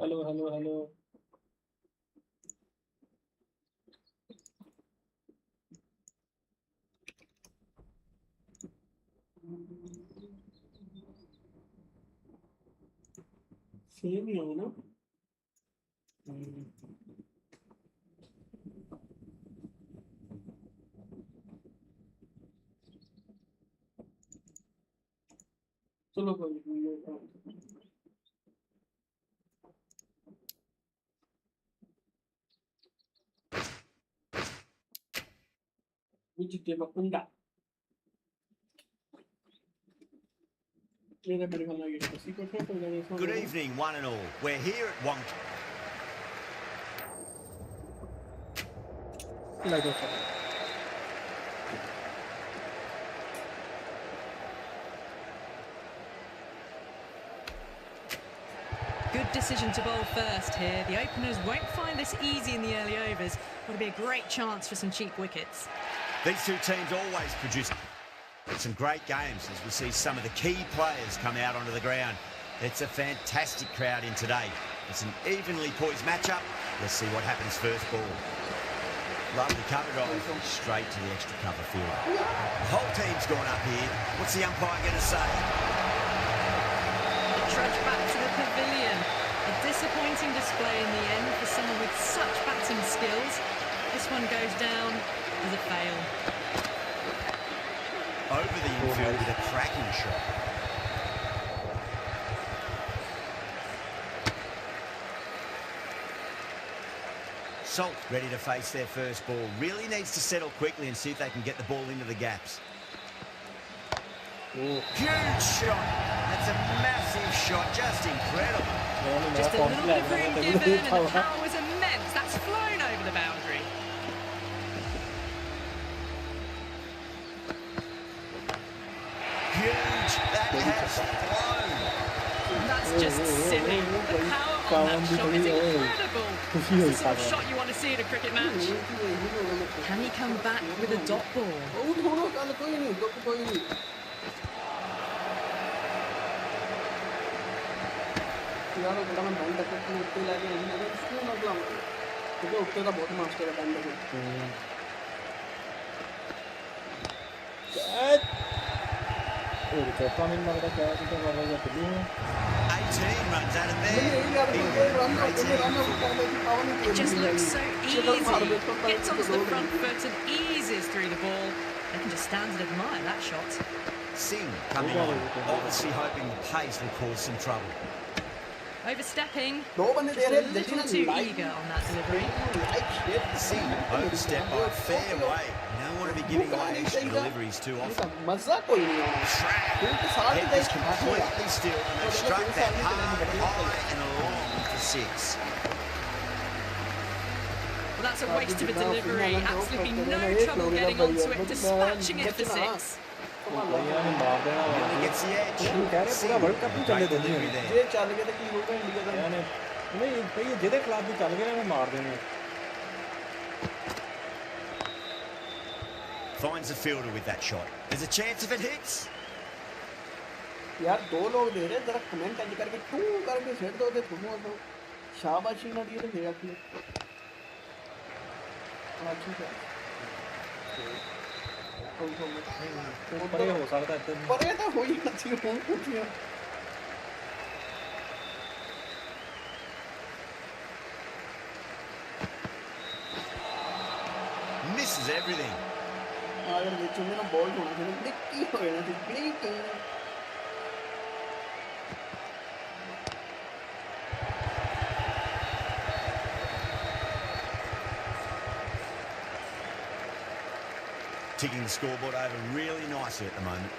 Hello, hello, hello. Same here, you know. चलो कोई नहीं। Wichite Bakunda. Good evening, one and all. We're here at Wankhede. Good decision to bowl first here. The openers won't find this easy in the early overs. Would be a great chance for some cheap wickets. These two teams always produce some great games as we see some of the key players come out onto the ground. It's a fantastic crowd in today. It's an evenly poised matchup. Let's see what happens first ball. Lovely cover drive straight to the extra cover field. The whole team's gone up here. What's the umpire going to say? Trudge back to the pavilion. A disappointing display in the end for someone with such batting skills. This one goes down as a fail. Over the infield with a cracking shot. Salt ready to face their first ball. Really needs to settle quickly and see if they can get the ball into the gaps. Huge shot. That's a massive shot. Just incredible. Just a little bit of room given and the power was immense. That's flown over the boundary. Huge. That has flown. That's just silly. The power on that shot is incredible. That's the sort of shot you want to see at a cricket match. Can he come back with a dot ball? Runs out of there. It just looks so easy. Gets onto the front foot and eases through the ball. They can just stand and admire that shot. Singh coming on, obviously hoping the pace will cause some trouble. Overstepping, just a little too eager on that delivery. Singh overstepped by a fair way. You don't want to be giving away extra deliveries too often. Head is completely still and they've struck that hard, high and long for six. Well, that's a waste of a delivery. Absolutely no trouble getting onto it, dispatching it for six. Really gets the edge. Singh, great delivery there. Finds the fielder with that shot. There's a chance if it hits. यार दो लोग दे रहे जरा comment add करके to करके set दो दे तुम तो शाबाशी ना दिए तो दे रखी है अच्छी है परे हो सकता है परे तो हो ही अच्छी हो कुछ है Misses everything. अगर बीचों में ना बॉल होना चाहिए ब्लिकी हो ना तो ब्लिकी Ticking the scoreboard over really nicely at the moment.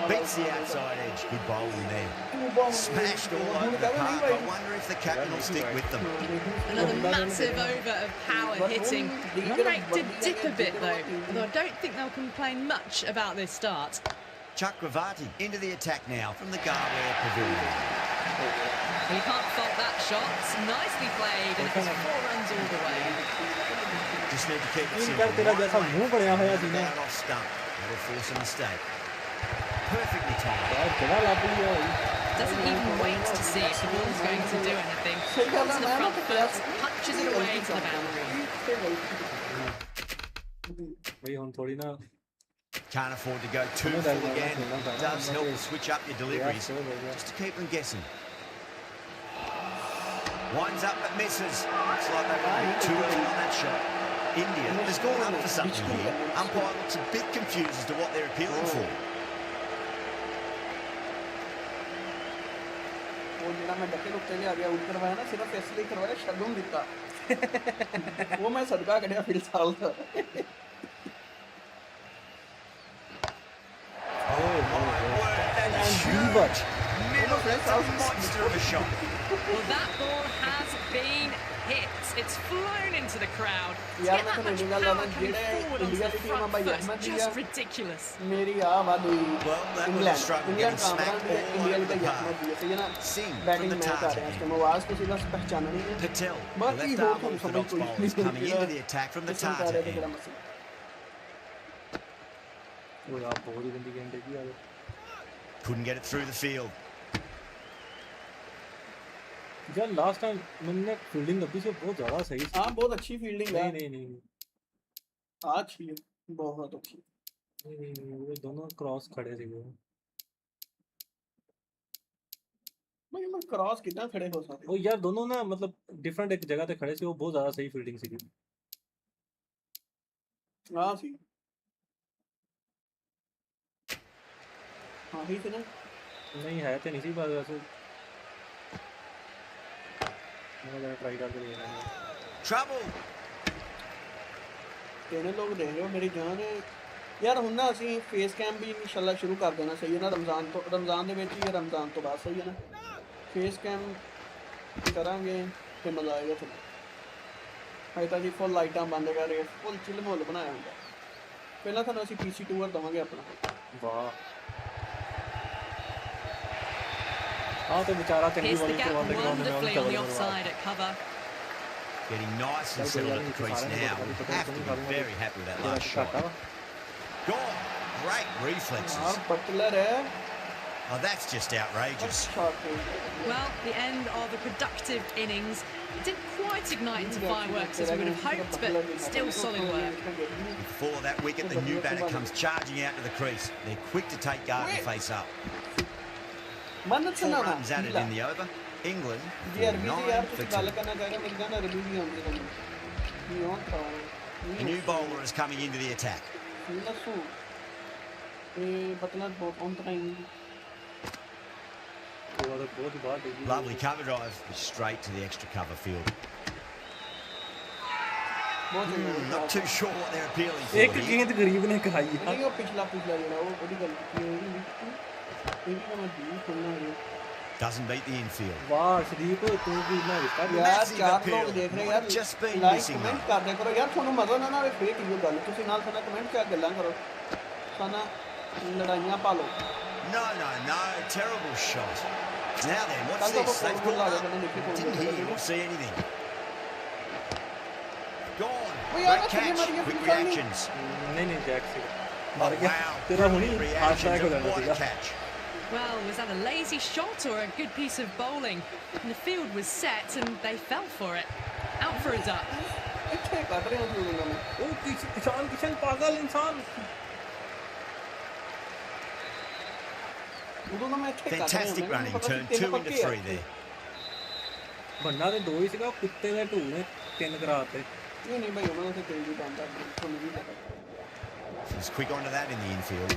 Beats the outside edge. Good bowling there. Smashed all over the park. I wonder if the captain will stick with them. Another massive over of power hitting. The rate did dip a bit though, although I don't think they'll complain much about this start. Chakravarti into the attack now from the Garware Pavilion. You can't fault that shot. Nicely played, and it's 4 runs all the way. Just need to keep it तीन simple. कर तेरा जैसा मुंह बढ़िया होया सी ना Without off stump. That'll force a mistake. Perfectly timed. यार जगह लग रही है Doesn't even wait to see if the ball's going to do anything. Holds the front foot, punches it away to the boundary. भाई हम थोड़ी ना Can't afford to go too full again. It does help to switch up your deliveries just to keep them guessing. Winds up but misses. Looks like they went a bit too early on that shot. India has gone up for something here. Umpire looks a bit confused as to what they're appealing for. वो जिहड़ा मैं decay उत्ते लिया गया out करवाया ना सिर्फ इसलिए करवाया शगुन दिता वो मैं सदका कढ़िया फिर साल था Oh my word, that is huge. Middle, that's a monster of a shot. Well, that ball has been hit. It's flown into the crowd. To यार get मैं that तो much नहीं power गल coming जेड़े forward onto इंडिया the की team front भाई foot Ahmed is दी just ridiculous. मेरी आ वाली Well, that was a England struggle England getting Kamran smacked दी all इंडिया over की the भाई park. अहमद दी सही है ना Sing from batting the match आ target रहा है इसके end. आवाज तो सीधा पहचाना नहीं है Patel, the बाकी left हो arm तो समझ orthodox कोई bowler is coming into the attack from the Tata end. वो यार बहुत ही गंदी गेंद देखी यार Couldn't get it through the field. यार लास्ट टाइम मैंने फील्डिंग लगी थी बहुत ज्यादा सही थी हां बहुत अच्छी फील्डिंग है नहीं नहीं नहीं अच्छी है बहुत अच्छी नहीं वो दोनों क्रॉस खड़े थे वो मैं क्रॉस कितना खड़े हो सकते वो यार दोनों ना मतलब डिफरेंट एक जगह पे खड़े थे वो बहुत ज्यादा सही फील्डिंग सी हां सी हां ही थे ना नहीं है तो नहीं सी बात वैसे मैं ट्राई करके देखना Trouble. तेरे लोग देख रहे हो मेरी जान यार हुन ना ਅਸੀਂ ਫੇਸ ਕੈਮ ਵੀ ਇਨਸ਼ਾਅੱਲਾ ਸ਼ੁਰੂ ਕਰ ਦੇਣਾ ਸਹੀ ਹੈ ਨਾ ਰਮਜ਼ਾਨ ਦੇ ਵਿੱਚ ਹੀ ਰਮਜ਼ਾਨ ਤੋਂ ਬਾਅਦ ਸਹੀ ਹੈ ਨਾ ਫੇਸ ਕੈਮ ਕਰਾਂਗੇ ਤੇ ਮਜ਼ਾ ਆਏਗਾ ਤੁਹਾਨੂੰ ਹਾਈ ਤਾਂ ਜੀ ਫੁੱਲ ਲਾਈਟਾਂ ਬੰਦ ਕਰ ਰਹੇ ਫੁੱਲ ਚਿਲ ਮਾਹੌਲ ਬਣਾਇਆ ਹੁੰਦਾ ਪਹਿਲਾਂ ਤੁਹਾਨੂੰ ਅਸੀਂ ਪੀਸੀ ਟੂਰ ਦਵਾਂਗੇ ਆਪਣਾ ਵਾਹ हाँ तो बेचारा चंगी Hits the बॉलिंग gap करवा देगा wonderfully on the offside at cover. Getting nice and settled at the crease now. Have to be very happy with that last shot. Gone. Great reflexes. यार बटलर है Oh, that's just outrageous. Well, the end of a productive innings. It didn't quite ignite into fireworks as we would have hoped, but still solid work. Before that wicket, the new batter comes charging out to the crease. They're quick to take guard and face up. 4 runs added in the over. England जी अरबी से यार 9 कुछ for गल 2. करना चाहेगा मेरी जान अरबी भी आਉਂਦੀ ਤੁਹਾਨੂੰ ਨਹੀਂ ਆਉਂ ਤਾਂ A new bowler is coming into the attack. ਦੱਸੋ ਇਹ ਬਟਲਰ ਬਹੁਤ ਔਨ ਟਾਈਮ बहुत ही बात है Lovely cover drive straight to the extra cover field. Not too sure what they're appealing for. एक गेंद गरीब ने खाई है नहीं वो पिछला ਜਿਹੜਾ ਉਹ ਉਹਦੀ ਗੱਲ ਕੀਤੀ ਹੋਈ ਇਹ ਵੀ ਮੈਂ ਦੀ ਸੁਣਨਾ ਹੈ Doesn't beat the infield. वाह शरीफ तू भी ना रिश्ता यार Massive चार appeal. लोग देख रहे यार Just been like missing comment that. ਕਰਦੇ ਕਰੋ ਯਾਰ ਤੁਹਾਨੂੰ ਮਜ਼ਾ ਨਾ ਆਵੇ ਫੇਕ ਹੀ ਗੱਲ ਤੁਸੀਂ ਨਾਲ ਸਾਡਾ ਕਮੈਂਟ ਕਿਆ ਗੱਲਾਂ ਕਰੋ ਸਾਨਾ ਲੜਾਈਆਂ ਪਾ ਲਓ No. Terrible shot. Now then, what's Tanto this? They've poco gone gol up. lagano niki poco Didn't gol hear lagano. or see anything. Gone. Well, yeah, Great that's catch. really Quick funny. reactions. नहीं Jack से Oh, मार गया wow. तेरा हुनी Brilliant हाथ reactions track हो and जाना what a सीधा catch. Well, was that a lazy shot or a good piece of bowling? And the field was set and they fell for it. Out for a duck. ਇੱਥੇ ਕੱਢ ਰਹੇ ਹੋ ਤੁਸੀਂ ਉਹਨਾਂ ਨੂੰ ओ किशन पागल इंसान ਉਦੋਂ ਨਾ ਮੈਂ ਇੱਥੇ ਕੱਢ ਰਿਹਾ Fantastic running. Turned 2 into 3 there. ਬੰਨਾ ਤੇ ਦੋ ਹੀ ਸੀਗਾ ਕੁੱਤੇ ਦੇ ਢੂ ਨੇ 3 ਕਰਾਤੇ ਨਹੀਂ ਭਾਈ ਉਹਨਾਂ ਨੂੰ ਤੇ ਤੇਜ਼ ਹੀ ਪਾਉਂਦਾ ਤੁਹਾਨੂੰ ਵੀ ਪਤਾ He's quick onto that in the infield.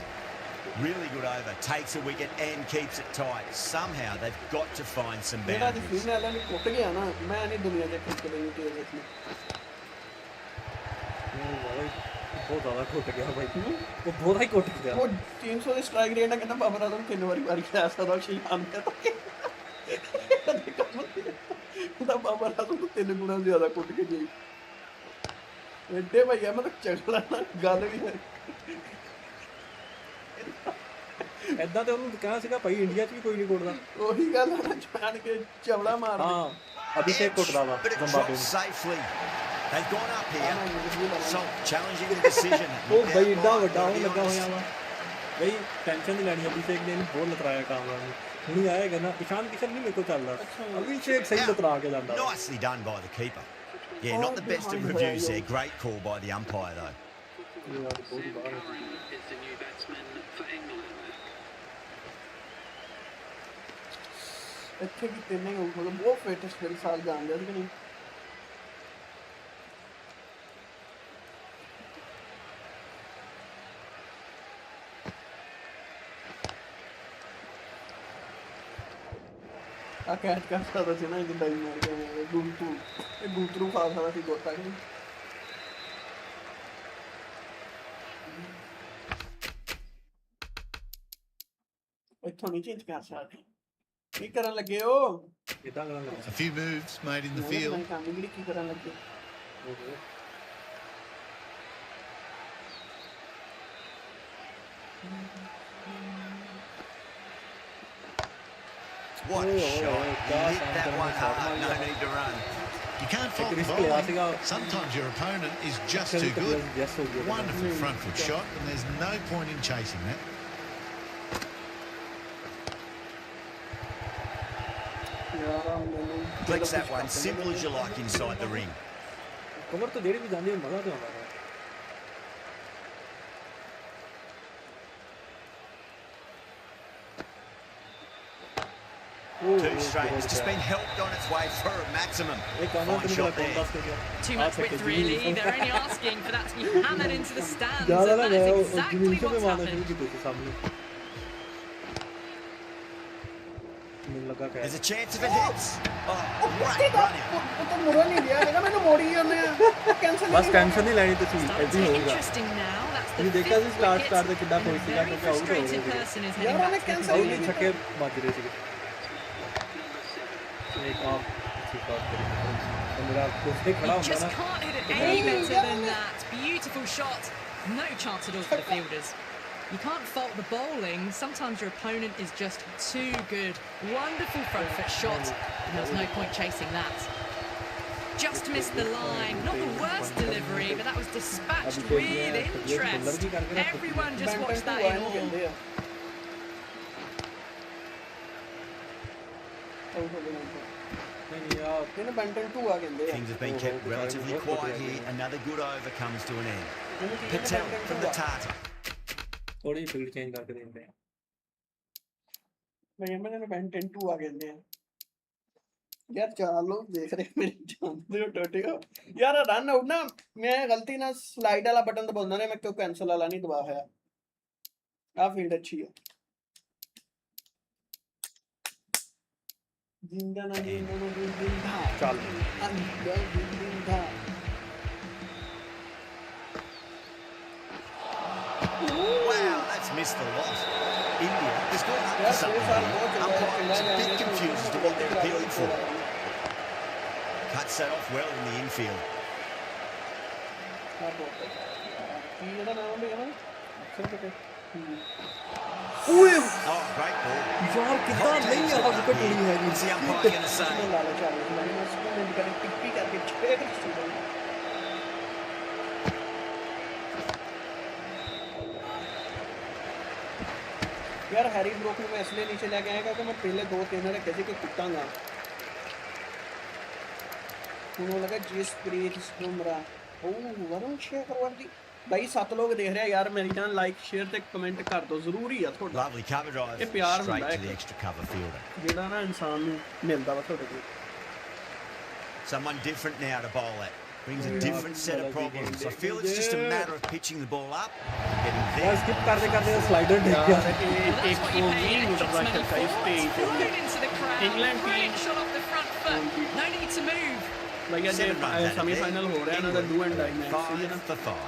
Really good over. Takes a wicket and keeps it tight. Somehow they've got to find some ਮੇਰਾ ਜੀ boundaries. ਫੀਲ ਵਾਲਿਆਂ ਨੂੰ ਕੁੱਟ ਗਿਆ ਨਾ ਮੈਂ ਨਹੀਂ ਦੁਨੀਆ 'ਚ ਕ੍ਰਿਕਟ ਦੇ ਵਿੱਚ ਦੇਖਣੀ ਬਹੁਤ ਜ਼ਿਆਦਾ ਘੁੱਟ ਗਿਆ ਬਾਈ ਉਹ ਬਹੁਤ ਹੀ ਘੁੱਟ ਗਿਆ ਉਹ 300 ਦੀ ਸਟ੍ਰਾਈਕ ਰੇਟ ਹੈ ਕਹਿੰਦਾ ਬਾਬਾ ਰਾਦਮ 3 ਵਾਰੀ ਵਾਰੀ ਖਿਆ ਸਕਦਾ ਸ਼ੀ ਆਂਦਾ ਤਾਂ ਉਹਦਾ ਬਾਬਾ ਰਾਦਮ ਤੋਂ 3 ਗੁਣਾ ਜ਼ਿਆਦਾ ਕੁੱਟ ਕੇ ਗਈ ਐਡੇ ਭਈਆ ਮਤਲਬ ਝਗੜਾ ਨਾ ਗੱਲ ਵੀ ਹੈ ਐਦਾਂ ਤੇ ਉਹਨੂੰ ਕਹਿਣਾ ਸੀਗਾ ਭਾਈ ਇੰਡੀਆ 'ਚ ਵੀ ਕੋਈ ਨਹੀਂ ਕੁੱਟਦਾ। ਉਹੀ ਗੱਲ ਆ ਨਾ, ਜਾਣ ਕੇ ਚਵਲਾ ਮਾਰ ਹਾਂ ਅਭਿਸ਼ੇਕ ਕੁੱਟਦਾ ਵਾ But it ਜ਼ਿੰਬਾਬਵੇ drops ਨੂੰ। safely. They've gone up here. ਦੇ So challenging the decision. ਉਹ ਬਈ ਏਡਾ ਵੱਡਾ ਉਹ ਲੱਗਾ ਹੋਇਆ ਵਾ ਬਈ ਟੈਨਸ਼ਨ ਨਹੀਂ ਲੈਣੀ। ਅਭਿਸ਼ੇਕ ਨੇ ਇਹਨੂੰ ਬਹੁਤ ਲਤਰਾਇਆ ਕਾਮਰਾ ਨੂੰ। ਹੁਣ ਹੀ ਆਏਗਾ ਨਾ ਇਸ਼ਾਨ ਕਿਸ਼ਨ ਨਹੀਂ ਮੇਰੇ ਕੋਲ ਚੱਲਦਾ। ਅਭਿਸ਼ੇਕ ਸਹੀ ਲਤਰਾ ਕੇ ਜਾਂਦਾ ਵਾ। Nicely done by the keeper. Yeah, not the best of reviews there. Great call by the umpire though. ਇੱਥੇ ਵੀ ਤਿੰਨੇ ਹੀ ਹੋਊਗਾ, ਬਹੁਤ ਫਿਟਨੈਸ ਮੇਰੇ ਸਾਲ ਜਾਣਦੇ ਸੀ ਕਿ ਨਹੀਂ। ਆ ਕੈਚ ਕਰ ਸਕਦਾ ਸੀ ਨਾ, ਇਹ ਡਾਈ ਮਾਰ ਕੇ ਗੂਤਰੂ ਖਾ ਸਕਦਾ ਸੀ ਗੋਟਾ ਕਿ ਨਹੀਂ। ਇੱਥੋਂ ਨਹੀਂ ਚੇਂਜ ਕਰ ਸਕਦੇ। ਕੀ ਕਰਨ ਲੱਗੇ ਹੋ? ਕਿੱਦਾਂ ਕਰਨ ਲੱਗਾ? A few moves made in the field. ਕੰਮ ਜਿਹੜੀ ਕੀ ਕਰਨ ਲੱਗੇ? What a shot. He hit that one hard. No need to run. You can't fault the bowling. Sometimes your opponent is just too good. Wonderful front foot shot, and there's no point in chasing that. Flicks that one, simple as you like inside the ring. Cover ਤੋਂ ਜਿਹੜੀ ਵੀ ਜਾਂਦੀ ਹੈ ਮਜ਼ਾ ਤੇ ਆਉਂਦਾ ਹੈ। Two straight. It's just been helped on its way for a maximum. Fine shot there. Too much width, really. They're only asking for that to be hammered into the stands, and that is exactly what's happened. There's a chance if it hits. Oh, great running. ਉਹ ਤਾਂ ਮੁੜਾ ਨਹੀਂ ਰਿਹਾ ਹੈਗਾ, ਮੈਨੂੰ ਮੋੜੀ ਜਾਂਦੇ ਆ। Cancel ਬਸ tension ਨਹੀਂ ਲੈਣੀ ਤੁਸੀਂ, Starting ਐਦਾਂ to ਹੀ get ਹੋਊਗਾ। interesting now. That's the ਤੁਸੀਂ ਦੇਖਿਆ ਸੀ fifth ਸਟਾਰਟ wicket. ਦੇ ਕਿੱਦਾਂ ਕੋਈ ਸੀਗਾ Very ਕਿਉਂਕਿ ਆਊਟ ਹੋ frustrated ਗਏ person is Yeah, heading ਉਹਨੇ back to the cancel out podium. ਛੱਕੇ ਵੱਜ ਰਹੇ ਸੀਗੇ। ਇੱਕ ਆਫ ਮੇਰਾ ਕੋਸੇ ਖੜਾ You ਹੁੰਦਾ just ਨਾ can't hit it any better than that. Beautiful shot. No chance at all for the fielders. You can't fault the bowling. Sometimes your opponent is just too good. Wonderful front foot shot. And there's no point chasing that. Just missed the line. Not the worst delivery, but that was dispatched with interest. Everyone just watched that in awe. ਨਹੀਂ ਯਾਰ ਇਹਨੂੰ Benton 2 ਆ ਕਹਿੰਦੇ ਆ। Things have been kept relatively quiet here. Another good over comes to an end. Patel from the Tartar. ਥੋੜੀ field change ਕਰਕੇ ਦਿੰਦੇ ਆ। ਮੈਂ ਇਹਨੂੰ ਬੈਂਟਨ 2 ਆ ਕਹਿੰਦੇ ਆ। ਯਾਰ ਚਾਰ ਲੋਕ ਦੇਖ ਰਹੇ ਮੇਰੇ ਜਾਂਦੇ ਹੋ ਟੋਟੇਗਾ। ਯਾਰ ਰਨ ਆਊਟ ਨਾ, ਮੈਂ ਗਲਤੀ ਨਾਲ ਸਲਾਈਡ ਵਾਲਾ ਬਟਨ ਦਬਾਉਂਦਾ ਨੇ, ਮੈਂ ਕਿਉਂ ਕੈਂਸਲ ਵਾਲਾ ਨਹੀਂ ਦਬਾ ਹੋਇਆ। ਆ ਫੀਲਡ ਅੱਛੀ ਹੈ। ਜਿੰਦਾ ਨਾ ਜਿੰਦਾ ਚੱਲ ਅੰਦਰ ਜਿੰਦਾ। Wow, that's missed a lot. India has gone up to something here. Umpires a bit confused as to what they're appealing for. Cuts that off well in the infield. ਕੀ ਇਹਦਾ ਨਾਮ ਵੀ ਹੈ ਨਾ ਅਕਸਰ ਕਿਤੇ। ਓਏ Oh, great ball. ਯਾਰ ਕਿੱਦਾਂ ਨਹੀਂ ਆ ਵਿਕਟ ਨਹੀਂ ਹੈਗੀ। What's the umpire going to say? ਲਾਲਚ ਆ ਰਿਹਾ ਸੀ, ਮੈਂ ਸਕੂਲ ਦੇ ਕਰੇ ਟਿੱਪੀ ਕਰਕੇ ਛੇ ਸੀ। यार हैरी ब्रोक में मैं इसलिए नीचे लेके आया क्योंकि मैं पहले 2-3 रखे थे कि कुटांगा उन्होंने लगा जसप्रीत बुमराह ओ वरुण शेखरवर्ती भाई 7 लोग देख रहे हैं यार, मेरी जान लाइक शेयर ते कमेंट कर दो, जरूरी है थोड़ा। Lovely cover drive. ये प्यार Straight ਹੁੰਦਾ to है the extra cover fielder. ਜਿਹੜਾ ਨਾ ਇਨਸਾਨ ਨੂੰ ਮਿਲਦਾ ਵਾ ਤੁਹਾਡੇ ਕੋਲ। Someone different now to bowl at. Brings a different set of problems. I feel it's just a matter of pitching the ball up and getting ਯਾਰ there. ਸਕਿਪ ਕਰਦੇ ਕਰਦੇ ਸਲਾਈਡਰ ਡਿੱਗ ਗਿਆ। Well, that's what you pay extra money for. Falling into the crowd. England team. Great shot off the front foot. No need to move. ਭਈਆ ਜੇ semifinal ਹੋ ਰਿਹਾ ਨਾ ਦਾ ਡੂ ਐਂਡ ਡਾਈ ਮੈਚ ਸੀ ਨਾ। 5 for 5.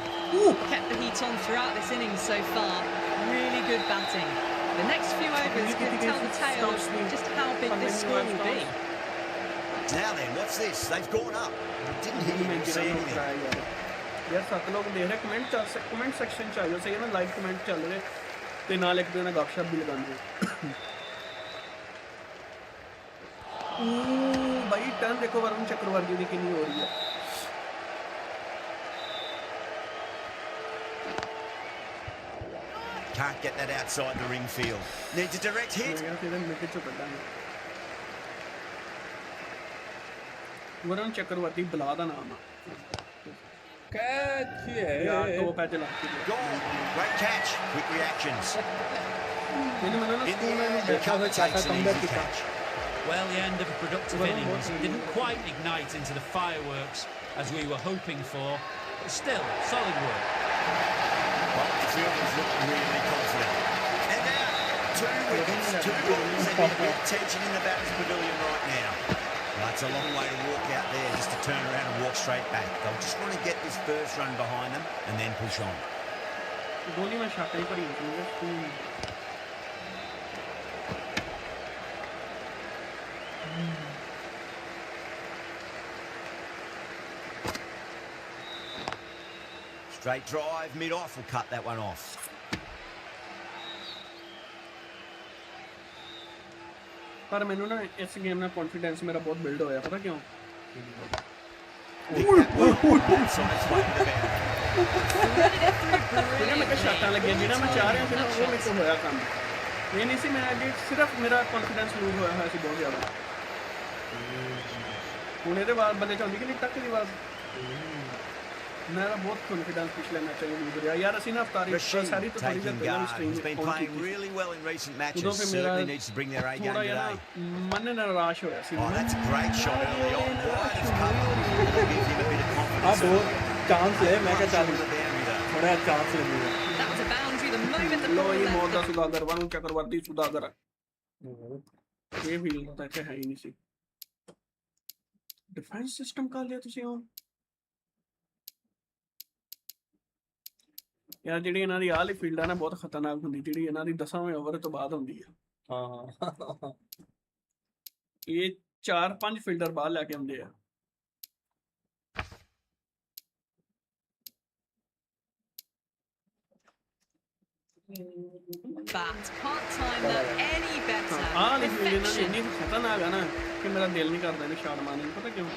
Kept the heat on throughout this innings so far. Really good batting. The next few overs could tell the tale of just how big this score will be. Now then, what's this? They've gone up. It didn't hit him to see anything. यार 7 लोग देख रहे, comment section ਚ ਆਇਓ, सही है ना, live comment चल रहे। ਤੇ ਨਾਲ ਇੱਕ ਦੂਜੇ ਨਾਲ ਗੱਪਸ਼ਪ ਵੀ ਲਗਾਉਂਦੇ ਬਾਈ ਟਰਨ ਦੇਖੋ ਵਰੁਣ ਚੱਕਰਵਰਤੀ ਦੀ ਕਿੰਨੀ ਹੋ ਰਹੀ ਹੈ Can't get that outside the ring field. Needs a direct hit. Varun ਚੱਕਰਵਰਤੀ ਬਲਾ ਦਾ ਨਾਮ ਆ कैच ਯਾਰ है ਦੋ ਪੈਚ ਲਾ ਕੇ Goal. Great catch. Quick reactions. ਮੈਨੂੰ ਮੈਨੂੰ In the ਸਕੂਲ air, ਨੂੰ the ਬੈਠਾ cover ਹੋਇਆ takes ਚਾਚਾ an ਕੰਬੈਕ easy ਕੀਤਾ catch. Well, the end of a productive innings didn't quite ignite into the fireworks as we were hoping for, but still, solid work. Well, the fielders look really confident. And now, 2 wickets, 2 balls, and a bit of tension in the batter's pavilion right now. Well, it's a long way to walk out there just to turn around and walk straight back. They'll just want to get this first run behind them and then push on. ਗੋਲੀ ਮੈਂ shot ਨਹੀਂ ਭਰੀ ਹੁੰਦੀ Straight drive, mid-off will cut that one off. ਪਰ ਮੈਨੂੰ ਨਾ ਇਸ game ਨਾਲ ਕੌਨਫੀਡੈਂਸ ਮੇਰਾ ਬਹੁਤ ਬਿਲਡ ਹੋਇਆ ਪਤਾ ਕਿਉਂ Pick that one. That's on its way to the boundary. ਜਿਹੜਾ ਮੈਂ ਕਿ ਸ਼ਾਟਾਂ ਲੱਗੀਆਂ ਜਿਹੜਾ ਮੈਂ ਚਾਹ ਰਿਹਾ ਸੀ ਨਾ ਉਹ ਮੇਰੇ ਤੋਂ ਹੋਇਆ ਕੰਮ ਇਹ ਨਹੀਂ ਸੀ ਮੈਂ ਅੱਗੇ ਸਿਰਫ ਮੇਰਾ ਕੌਨਫੀਡੈਂਸ ਲੂਜ਼ ਹੋਇਆ ਸੀ ਬਹੁਤ ਜ਼ਿਆਦਾ ਹੁਣ ਇਹਦੇ ਬਾਅਦ ਬੰਦੇ ਚਾਹੁੰਦੀ ਕਿ ਨਹੀਂ ਟੱਕ ਦੀ ਬਾਤ ਮੇਰਾ ਬਹੁਤ ਕੌਨਫੀਡੈਂਸ ਪਿਛਲੇ ਮੈਚ ਵਿੱਚ ਲੂਜ਼ ਰਿਹਾ ਯਾਰ ਅਸੀਂ ਨਾ ਅਫਤਾਰੀ ਸਾਰੀ ਤੋਂ ਥੋੜੀ Taking ਜਿਹੀ guard. String He's been playing really well in recent matches. ਉਦੋਂ ਫਿਰ ਮੇਰਾ Certainly needs to bring their A game ਥੋੜਾ ਜਿਹਾ today. ਮਨ ਨਿਰਾਸ਼ ਹੋਇਆ ਸੀ Oh, that's a great shot early on. Wide of cover. Give him a bit of confidence. हाँ दो चांस है मैं क्या चालू On the boundary though. थोड़ा चांस लगेगा That was a boundary the moment the ਲੋ ball ਇਹ ਮੌਤ ਦਾ left the ਸੁਦਾਗਰ ਵਰੁਣ ਚੱਕਰਵਰਤੀ ਸੁਦਾਗਰ ਇਹ ਵੀ ਤਾਂ ਇੱਥੇ ਹੈ ਹੀ ਨਹੀਂ ਸੀ ਡਿਫੈਂਸ ਸਿਸਟਮ ਕਰ ਲਿਆ ਤੁਸੀਂ ਹੁਣ ਯਾਰ ਜਿਹੜੀ ਇਹਨਾਂ ਦੀ ਆਹ ਵਾਲੀ ਫੀਲਡ ਆ ਨਾ ਬਹੁਤ ਖਤਰਨਾਕ ਹੁੰਦੀ ਜਿਹੜੀ ਇਹਨਾਂ ਦੀ 10ਵੇਂ ਓਵਰ ਤੋਂ ਬਾਅਦ ਹੁੰਦੀ ਆ हाँ ਇਹ 4-5 ਫੀਲਡਰ ਬਾਹਰ ਲੈ ਕੇ ਆਉਂਦੇ ਆ bat. Can't time that any better. ਆਹ ਵਾਲੀ ਫੀਲਡ ਇਹਨਾਂ ਦੀ Perfection. ਇੰਨੀ ਖਤਰਨਾਕ ਆ ਨਾ ਕਿ ਮੇਰਾ ਦਿਲ ਨਹੀਂ ਕਰਦਾ ਇਹਨੂੰ ਛਾੜ ਮਾਰਨ ਨੂੰ ਪਤਾ ਕਿਉਂ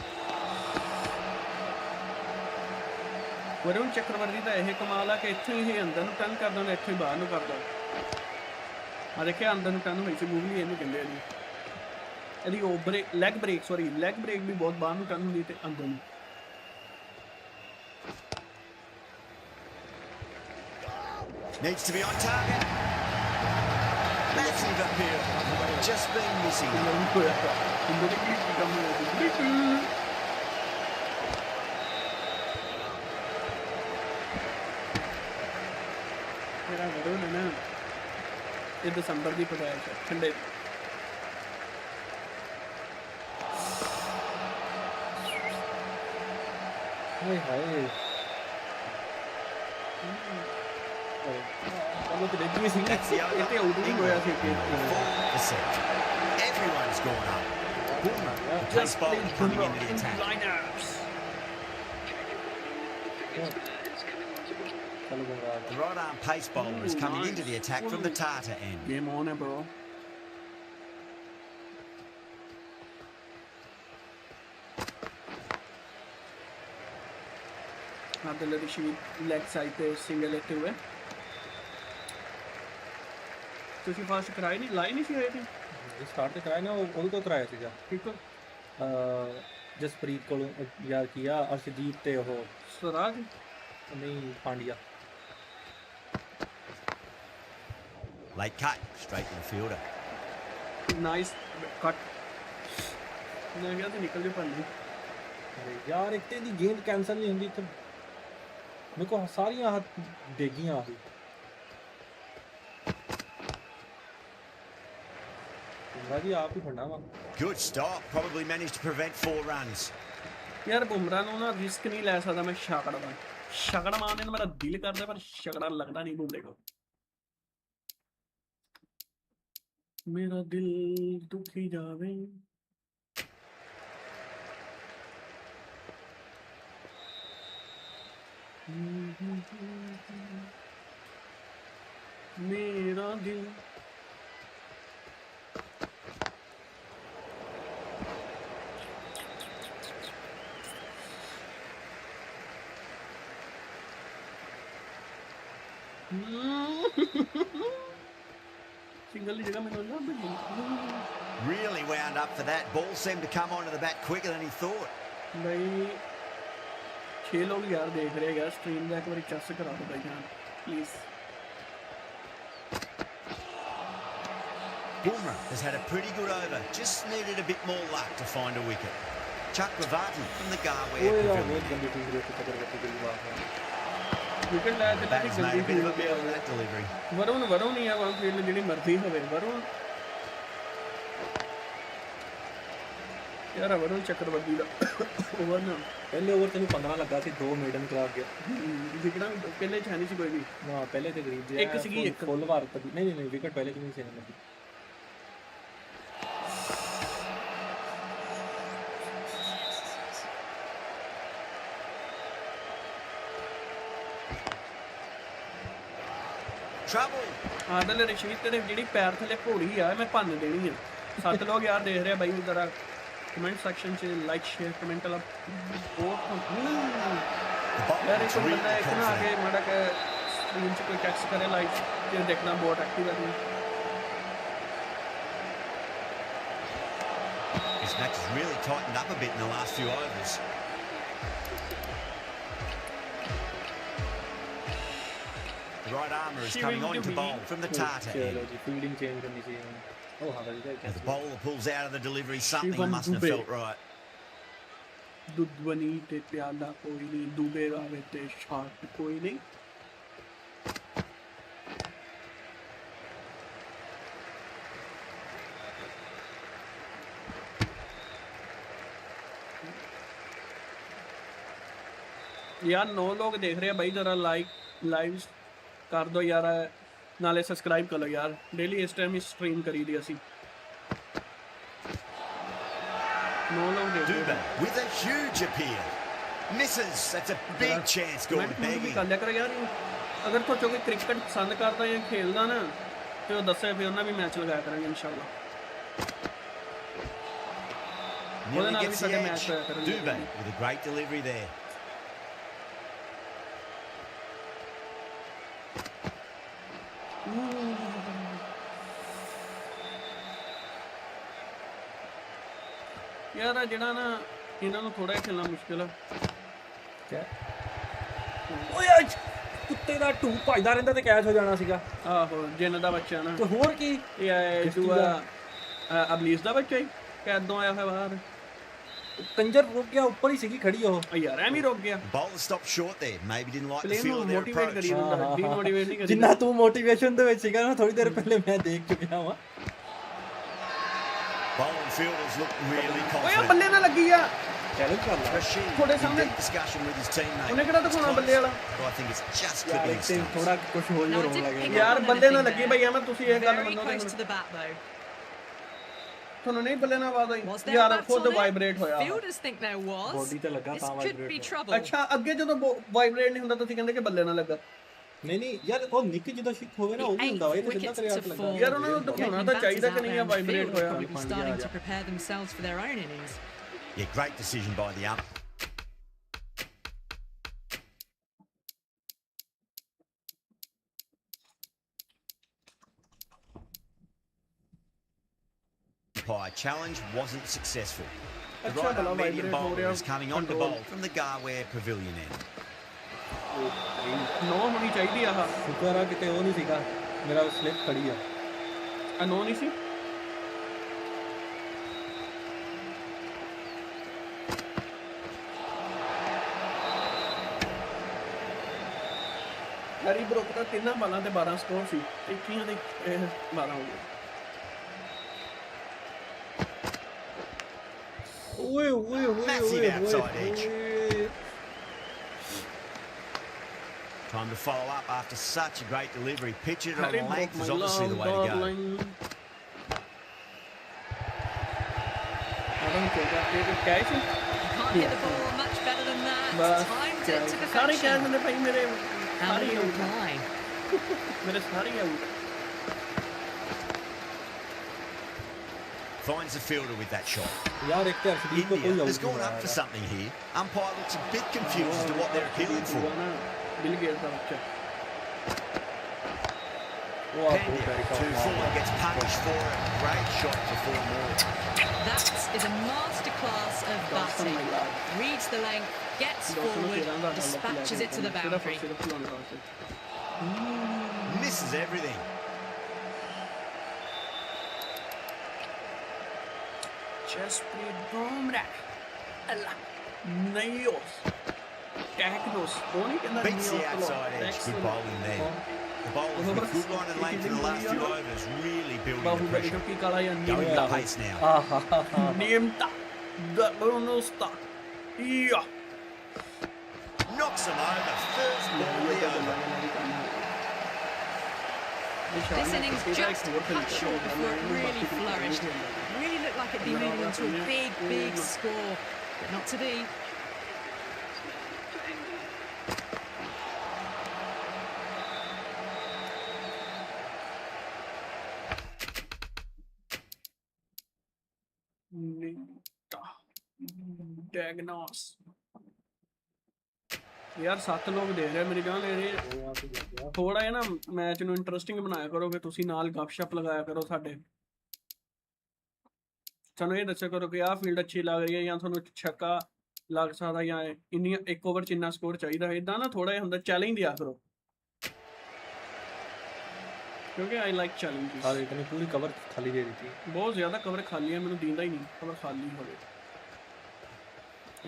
ਵਰੁਣ ਚੱਕਰਵਰਤੀ ਦਾ ਇਹ ਕਮਾਲ ਆ ਕਿ ਇੱਥੋਂ ਹੀ ਇਹ ਅੰਦਰ ਨੂੰ ਟਰਨ ਕਰਦਾ ਹੁੰਦਾ ਇੱਥੋਂ ਹੀ ਬਾਹਰ ਨੂੰ ਕਰਦਾ ਆ ਦੇਖਿਆ ਅੰਦਰ ਨੂੰ ਟਰਨ ਹੋਈ ਸੀ ਮੂਵਲੀ ਇਹਨੂੰ ਕਹਿੰਦੇ ਆ ਜੀ ਇਹਦੀ ਉਹ ਬ੍ਰੇਕ ਲੈਗ ਬ੍ਰੇਕ ਵੀ ਬਹੁਤ ਬਾਹਰ ਨੂੰ ਟਰਨ ਹੁੰਦੀ ਤੇ ਅੰਦਰ ਨੂੰ Needs to be on target. Massive appeal. Just been missing. ਮੇਰਾ ਵਰੁਣ ਹੈ ਨਾ ਇਹ ਦਸੰਬਰ ਦੀ ਪਦਾਇਸ਼ ਹੈ ਠੰਡੇ हाय हाय ਉਹ ਤੇ ਦੇਖੀ ਸੀ That's the ਇਹ ਤੇ over. ਆਊਟ ਨਹੀਂ ਹੋਇਆ ਸੀ ਕਿ The set. Everyone's gone up. Boomer, the pace bowler coming into the attack. lineups चलो Ganga The right arm pace bowler is coming into the attack from the Tata end. game on है bro Adil Rashid leg side पे single लेते हुए ਤੁਸੀਂ fast ਕਰਾਈ ਨਹੀਂ ਲਾਈ ਨਹੀਂ ਸੀ ਹੋਏ ਤੇ स्टार्ट तो कराया ना वो तो कराया ਸੀਗਾ ਠੀਕ ਜਸਪ੍ਰੀਤ ਕੋਲੋਂ ਯਾਰ ਕੀਆ ਅਰਸ਼ਦੀਪ ਤੇ ਉਹ ਸਰਾਜ ਨਹੀਂ Pandya Late cut, straight to the fielder. Nice ਕੱਟ ਨਾ ਗਿਆ ਤੇ ਨਿਕਲ ਜੇ ਪੰਨੇ ਯਾਰ ਇੱਕ ਤੇ ਦੀ ਗੇਂਦ ਕੈਂਸਲ ਨਹੀਂ ਹੁੰਦੀ ਤੇ ਮੇਰੇ ਕੋ ਸਾਰੀਆਂ ਹੱਥ ਡੇਗੀਆਂ ਆ ਗਈ ਰਾਜੀ ਆਪ ਹੀ ਫੜਨਾ ਵਾ Good stop. Probably managed to prevent 4 runs. ਯਾਰ ਬੁਮਰਾ ਨੂੰ ਨਾ ਰਿਸਕ ਨਹੀਂ ਲੈ ਸਕਦਾ ਮੈਂ ਛਕੜ ਮਾਰਨੇ ਨੂੰ ਮੇਰਾ ਦਿਲ ਕਰਦਾ ਪਰ ਛਕੜਾ ਲੱਗਦਾ ਨਹੀਂ ਬੁਮਰੇ ਕੋ ਮੇਰਾ ਦਿਲ ਦੁਖੀ ਜਾਵੇ मेरा दिल सिंगल की जगह मैंने Really wound up for that. Ball seemed to come onto the bat quicker than he thought. भाई 6 लोग यार देख रहे हैं यार स्ट्रीम में एक बार चेस करा दो भाई जान please Bumrah has had a pretty good over. Just needed a bit more luck to find a wicket. Chakravarti from the Garware Pavilion. Wicket लाया तो Batter's made a bit of a meal of that delivery. Varun Varun ही है वहां field ਜਿਹੜੀ ਮਰਜ਼ੀ ਹੋਵੇ ਵरुਣ यार वरुण चक्रवर्ती ਦਾ over ना पहले ओवर तेन 15 लगा सी 2 मेडन करा गया विकेट पहले छ नहीं सी कोई भी हां पहले ते गरीब जी एक सीगी एक फुल भारत नहीं विकेट पहले तो नहीं से लगी Trouble. ਆਦਲ ਰਸ਼ੀਦ ਤੇ ਜਿਹੜੀ ਪੈਰ ਥੱਲੇ ਘੋੜੀ ਆ ਮੈਂ ਭੰਨ ਦੇਣੀ ਆ 7 ਲੋग ਯਾਰ ਦੇਖ ਰਹੇ ਬਾਈ ਜਰਾ ਕਮੈਂਟ ਸੈਕਸ਼ਨ 'ਚ ਲਾਈਕ ਸ਼ੇਅਰ ਕਮੈਂਟ ਵਾਲਾ ਬਹੁਤ ਯਾਰ ਇੱਕ ਬੰਦਾ ਇੱਕ ਨਾ ਆਗੇ ਮਾੜਾ ਕਿ स्क्रीन 'ਚ ਕੋਈ ਟੈਕਸਟ ਕਰੇ ਲਾਈਕ ਤੇ ਦੇਖਣਾ ਬਹੁਤ ਐਕਟਿਵ ਹੈ This match has really tightened up a bit in the last few overs. The right armour is coming on to bowl from the Tata end. Fielding change करनी चाहिए ओ हां As the bowler pulls out of the delivery, something mustn't have felt right. ਦੁੱਧਵਨੀ ਤੇ ਪਿਆਲਾ ਕੋਈ ਨਹੀਂ ਡੂਬੇ ਰਾਵੇ ਤੇ shot ਕੋਈ ਨਹੀਂ यार 9 लोग देख रहे हैं भाई जरा लाइव कर दो यार नाले सब्सक्राइब कर लो यार डेली इस टाइम ही स्ट्रीम करी दी असी 9 लोग देख रहे हैं with a huge appeal misses. That's a big chance going begging. कर लिया करो यार अगर सोचो कि क्रिकेट पसंद करता या खेलदा ना तो दसे फिर उन्हें भी मैच लगाया करेंगे इंशाल्लाह Nearly gets the edge. Dubé with a great delivery there. यार ਜਿਹੜਾ ਨਾ ਇਹਨਾਂ ਨੂੰ ਥੋੜਾ ਖੇਲਣਾ ਮੁਸ਼ਕਿਲ ਆ क्या ਓਏ ਕੁੱਤੇ ਦਾ ਢੂ ਭਜਦਾ ਰਹਿੰਦਾ ਤੇ ਕੈਚ ਹੋ ਜਾਣਾ ਸੀਗਾ ਆਹੋ ਜਿੰਨ ਦਾ ਬੱਚਾ ਨਾ ਤੇ ਹੋਰ ਕੀ ਇਹ ਦੂਆ ਅਬਲੀਸ ਦਾ ਬੱਚਾ ਹੀ ਕਦੋਂ ਆਇਆ ਹੋਇਆ ਬਾਹਰ ਕੰਜਰ ਰੁਕ ਗਿਆ ਉੱਪਰ ਹੀ ਸੀਗੀ ਖੜੀ ਉਹ ਯਾਰ ਐਵੇਂ ਰੁਕ ਗਿਆ Bowler stopped short there. Maybe didn't like the plain feel ਨੂੰ of their ਮੋਟੀਵੇਟ approach. ਕਰੀ ਹੁੰਦਾ ਡੀਮੋਟੀਵੇਟ ਨਹੀਂ ਕਰੀ ਜਿੰਨਾ ਤੂੰ ਮੋਟੀਵੇਸ਼ਨ ਦੇ ਵਿੱਚ ਸੀਗਾ ਨਾ ਥੋੜੀ ਦੇਰ ਪਹਿਲੇ ਮੈਂ ਦੇਖ ਚੁੱਕਿਆ ਵਾਂ Bowler and fielders look really ਓਏ confident. ਬੱਲੇ ਨਾਲ ਲੱਗੀ ਆ ਚੈਲੰਜ ਕਰ ਲਾ Rashid ਥੋੜੇ in ਸਾਹਮਣੇ deep discussion with his teammate. ਉਹਨੇ ਕਿਹੜਾ ਦਿਖਾਉਣਾ It's ਬੱਲੇ close, ਵਾਲਾ but I think it's just ਯਾਰ clipping ਇੱਥੇ stumps. ਥੋੜਾ ਕੁਝ ਹੋਰ Now, it ਹੋਣ didn't ਲੱਗੇਗਾ pick ਯਾਰ up on ਬੱਲੇ ਨਾਲ anything ਲੱਗੀ there. ਭਈ ਐਵੇਂ ਤੁਸੀਂ ਇਹ ਗੱਲ Very ਮੰਨੋ close to the bat though. ਤੁਹਾਨੂੰ ਨਹੀਂ ਬੱਲੇ ਨਾਲ ਆਵਾਜ਼ ਆਈ Was there ਯਾਰ a bat ਖੁਦ on it? ਵਾਈਬ੍ਰੇਟ ਹੋਇਆ Fielders think there was. Body ਤੇ ਲੱਗਾ This ਤਾਂ could be ਵਾਈਬ੍ਰੇਟ trouble. ਅੱਛਾ ਅੱਗੇ ਜਦੋਂ ਵਾਈਬ੍ਰੇਟ ਨਹੀਂ ਹੁੰਦਾ ਤੁਸੀਂ ਕਹਿੰਦੇ ਕਿ ਬੱਲੇ ਨਾਲ ਲੱਗਾ ਨਹੀਂ ਯਾਰ ਉਹ ਨਿੱਕ ਜਦੋਂ ਸ਼ਿਕ ਹੋਵੇ ਨਾ ਉਹ ਵੀ ਹੁੰਦਾ ਵਾ ਇਹ ਤਾਂ ਸਿੱਧਾ ਕਰਿਆ Wickets to ਲੱਗਾ fall. ਯਾਰ ਉਹਨਾਂ ਨੂੰ ਦਿਖਾਉਣਾ ਤਾਂ Batters ਚਾਹੀਦਾ ਕਿ out ਨਹੀਂ there ਆ in ਵਾਈਬ੍ਰੇਟ field ਹੋਇਆ will be starting to prepare themselves for their own innings. Yeah, great decision by the ump. Challenge wasn't successful. The Achha right bala arm medium vibrate ho bowler raha, is coming on to control. bowl from the Garware Pavilion end. ਨੋ ਹੋਣੀ ਚਾਹੀਦੀ ਆਹ ਸ਼ੁਕਰ ਆ ਕਿਤੇ ਉਹ ਨਹੀਂ ਸੀਗਾ ਮੇਰਾ ਸਲਿੱਪ ਖੜੀ ਆ ਆ ਨੋ ਨਹੀਂ ਸੀ ਹੈਰੀ ਬਰੁਕ ਦਾ 3 ਬਾਲਾਂ ਤੇ 12 ਸਕੋਰ ਸੀ 21 ਦੇ 12 ਹੋ ਗਏ ਓਏ Massive outside edge. Time to follow up after such a great delivery. Pitched it on Harry length broke is my obviously the way to go. Catch You can't hit the ball much better than that. बस Timed it to सारे catch perfection. मैंने भाई मेरे And सारे a little line. मेरे सारे out Finds the fielder with that shot. यार एक तो अर्शदीप को कोई India has आउट gone नहीं up for आया something here. Umpire looks a bit confused as to what they're appealing for. Bill Gate का बच्चा वो आप वो Pandya, कैरी का 2-4, gets punished for it. Great shot for 4 more. That is a masterclass of batting. Reads the length, gets forward, dispatches it to the boundary. Misses everything. Jasprit Bumrah Allah Nios Technos Beats the outside edge. Good bowling there. The bowlers with good line and length in the last few overs really building the pressure. Going the pace now. Nimta Dabonosta Yeah Knocks them over. First ball of the over. This innings just cut short before it really flourished. Really looked like it'd be moving on to a big, big score, but not to be. Diagnose यार 7 लोग देख रहे मेरी जान ਇਹ ਥੋੜਾ ਜਿਹਾ ਨਾ ਮੈਚ ਨੂੰ ਇੰਟਰਸਟਿੰਗ ਬਣਾਇਆ ਕਰੋਗੇ ਤੁਸੀਂ ਨਾਲ ਗੱਪਸ਼ਪ ਲਗਾਇਆ ਕਰੋ ਸਾਡੇ ਸਾਨੂੰ ਇਹ ਦੱਸਿਆ ਕਰੋ ਕਿ ਆਹ ਫੀਲਡ ਅੱਛੀ ਲੱਗ ਰਹੀ ਹੈ ਜਾਂ ਤੁਹਾਨੂੰ ਛੱਕਾ ਲੱਗ ਸਕਦਾ ਜਾਂ ਇੰਨੀ ਇੱਕ ਓਵਰ ਚ ਇੰਨਾ ਸਕੋਰ ਚਾਹੀਦਾ ਇਦਾਂ ਨਾ ਥੋੜਾ ਜਿਹਾ ਹੁੰਦਾ ਚੈਲੰਜ ਦਿਆ ਕਰੋ ਕਿਉਂਕਿ ਆਈ ਲਾਈਕ ਚੈਲੰਜਸ और इतनी पूरी कवर खाली दे दी थी ਬਹੁਤ ਜ਼ਿਆਦਾ ਕਵਰ ਖਾਲੀ ਹੈ ਮੈਨੂੰ ਦਿੰਦਾ ਹੀ ਨਹੀਂ ਕਵਰ ਖਾਲੀ ਹੋਵੇ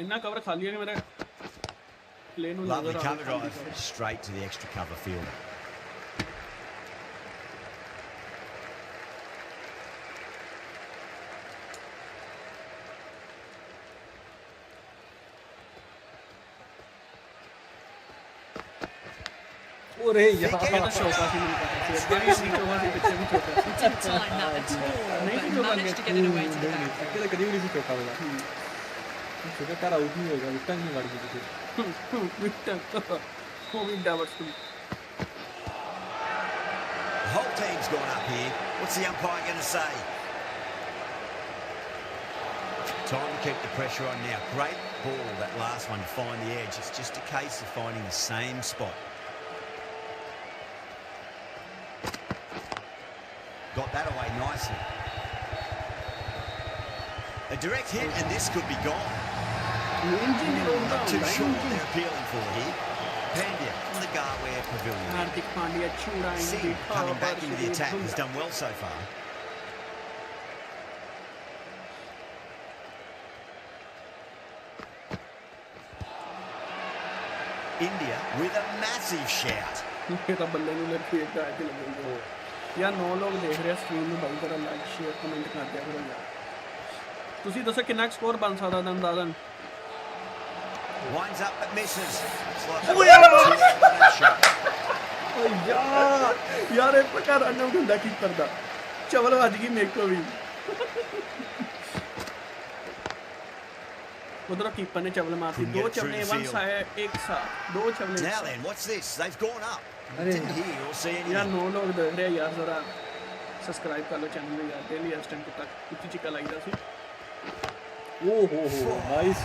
ਇੰਨਾ ਕਵਰ ਖਾਲੀ ਹੈ ਕਿ ਮੇਰਾ play ਨੂੰ Lovely ਨਜ਼ਰ cover drive straight to the extra cover fielder. अरे यार ਇਹ ਤਾਂ ਸ਼ੌਕਾ ਸੀ ਮੈਨੂੰ ਪਤਾ ਸੀ ਅੱਗੇ ਵੀ ਸੀ ਚੋਗਾ ਸੀ ਪਿੱਛੇ ਵੀ ਚੋਕਾ ਸੀ Didn't time that at all, नहीं but थी managed to get it away to the boundary. अकेले कभी भी नहीं चौका वाला छोटा तारा आउट नहीं होगा विकेट नहीं मारी किसी ਵਿਕਟ ਉਹ ਵੀ ਡਾਵਰਸ The whole team's gone up here. What's the umpire going to say? Time to keep the pressure on now. Great ball, that last one, to find the edge. It's just a case of finding the same spot. Got that away nicely. A direct hit and this could be gone. Not too sure what they're appealing for here. Pandya from the Garware Pavilion. Hardik Pandya Singh coming back into the attack has done well so far. India with a massive shout. ਇਹ ਤਾਂ ਬੱਲੇ ਨੂੰ ਲੱਗ ਕੇ ਆ ਕੇ ਲੱਗੂਗਾ ਯਾਰ 9 ਲੋਕ ਦੇਖ ਰਹੇ ਸਟ੍ਰੀਮ ਨੂੰ ਬਾਈ ਤਰ੍ਹਾਂ ਲਾਈਕ ਸ਼ੇਅਰ ਕਮੈਂਟ ਕਰ ਦਿਆ ਕਰੋ ਯਾਰ ਤੁਸੀਂ ਦੱਸੋ ਕਿੰਨਾ ਸਕੋਰ ਬਣ ਸਕਦਾ ਅੰਦਾਜ਼ਨ Winds up but misses. ਓ ਯਾਰ ਯਾਰ ਇਹ ਪੱਕਾ ਰਨ ਆਊਟ ਹੁੰਦਾ ਕੀਪਰ ਦਾ ਚਵਲ ਵੱਜ ਗਈ ਮੇਰੇ ਕੋ ਵੀ ਉਧਰ ਕੀਪਰ ਨੇ ਚਵਲ ਮਾਰਤੀ ਦੋ ਚਵਲੇ ਵਨ ਸਾਈਡ ਇੱਕ ਸਾਈਡ ਦੋ ਚਵਲੇ Now then, what's this? They've gone up. Didn't hear or see यार anything. 9 लोग देख रहे यार जरा सब्सक्राइब कर लो चैनल में यार डेली इस टाइम तक कुछ चिका लाइदा सी ओहो नाइस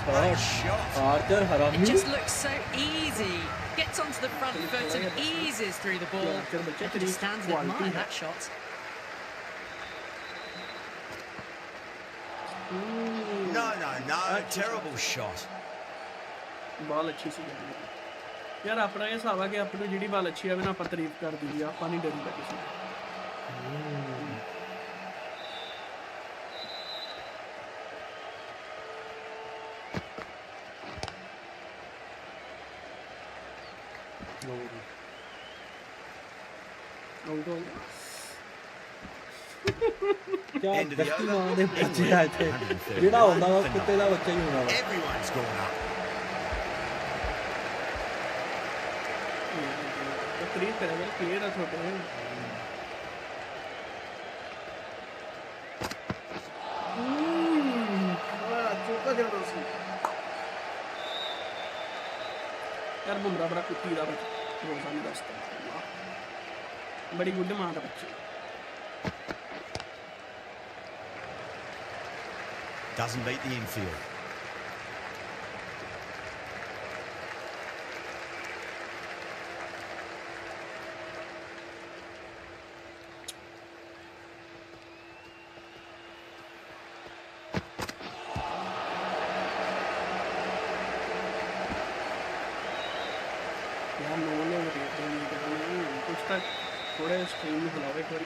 शॉट आर्चर It हरामी just looks so easy. Gets onto the front foot and eases through the ball. And just stands and admire that shot. No. Terrible shot. Ball अच्छी सी यार अपना ये हिसाब है कि अपनी जिहड़ी बॉल अच्छी आवे ना ਆਪਾਂ तारीफ कर दी ਆਪਾਂ नहीं डरीदा किसी आउट हो गया क्या End of the गस्ती over. मारने बच्चे आए थे 130 ਜਿਹੜਾ ਹੁੰਦਾ ਵਾ ਕੁੱਤੇ ਦਾ ਬੱਚਾ ਹੀ ਹੋਣਾ ਵਾ Everyone's gone up. तारीफ करेगा क्लियर है छोटे यार बुमरा बड़ा कुत्ती दा रोजा नहीं दसता बड़ी गुड मां दा बच्चा Doesn't beat the infield. यार नो नो कुछ तक थोड़े स्क्रीन में बुलावे एक बार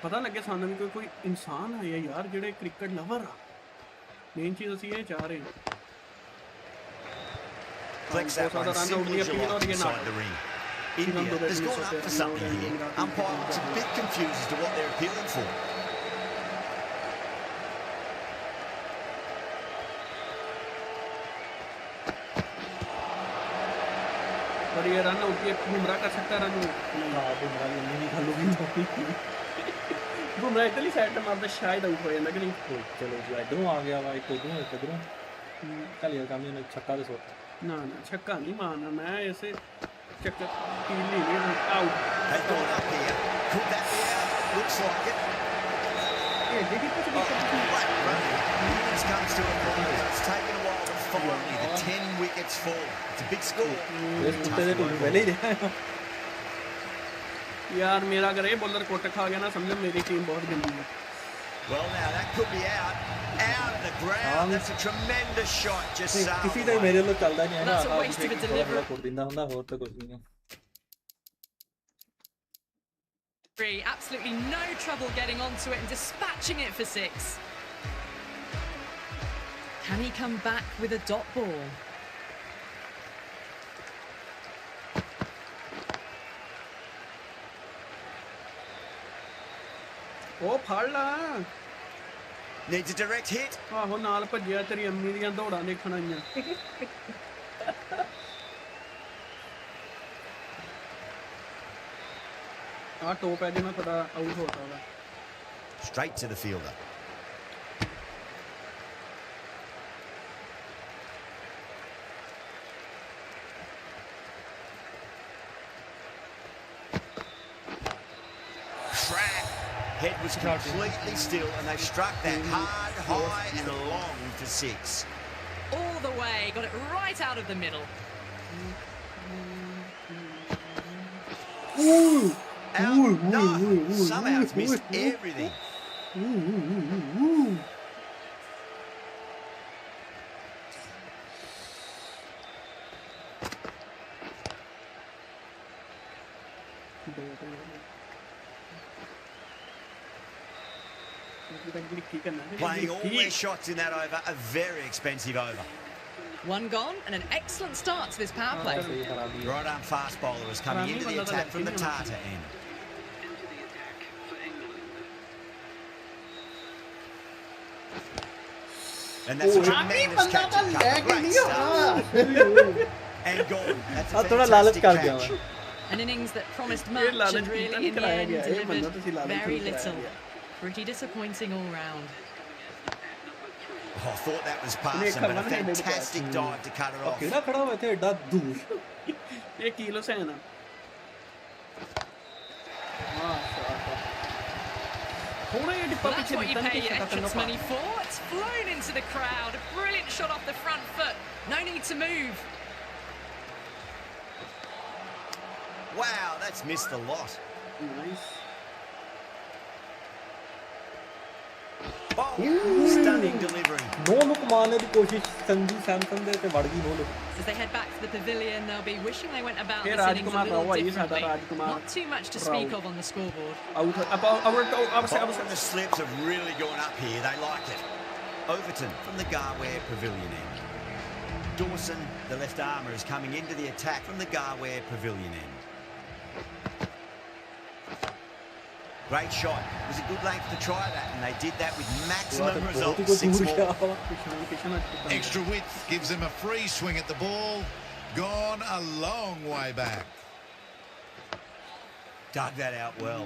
पता लगे सानू भी कोई इंसान है यार जेड़े क्रिकेट लवर आ मेन चीज ਅਸੀਂ ਇਹ ਚਾਹ ਰਹੇ Flex that one simply inside the ring. India has gone up for something here. Umpire looks a bit confused as to what they're appealing for. पर ये रन आउट बुमराह कर सकता है रन हाँ बुमराह ने नहीं खेलूगी बुमराह इतनी साइड पे मारता शायद आउट हो जाता कि नहीं चलो जी इधरों आ गया भाई इधरों चल यार काम ने छक्का तो सोचा ना छक्का नहीं मारना मैं ऐसे चक्कर कील नहीं out They've gone up here. Could that be out? Looks like it. ये देखिए कुछ Great running. Innings comes to a close. It's taken a while, but finally the 10 wickets fall. It's a big score. पहले ही देखा यार मेरा अगर ये bowler coat खा गया ना समझो मेरी टीम बहुत गंदी है Well, now that could be out of the ground. That's a tremendous shot. Just किसी तरह मेरे लिए चलता नहीं है ना That's a waste of a delivery. कोट दिंदा ਹੁੰਦਾ ਹੋਰ ਤਾਂ ਕੁਝ ਨਹੀਂ Absolutely no trouble getting onto it and dispatching it for 6. Can he come back with a dot ball? ਉਹ ਫੜ ਲਾ needs a direct hit. ਆਹੋ ਨਾਲ ਭੱਜਿਆ ਤੇਰੀ ਅੰਮੀ ਦੀਆਂ ਦੌੜਾਂ ਦੇਖਣ ਆਈਆਂ ਆ ਟੋਪ ਹੈ ਜਿਵੇਂ ਪਤਾ ਆਊਟ ਹੋਤਾ ਵਾ Straight to the fielder. Head was completely still and they struck that hard, high and long for 6. All the way, got it right out of the middle. Out, no, somehow it's missed everything. Playing all their shots in that over, a very expensive over. One gone and an excellent start to this power play. Right arm fast bowler is coming into the attack from the Tata end. And that's a tremendous catch and cover. Great start. And gone. That's a fantastic catch. An innings that promised much and really in the end delivered very little. Pretty disappointing all round. Oh, I thought that was passing, but a fantastic dive to cut her off. ਕਿਹੜਾ ਖੜਾ ਹੋਇਆ ਇੱਥੇ ਐਡਾ ਦੂਰ ਇਹ kilo ਸੈਨ ਆ ਥੋੜਾ ਜਿਹਾ ਡਿੱਪਾ Well, that's ਪਿੱਛੇ what you ਦਿੱਤਾ pay ਨਹੀਂ your ਕਿ entrance money for. It's flown into the crowd. A brilliant shot off the front foot. No need to move. Wow, that's missed a lot. Nice. Oh, stunning delivery. No look ਮਾਰਨੇ ਦੀ ਕੋਸ਼ਿਸ਼ Sanju Samson ਦੇ ਤੇ ਵੜ ਗਈ no look As they head back to the pavilion, they'll be wishing they went about Hey, this innings a Rajkumar little Rao, he is differently. Rajkumar Not too much to speak of on the scoreboard. Out. Oh, and the slips have really gone up here. They like it. Overton from the Garware Pavilion end. Dawson, the left armour, is coming into the attack from the Garware Pavilion end. Great shot. It was a good length to try that, and they did that with maximum result. 6 more. Extra width gives them a free swing at the ball. Gone a long way back. Dug that out well.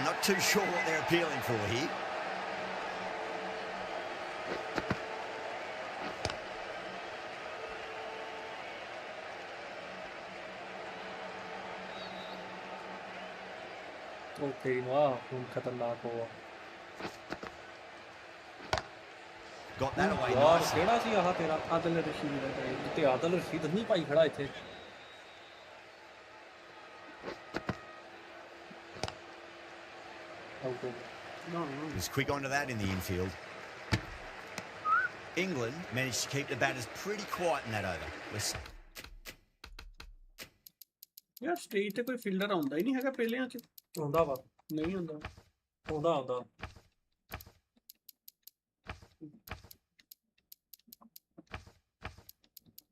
Not too sure what they're appealing for here. Okay, wow, खतरनाक हुआ. Got that away यार nicely. केड़ा सी आह तेरा आदिल रशीद है ते आदल रशीद नहीं भाई खड़ा इथे. Out हो गया. He was quick onto that in the infield. England managed to keep the batters pretty quiet in that over. यार स्टेज ਤੇ ਕੋਈ ਫੀਲਡਰ ਆਉਂਦਾ ਹੀ ਨਹੀਂ ਹੈਗਾ ਪਹਿਲਿਆਂ ਚ ਹੁੰਦਾ ਵਾ ਨਹੀਂ ਹੁੰਦਾ ਆਉਂਦਾ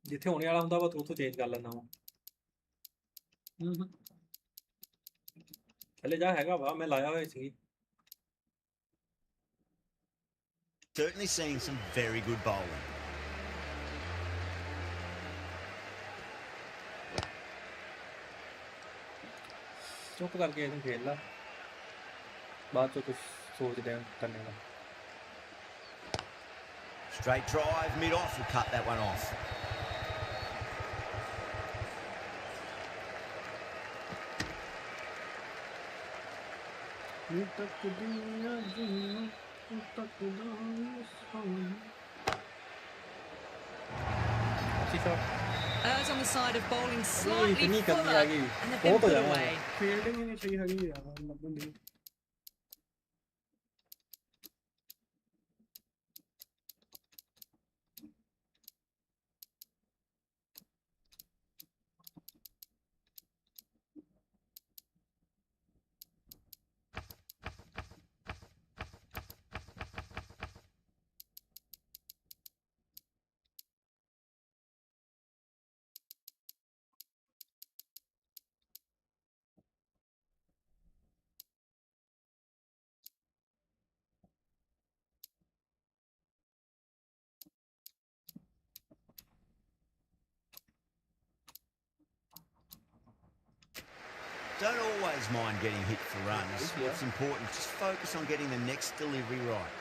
ਜਿੱਥੇ ਹੋਣੇ ਵਾਲਾ ਹੁੰਦਾ ਵਾ ਤੂੰ ਉੱਥੋਂ ਚੇਂਜ ਕਰ ਲੈਂਦਾ ਵਾ ਥੱਲੇ ਜਾ ਹੈਗਾ ਵਾ ਮੈਂ ਲਾਇਆ ਹੋਇਆ ਸੀ Certainly seeing some very good bowling. चुप करके ਇਹਨੂੰ ਖੇਲ ਲਾ ਬਾਅਦ ਚ ਕੁਝ ਸੋਚਦੇ ਆਂ ਕਰਨੇ ਦਾ Straight drive, mid-off will cut that one off. Errs on the side of bowling slightly fuller, and they've been put away. Fielding ਹੀ ਨਹੀਂ ਸਹੀ ਹੈਗੀ ਯਾਰ ਲੱਭਣ ਦੀ Don't always mind getting hit for runs. What's important, just focus on getting the next delivery right.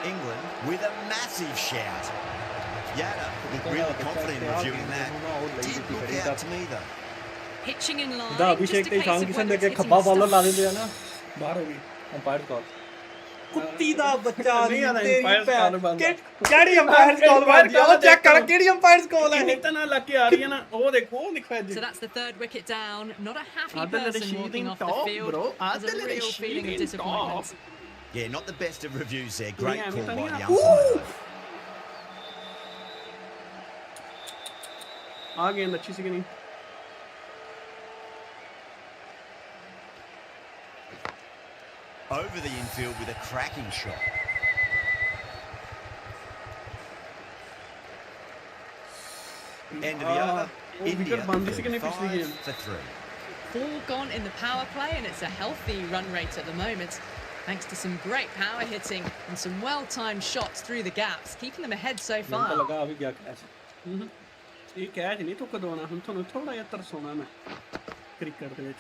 England with a massive shout. Yada looked really confident in reviewing that. Did look out to me though. Pitching in line, the just Abhishek a ਤੇ case ਸ਼ਾਮ of Kishan whether ਦੇ it's K hitting ਖੱਬਾ the bowler ਲਾ stumps. ਦਿੰਦੇ ਆ ਨਾ ਬਾਹਰ ਹੋ ਗਈ ਅੰਪਾਇਰ ਕਾਲ ਕੁੱਤੀ ਦਾ ਬੱਚਾ ਨਹੀਂ ਆਦਾ ਤੇਰੀ umpires ਭੈਣ। call ਬੰਦਾ। ਕਿਹੜੀ ਅੰਪਾਇਰ ਕਾਲ ਬਣਦੀ ਆ ਉਹ ਚੈੱਕ ਕਰ ਕਿਹੜੀ ਅੰਪਾਇਰ ਕਾਲ ਹੈ ਇਹ ਤਾਂ ਨਾ ਲੱਗ ਕੇ ਆ ਰਹੀ ਹੈ ਨਾ ਉਹ ਦੇਖੋ ਅੱਜ So that's the third wicket down. Not a happy Adil person Rashid walking in off the top, field. bro. There's a Adil real Rashid feeling of in disappointment. Yeah, not the best of reviews there. Great Yeah, call by the Netanyahu. umpire. ਆ ਗੇਂਦ ਅੱਛੀ ਸੀ ਕਿ ਨਹੀਂ Over the infield with a cracking shot. End of the over. India ਬੰਦ ਸੀ ਕਿ ਨਹੀਂ 5 ਪਿਛਲੀ game for 3. 4 gone in the power play, and it's a healthy run rate at the moment, thanks to some great power hitting and some well-timed shots through the gaps, keeping them ahead so ਮੈਨੂੰ ਤਾਂ far. ਲੱਗਾ ਆ ਵੀ ਗਿਆ catch ਇਹ catch ਨਹੀਂ ਤੂੰ ਕਦਵਾਉਣਾ ਹੁਣ ਤੁਹਾਨੂੰ ਥੋੜਾ ਜਿਹਾ ਤਰਸਾਉਣਾ ਮੈਂ ਕ੍ਰਿਕਟ ਦੇ ਵਿੱਚ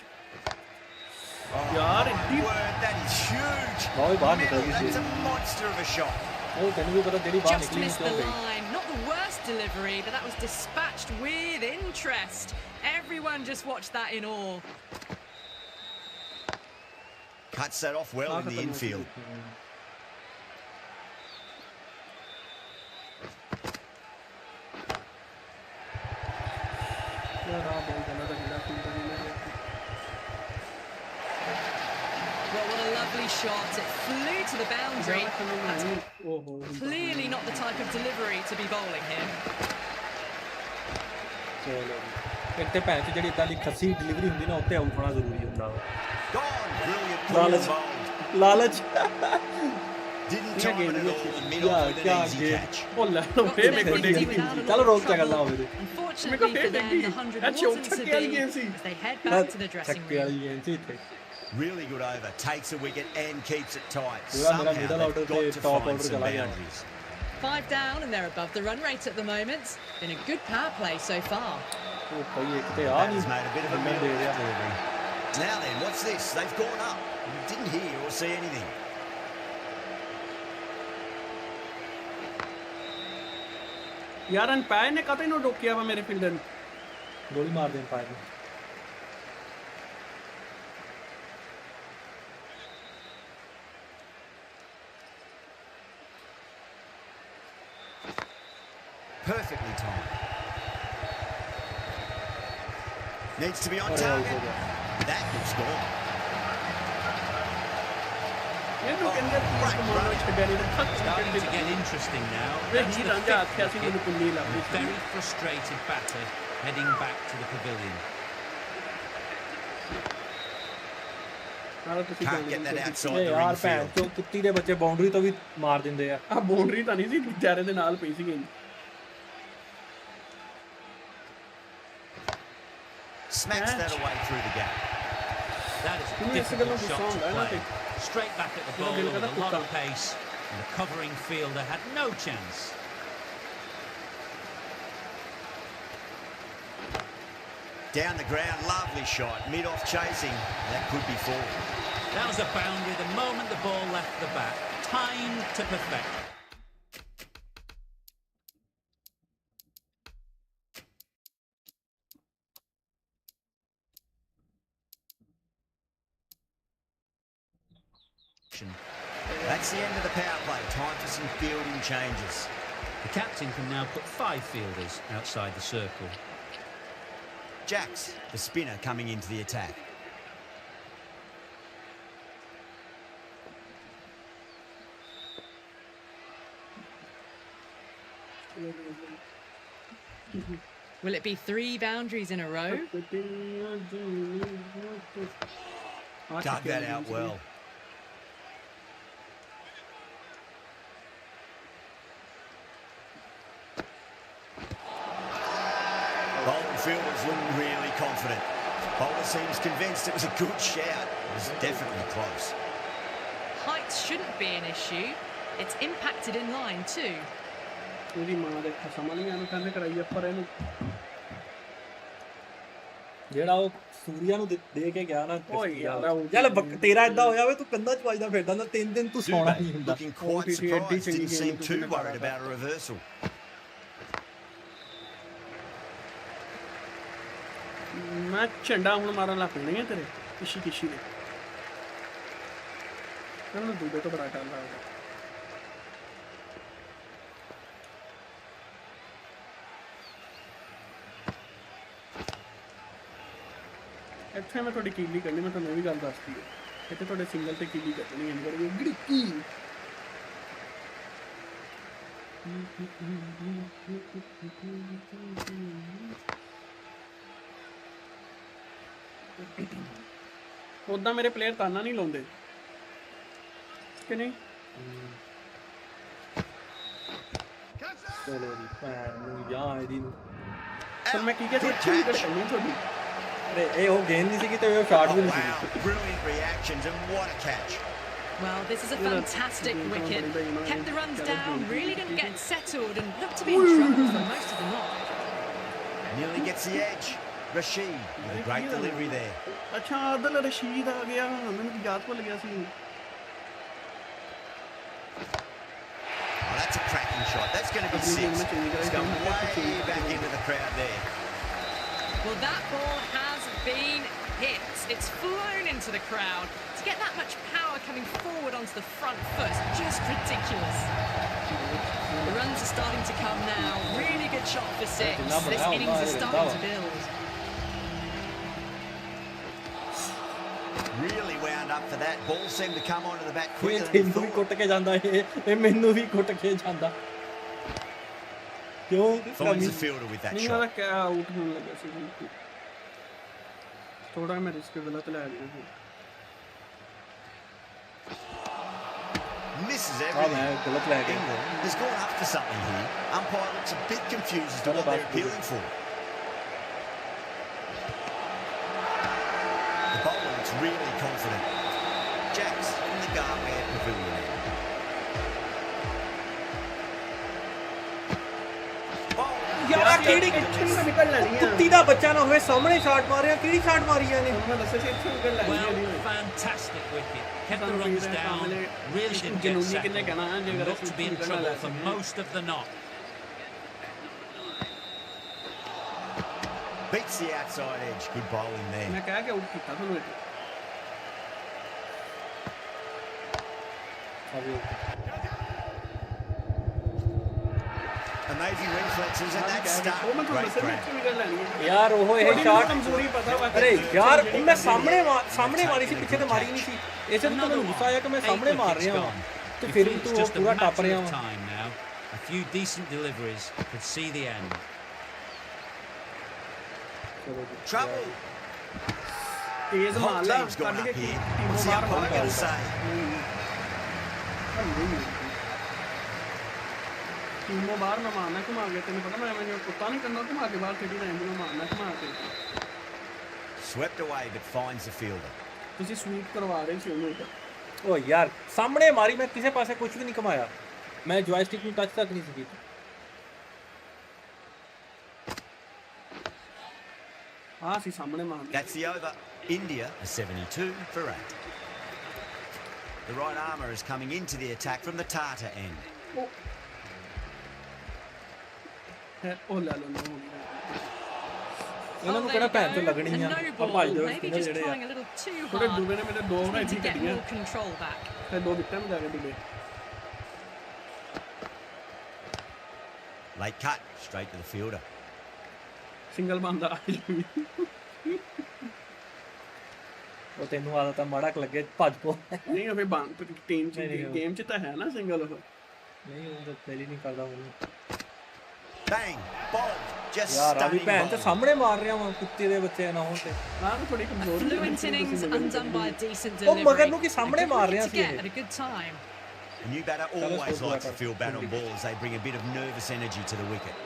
ਯਾਰ My word, that is huge. ਬਾਹਰ ਹੀ ਬਾਹਰ ਨਿਕਲ Middle, ਗਈ that's C a monster of a shot. ਉਹ ਤੈਨੂੰ ਵੀ ਪਤਾ ਜਿਹੜੀ ਬਾਹਰ Just ਨਿਕਲੀ missed ਕਿਉਂ the ਗਈ line. Not the worst delivery, but that was dispatched with interest. Everyone just watched that in awe. Cuts that off well in the infield. ਯਾਰ ਆ ਬੋਲ ਜਾਣਾ ਤਾਂ ਜਿਹੜਾ ਫੀਲਡਰ ਨਹੀਂ ਲੱਗਿਆ Well, what a lovely shot. It flew to the boundary. That's ਓਹੋ clearly not the type of delivery to be bowling here. ਚਲੋ ਇੱਕ ਤੇ ਭੈਣ ਚ ਜਿਹੜੀ ਇਦਾਂ ਦੀ ਖੱਸੀ ਡਿਲੀਵਰੀ ਹੁੰਦੀ ਨਾ ਉੱਤੇ ਆਊਟ ਹੋਣਾ ਜ਼ਰੂਰੀ ਹੁੰਦਾ ਵਾ Gone, brilliant. Clean ਲਾਲਚ bowled. ਲਾਲਚ Didn't time it at all. Mid off with क्या an easy game. catch. ਉਹ ਲੈ ਲਓ Got ਫੇਰ to ਮੇਰੇ ਕੋਲ their ਡੇਗੀ 50 without a lot चलो of रोक चला trouble. मेरे। Unfortunately for them, the 100 That's your wasn't to tuck be again, see. as they head back to the dressing ਛੱਕੇ room. ਵਾਲੀ ਗੇਮ ਸੀ ਇੱਥੇ Really good over. Takes a wicket and keeps it tight. पूरा मेरा Somehow middle they've order got पे to top find order some चला गया। boundaries. 5 down and they're above the run rate at the moment. Been a good power play so far. ਉਹ ਕੋਈ ਇੱਕ ਤੇ ਆ That ਨਹੀਂ has made a bit of a ਬੰਦਾ ਦੇ middle ਰਿਹਾ delivery. Now then, what's this? They've gone up. You didn't hear or see anything. यार अंपायर ने कतई नो रोकिया वा मेरे फील्डर ने गोली मार दे अंपायर ने Perfectly timed. Needs to be on target. That looks gone. Starting to get interesting now. That's the fifth wicket. A very frustrated batter heading back to the pavilion. Can't get that outside the यार ring भैन field. चो कुत्ती दे बच्चे boundary तो भी मार दिंदे आ आ boundary ਤਾਂ ਨਹੀਂ ਸੀ ਵਿਚਾਰੇ ਦੇ ਨਾਲ ਪਈ ਸੀ ਗੇਂਦ Smacks that away through the gap. That is a difficult shot to play. Straight back at the bowler with a lot of pace, and the covering fielder had no chance. Down the ground, lovely shot. Mid-off chasing. That could be four. That was a boundary the moment the ball left the bat. Timed to perfection. That's the end of the power play. Time for some fielding changes. The captain can now put 5 fielders outside the circle. Jacks, the spinner, coming into the attack. Will it be 3 boundaries in a row? Dug that out well. Bolton fielders look really confident. Bowler seems convinced it was a good shout. It was definitely close. Height shouldn't be an issue. It's impacted in line too. ਉਹਦੀ ਮਾਂ ਦੇ ਖਸਮ ਵਾਲੀਆਂ ਨੂੰ ਕਹਿੰਦੇ ਕਰਾਈ ਪਰ ਇਹਨੂੰ ਜਿਹੜਾ ਉਹ ਸੂਰਿਆ ਨੂੰ ਦੇ ਕੇ ਗਿਆ ਨਾ ਓਏ ਯਾਰ ਚੱਲ ਤੇਰਾ ਇਦਾਂ ਹੋਇਆ ਵੇ ਤੂੰ ਕੰਧਾਂ ਚ ਵੱਜਦਾ ਫਿਰਦਾ ਨਾ 3 ਦਿਨ ਤੂੰ ਸੌਣਾ ਨਹੀਂ ਹੁੰਦਾ Looking quite surprised, didn't seem too worried about a reversal. ਮੈਂ ਝੰਡਾ ਹੁਣ ਮਾਰਨ ਲੱਗ ਪੈਣੀ ਹੈ ਤੇਰੇ ਕਿਸ਼ੀ ਕਿਸ਼ੀ ਦੇ ਮੈਨੂੰ ਦੂਜੇ ਤੋਂ ਬੜਾ ਡਰ ਲੱਗਦਾ ਇੱਥੇ ਮੈਂ ਤੁਹਾਡੀ ਕੀਲੀ ਕਰਨੀ ਮੈਂ ਤੁਹਾਨੂੰ ਇਹ ਵੀ ਗੱਲ ਦੱਸਦੀ ਹੈ ਇੱਥੇ ਤੁਹਾਡੇ ਸਿੰਗਲ ਤੇ ਕੀਲੀ ਕੱਟਣੀ ਹੈ ਬੜੀ ਗੜਕੀ ਉਦਾਂ ਮੇਰੇ ਪਲੇਅਰ ਤਾਨਾ ਨਹੀਂ ਲਾਉਂਦੇ ਕਿ ਨਹੀਂ ਚਲੋ ਜੀ ਭੈਣ ਨੂੰ ਜਾਂ ਇਹਦੀ ਪਰ ਮੈਂ ਕੀ ਕਿਹਾ ਸੀ ਅੱਛੀ ਵਿਕਟ ਕਰਨੀ ਤੁਹਾਡੀ ਇਹ ਉਹ ਗੇਂਦ ਨਹੀਂ ਸੀ ਕਿ ਤੇ ਉਹ ਸ਼ਾਟ ਵੀ ਨਹੀਂ ਸੀ Wow, brilliant reactions and what a catch. Well, this is a fantastic wicket. Kept the runs down, really didn't get settled and looked to be in trouble for most of the knock. Nearly gets the edge. Rashid with a great delivery there. ਅੱਛਾ ਆਦਲ ਰਸ਼ੀਦ ਆ ਗਿਆ ਮੈਨੂੰ ਯਾਦ ਭੁੱਲ ਗਿਆ ਸੀ Oh, that's a cracking shot. That's going to be 6. It's gone way back into the crowd there. Well, that ball has been hit. It's flown into the crowd. To get that much power coming forward onto the front foot is just ridiculous. The runs are starting to come now. Really good shot for 6. This innings is starting to build. Really wound up for that. Ball seemed to come onto the bat quicker than he ਤੈਨੂੰ ਵੀ thought. ਕੁੱਟ ਕੇ ਜਾਂਦਾ ਇਹ ਮੈਨੂੰ ਵੀ ਕੁੱਟ ਕੇ ਜਾਂਦਾ ਕਿਉਂ Finds the fielder with that ਨਹੀਂ shot. ਉਹਦਾ ਕਿਆ ਆਊਟ ਹੋਣ ਲੱਗਾ ਸੀ ਥੋੜਾ ਮੈਂ ਰਿਸਕ ਗਲਤ ਲੈ ਗਿਆ ਸੀ Misses ਹਾਂ everything. ਮੈਂ ਗਲਤ ਲੈ ਗਿਆ England has gone up for something here. Umpire looks a bit confused as to what they're appealing for. The bowler looks really confident. Jacks in the Garware Pavilion. ਯਾਰ ਕਿਹੜੀ ਇੱਥੇ ਨੂੰ ਤਾਂ ਨਿਕਲ ਲੈਣੀ ਆ ਕੁੱਤੀ ਦਾ ਬੱਚਾ ਨਾ ਹੋਵੇ ਸਾਹਮਣੇ ਸ਼ਾਟ ਮਾਰਿਆ ਕਿਹੜੀ ਸ਼ਾਟ ਮਾਰੀ ਇਹਨੇ ਮੈਂ ਦੱਸਿਆ ਸੀ ਇੱਥੇ ਨਿਕਲ ਲੈਣੀ Well, ਆ fantastic wicket. Kept the runs down. Really didn't get settled. Looked to be in trouble for most of the knock. Beats the outside edge. Good bowling there. ਮੈਂ ਕਹਿ ਕੇ ਆਊਟ ਕੀਤਾ ਤੁਹਾਨੂੰ ਇੱਥੇ Amazing reflexes and that stuck. ਉਹ ਮੈਂ ਤੁਹਾਨੂੰ Great ਦੱਸਿਆ grab. ਇੱਥੇ ਨਿਕਲ ਲੈਣੀ ਆ ਯਾਰ ਉਹ ਇਹ ਤੁਹਾਡੀ ਸ਼ਾਟ ਕਮਜ਼ੋਰੀ ਪਤਾ ਵਾ ਅਰੇ ਯਾਰ ਮੈਂ ਸਾਹਮਣੇ ਮਾਰੀ ਸੀ ਪਿੱਛੇ ਤੇ ਮਾਰੀ ਨਹੀਂ ਸੀ ਇਸੇ ਤੋਂ ਮੈਨੂੰ ਗੁੱਸਾ ਆਇਆ ਕਿ ਮੈਂ ਸਾਹਮਣੇ ਮਾਰ ਰਿਹਾ ਹਾਂ ਤੇ ਫਿਰ ਵੀ ਤੂੰ ਉਹ Just a ਪੂਰਾ ਟੱਪ matter ਰਿਹਾ of ਵਾ time now. A few decent deliveries could see the end. Trouble. ਤੇਜ਼ The whole ਮਾਰ ਲਾ team's gone ਕੱਢ ਕੇ up here. ਟੀਮੋਂ What's the ਬਾਹਰ umpire going to say? ਟੀਮੋਂ ਬਾਹਰ ਨਾ ਮਾਰਨਾ ਘੁਮਾ ਕੇ ਤੈਨੂੰ ਪਤਾ ਮੈਂ ਮੈਨੂੰ ਕੁੱਤਾ ਨਹੀਂ ਕਰਨਾ ਘੁਮਾ ਕੇ ਬਾਹਰ ਖੇਡੀ ਰਹਿੰਦੀ ਨੂੰ ਮਾਰਨਾ ਘੁਮਾ ਕੇ Swept away but finds the fielder. ਤੁਸੀਂ ਸਵੀਪ ਕਰਵਾ ਰਹੇ ਸੀ ਉਹਨੂੰ ਇੱਕ ਓ ਯਾਰ ਸਾਹਮਣੇ ਮਾਰੀ ਮੈਂ ਕਿਸੇ ਪਾਸੇ ਕੁਝ ਵੀ ਨਹੀਂ ਕਮਾਇਆ ਮੈਂ ਜੋਇਸਟਿਕ ਨੂੰ ਟੱਚ ਤੱਕ ਨਹੀਂ ਸੀ ਕੀਤਾ ਆ ਸੀ ਸਾਹਮਣੇ ਮਾਰਨਾ That's the over. India are 72 for 8. The right armour is coming into the attack from the Tata end. ਉਹ ਲੈ ਲਓ ਨਾ ਇਹਨਾਂ ਨੂੰ ਕਿਹੜਾ ਭੈਣ ਤੋਂ ਲੱਗਣੀ ਆ ਆ ਭਾਈ ਦੇ Maybe just ਜਿਹੜੇ ਆ trying a little too ਥੋੜੇ hard. ਡੁੱਬੇ ਨੇ ਮੇਰੇ ਦੋ ਨਾ Need ਇੱਥੇ to get ਕੱਢੀਆਂ more control back. ਤੇ ਦੋ ਵਿਕਟਾਂ ਵੀ ਜਾ ਕੇ ਡੁੱਬੇ Late cut, straight to the fielder. Single ਬੰਦਾ ਉਹ ਤੈਨੂੰ ਆਦਤ ਆ ਮਾੜਾ ਲੱਗੇ ਭੱਜ ਪੋ ਨਹੀਂ ਉਹ ਫੇ ਬੰਦ ਟੀਮ ਚ ਨਹੀਂ, ਉਹ- ਗੇਮ ਚ ਤਾਂ ਹੈ ਨਾ ਸਿੰਗਲ ਉਹ ਨਹੀਂ ਉਹ ਤਾਂ ਪਹਿਲੀ ਨਹੀਂ ਕਰਦਾ ਉਹਨੂੰ Bang, bowled, just ਯਾਰ ਆ ਵੀ stunning ਭੈਣ ਤੇ bowling. ਸਾਹਮਣੇ ਮਾਰ ਰਿਹਾ ਵਾਂ ਕੁੱਤੇ ਦੇ ਬੱਚੇ ਨਾ ਹੋਣ ਤੇ ਨਾ ਥੋੜੀ ਕਮਜ਼ੋਰ Fluent innings undone by a decent ਉਹ ਮਗਰ delivery. ਨੂੰ ਕੀ A ਸਾਹਮਣੇ good ਮਾਰ wicket ਰਿਹਾ to ਸੀ get ਇਹ at a good time. A new batter always likes to feel bat on balls. They bring a bit of nervous energy to the wicket.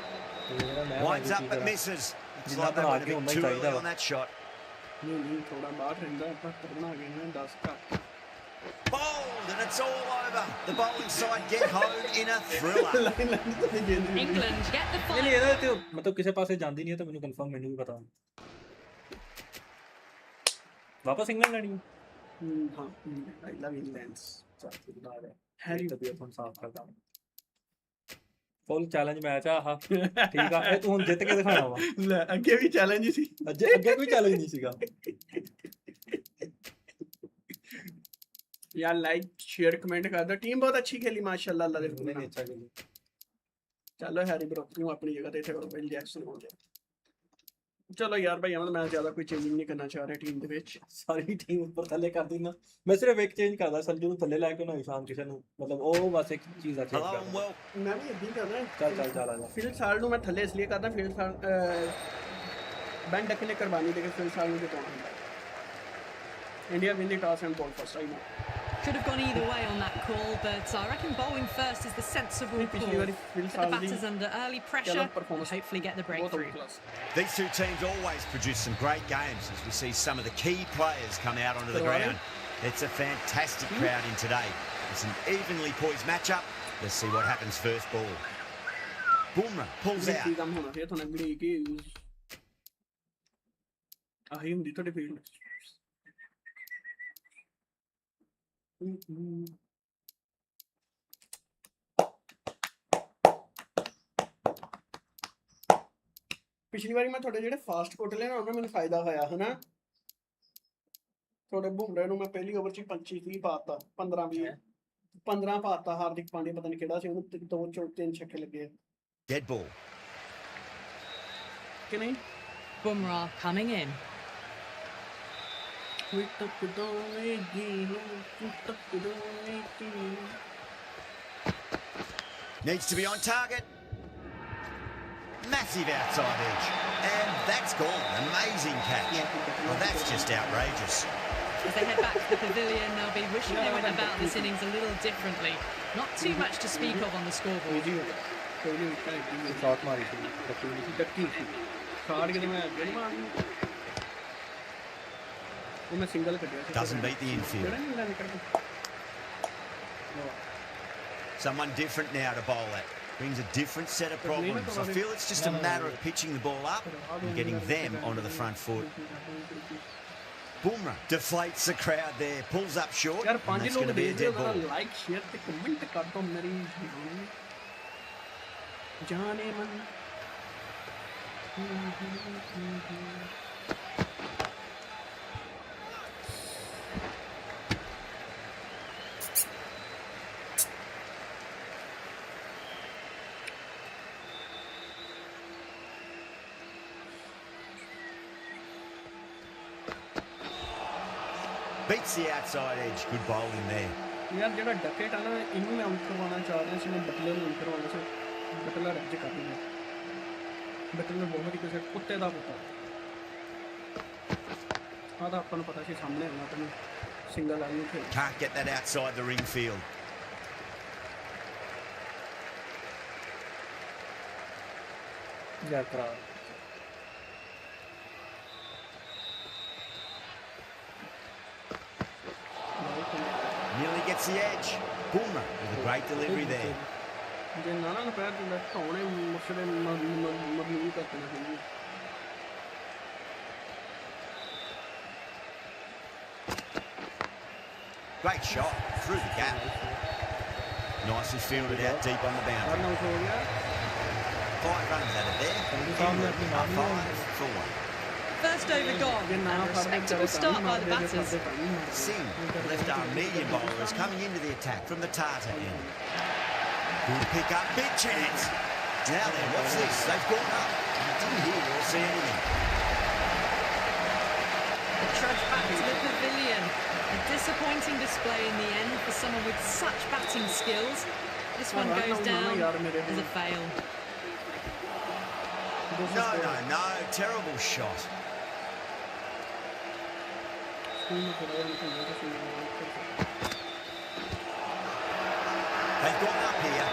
Winds up but misses. It's like they went a bit too early on that shot. ਨਹੀਂ ਥੋੜਾ ਬਾਹਰ ਰਹਿੰਦਾ ਪਰ ਬਣਾ ਗਏ ਨੇ 10 ਘੱਟ Bowled and it's all over. The bowling side get home in a thriller. England get the ਨਹੀਂ fight. ਇਹਦਾ ਤੇ ਮਤਲਬ ਕਿਸੇ ਪਾਸੇ ਜਾਂਦੀ ਨਹੀਂ ਹੈ ਤਾਂ ਮੈਨੂੰ ਕਨਫਰਮ ਮੈਨੂੰ ਵੀ ਪਤਾ ਵਾਪਸ ਇੰਗਲੈਂਡ ਲੈਣੀ ਹੈ ਹਾਂ ਆਈ ਲਵ ਇੰਗਲੈਂਡ ਹੈਰੀ ਤਬੀਅਤ ਹੁਣ ਸਾਫ਼ ਕਰਦਾ ਫੁੱਲ ਚੈਲੰਜ ਮੈਚ ਆ ਆਹ ਠੀਕ ਆ ਇਹ ਤੂੰ ਹੁਣ ਜਿੱਤ ਕੇ ਦਿਖਾਣਾ ਵਾ ਲੈ ਅੱਗੇ ਵੀ ਚੈਲੰਜ ਹੀ ਸੀ ਅੱਗੇ ਕੋਈ ਚੈਲੰਜ ਨਹੀਂ ਸੀਗਾ यार लाइक शेयर कमेंट कर दो टीम बहुत अच्छी खेली माशाल्लाह अल्लाह दे हुक्म नाल। अच्छा खेली चलो हैरी ब्रो तू अपनी जगह ते थे और विल जैक्सन हो गया चलो यार भाई मैं ज्यादा कोई चेंजिंग नहीं करना चाह रहा टीम दे विच सारी टीम ऊपर थल्ले कर देना मैं सिर्फ एक चेंज करदा संजू ਨੂੰ ਥੱਲੇ ਲੈ ਕੇ ਨਾ ਇਸ਼ਾਨ ਕਿਸੇ ਨੂੰ ਮਤਲਬ ਉਹ ਬਸ ਇੱਕ ਚੀਜ਼ ਆ ਚੇਂਜ Hello and ਕਰਦਾ well. मैं भी इदी करना ਚੱਲ ਆ ਜਾ फिल साल ਨੂੰ मैं थल्ले इसलिए करदा फिल साल बैन डक ने कुर्बानी देके फिल साल ਨੂੰ जिताना ਹੁੰਦਾ India win the toss and ball first I know Could have gone either way on that call, but I reckon bowling first is the sensible call. पिछली बारी फिल Put the साल दी batters under early pressure and performance hopefully get the बहुत breakthrough. Class These two teams always produce some great games as we see some of the key players come out onto the ground. It's a fantastic crowd in today. It's an evenly poised matchup. Let's see what happens first ball. Bumrah pulls out. ਕੰਮ ਹੋਣਾ ਫਿਰ ਤੁਹਾਨੂੰ ਅਗਲੀ ਕੀ ਆਹੀ ਹੁੰਦੀ ਤੁਹਾਡੇ field ਪਿਛਲੀ ਵਾਰੀ ਮੈਂ ਤੁਹਾਡੇ ਜਿਹੜੇ ਫਾਸਟ ਕੋਟਲੇ ਨਾ ਉਹਨਾਂ ਮੈਨੂੰ ਫਾਇਦਾ ਹੋਇਆ ਹਨਾ ਤੁਹਾਡੇ ਬੁਮਰੇ ਨੂੰ ਮੈਂ ਪਹਿਲੀ ਓਵਰ 'ਚ 25 30 ਪਾਤਾ 15 20 15 ਪਾਤਾ ਹਾਰਦਿਕ ਪਾਂਡੇ ਪਤਾ ਨਹੀਂ ਕਿਹੜਾ ਸੀ ਉਹਨੂੰ ਦੋ ਚੋਂ ਤਿੰਨ ਛੱਕੇ ਲੱਗੇ Dead ball. ਕਿ ਨਹੀਂ Bumrah coming in. Needs to be on target. Massive outside edge. And that's gone. Amazing catch. Well, that's just outrageous. As they head back to the pavilion, they'll be wishing they went about this innings a little differently. Not too much to speak of on the scoreboard. Shot ਮਾਰੀ ਸੀ ਡੱਕੀ ਸੀ ਖਾੜ ਕੇ ਮੈਂ ਅੱਗੇ ਮਾਰਨੀ ਉਹ ਮੈਂ single ਕੱਢਿਆ ਸੀ Doesn't beat the infield. ਜਿਹੜਾ ਨਹੀਂ ਨਿਕਲ Someone different now to bowl at. brings a different set of problems. I feel it's just a matter of pitching the ball up and getting them onto the front foot. Bumrah deflates the crowd there, pulls up short, यार and 5 that's लोग going to be a देख dead रहे हो, ball. Like share ते comment कर दो मेरी जाने मन. Beats the outside edge. Good bowling there. यार जेड़ा डकेट है ना इनू मैं आउट करवाना चाह रहा ਸੀ मैं बटलर ਨੂੰ आउट करवाना ਸੀ बटलर ਅੱਜ ਕਰ ਲਿਆ बटलर ਬਹੁਤ ਹੀ ਕਿਸੇ ਕੁੱਤੇ ਦਾ ਪੁੱਤ ਆ ਤਾਂ ਆਪਾਂ ਨੂੰ ਪਤਾ ਸੀ ਸਾਹਮਣੇ ਆਉਣਾ ਤੈਨੂੰ ਸਿੰਗਲ ਆ ਨੂੰ ਖੇਲ Can't get that outside the ring field. यात्रा Nearly gets the edge. Bumrah with a great delivery there. ਜੇ ਨਾ ਨਾ ਪੈਰ ਤੇ ਧੌਣੇ ਮੁਸਲੇ ਮਰਮੂਲ ਕਰਤੇ ਨਾ Great shot through the gap. Nicely fielded out deep on the boundary. Out ਹੋ ਗਿਆ 5 runs out of there. England are 5 for 1. First over gone, and a respectable start by the batters. Singh, left-arm medium bowler, is coming into the attack from the Tata end. Good pick up, big chance. Now then, what's this? They've gone up. Didn't hear or see anything. The trudge back to the pavilion. A disappointing display in the end for someone with such batting skills. This one goes down as a fail. No, terrible shot. They've gone up here.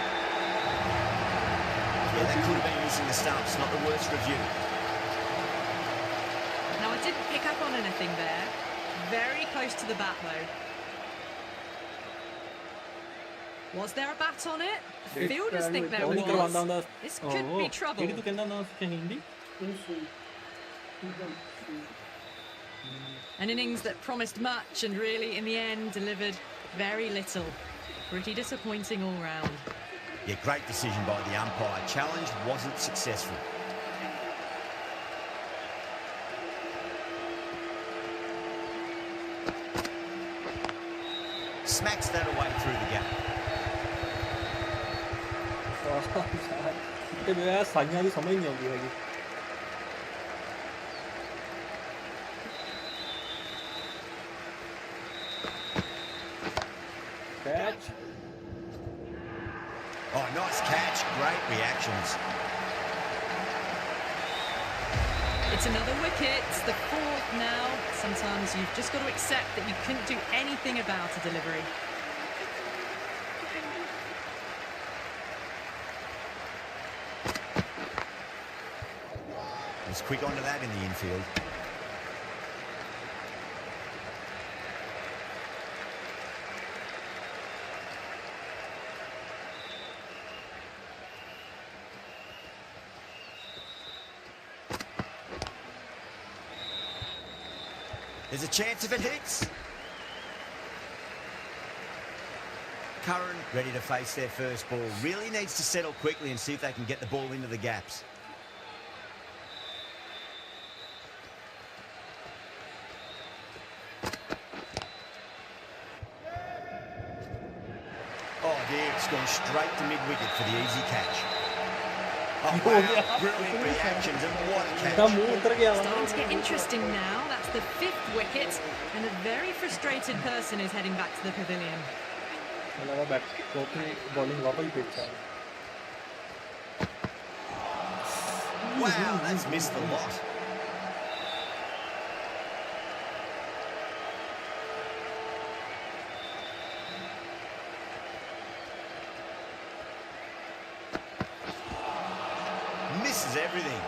Yeah, they could have been using the stumps, not the worst review. Now, I didn't pick up on anything there. Very close to the bat, though. Was there a bat on it? The fielders think there was. This could be trouble. ਜਿਹੜੀ ਤੂੰ ਕਹਿੰਦਾ ਨਾ Hindi An innings that promised much and really, in the end, delivered very little. Pretty disappointing all round. Yeah, great decision by the umpire. Challenge wasn't successful. Smacks that away through the gap. ਤੇ ਮੈਂ ਸਾਈਆਂ ਦੀ ਸਮਝ ਨਹੀਂ ਆਉਂਦੀ ਹੈਗੀ catch Oh, nice catch. Great reactions. It's another wicket, the 4th now. Sometimes you've just got to accept that you couldn't do anything about a delivery. Was quick onto that in the infield. There's a chance if it hits. Curran ready to face their first ball. Really needs to settle quickly and see if they can get the ball into the gaps. Oh dear, it's gone straight to mid-wicket for the easy catch. Oh wow, brilliant reactions and what a catch. Starting to get interesting now. That's the 5th wicket, and a very frustrated person is heading back to the pavilion. Wow, that's missed a lot. Misses everything.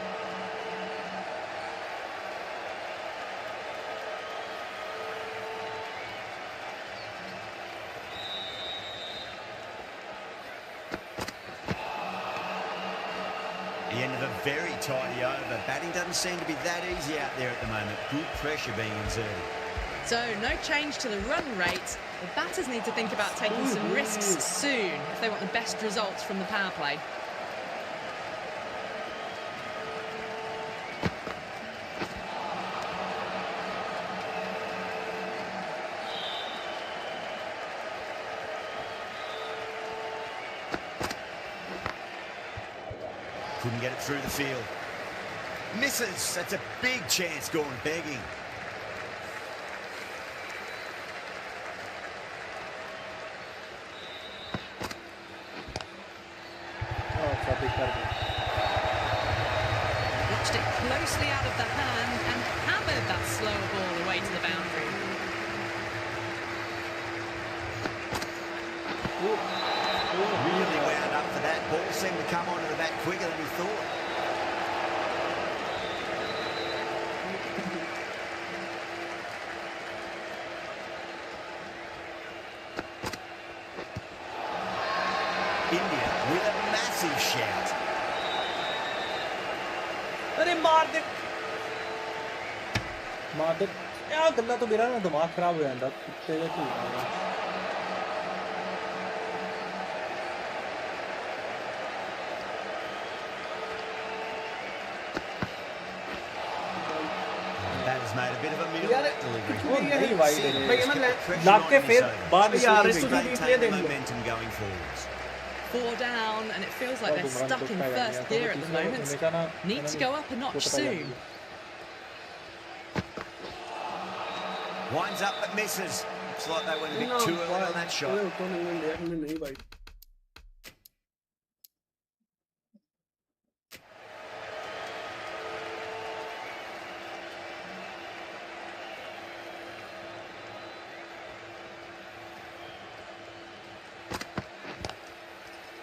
very tidy over. Batting doesn't seem to be that easy out there at the moment. Good pressure being exerted. So no change to the run rate. The batters need to think about taking some risks soon if they want the best results from the power play. Couldn't get it through the field. Misses. That's a big chance gone begging. Watched it closely out of the hand and hammered that slower ball away to the boundary. Really wound up for that. Ball seemed to come onto the bat quicker than he thought. India with a massive shout. अरे मार दे यार गल्ला तो मेरा ना दिमाग खराब हो जाता कुत्ते का क्यों That has made a bit of a middle delivery. वो नहीं वाइड है भाई मैं लाख के फिर बाद में यार It's इसको great भी taking देख the low momentum going forwards. 4 down and it feels like they're stuck in first gear at the moment. Need to go up a notch soon. Winds up but misses. Looks like they went a bit too early on that shot.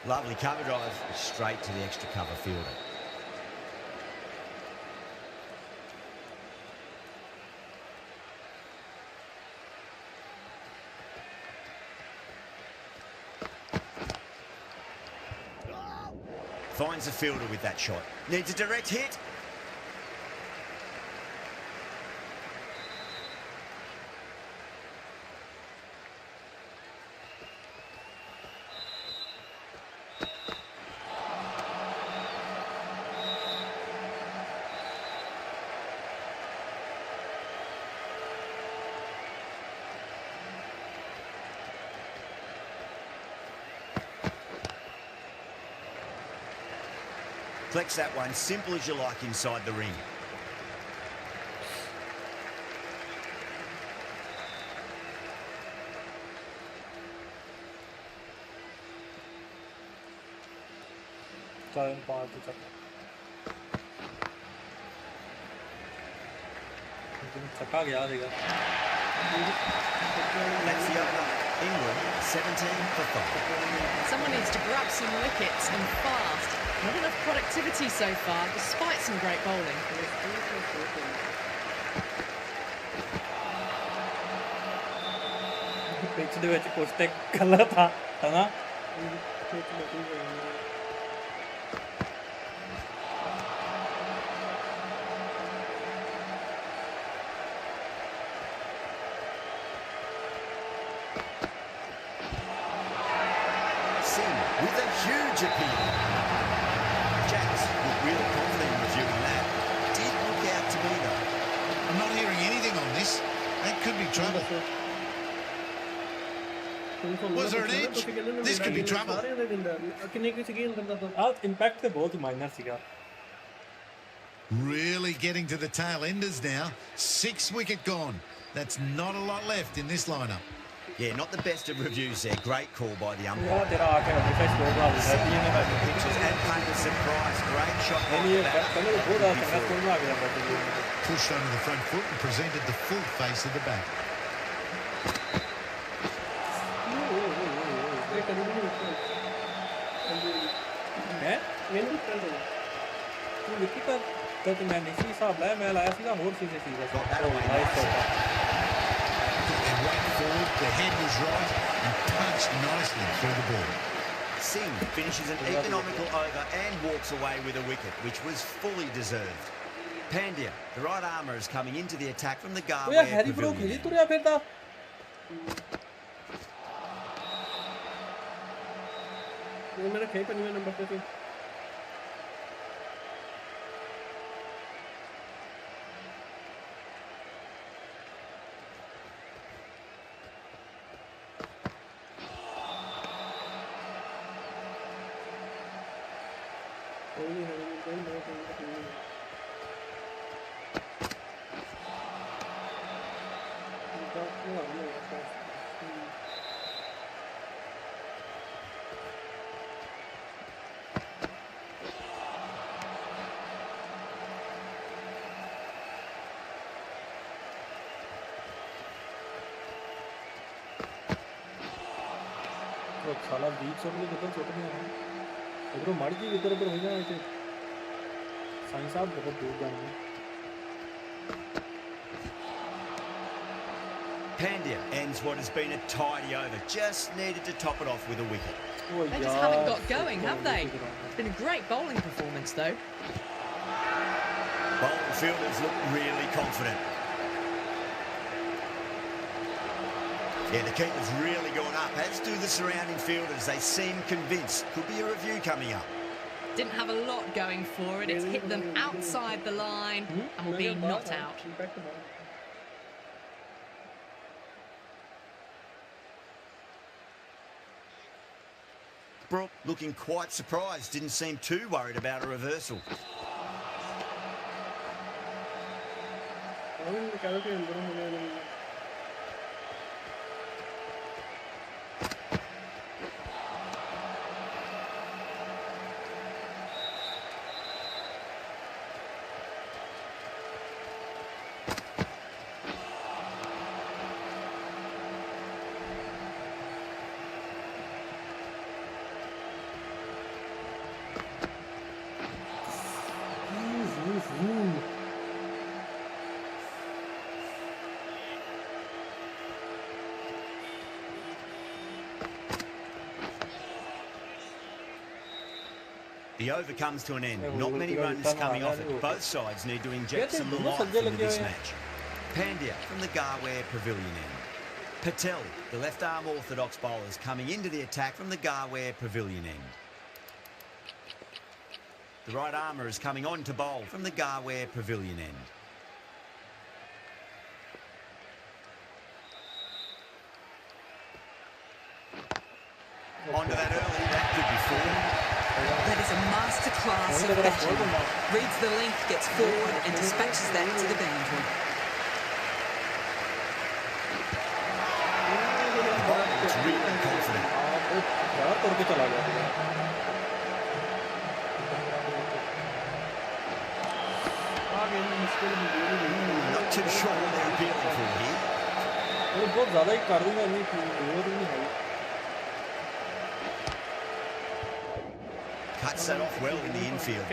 Lovely cover drive straight to the extra cover fielder. Finds the fielder with that shot. Needs a direct hit. Flex that one, simple as you like inside the ring. थका गया देगा That's the opener. England 17 for 5. Someone needs to grab some wickets and fast. Not enough productivity so far, despite some great bowling. Pitch ਦੇ ਵਿੱਚ ਕੁਝ ਤੇ colour था है ना With a huge appeal. Jacks looked really confident in reviewing that. Did look out to me though. I'm not hearing anything on this. That could be trouble. Was there an edge? This could be trouble. impact ਤੇ ਬਹੁਤ minor ਸੀਗਾ Really getting to the tail enders now. 6 wicket gone. That's not a lot left in this lineup. Yeah, not the best of reviews there. Great call by the umpire. ਯਾਰ ਤੇਰਾ ਆ ਕੇ ਹਮੇਸ਼ਾ score ਬਣਾ ਦਿੰਦਾ ਹੈ Pitches and paid a surprise. Great shot. ਪਹਿਲੇ ਬਹੁਤ ਜ਼ਿਆਦਾ ਚੰਗਾ ਸਕੋਰ ਬਣਾ ਕੇ ਜਾਂਦਾ ਸੀ Pushed onto the front foot and presented the full face of the bat. ਹੈ ਤੂੰ ਵਿਕਟ ਤਾਂ ਮੈਂ ਨਹੀਂ ਸੀ ਹਿਸਾਬ ਲਾਇਆ ਮੈਂ ਲਾਇਆ ਸੀਗਾ ਹੋਰ ਸੀ ਸੀਗਾ And went forward, the head was right and punched nicely through the ball. Singh finishes an economical over and walks away with a wicket, which was fully deserved. Pandya, the right armour, is coming into the attack from the Garware pavilion. साला बीच से मुझे किधर छोड़ दिया है इधर मर जी इधर हो जाए ऐसे साईं साहब बहुत दूर जाएंगे. Pandya ends what has been a tidy over. Just needed to top it off with a wicket. They just haven't got going, have they? It's been a great bowling performance, though. Bowling fielders look really confident. Yeah, the keeper's really gone up, as do the surrounding fielders. They seem convinced. Could be a review coming up. Didn't have a lot going for it. It's hit them outside the line and will be not out. Brook looking quite surprised. Didn't seem too worried about a reversal. The over comes to an end. Not many runs coming off it. Both sides need to inject some life into this match. Pandya from the Garware pavilion end. Patel, the left-arm orthodox bowlers, coming into the attack from the Garware pavilion end. The right armour is coming on to bowl from the Garware pavilion end. Onto that early, that could be four. That is a masterclass of batting. Reads the length, gets forward and dispatches that to the boundary. It's really confident. Not too sure what they're appealing for here. Cuts that off well in the infield.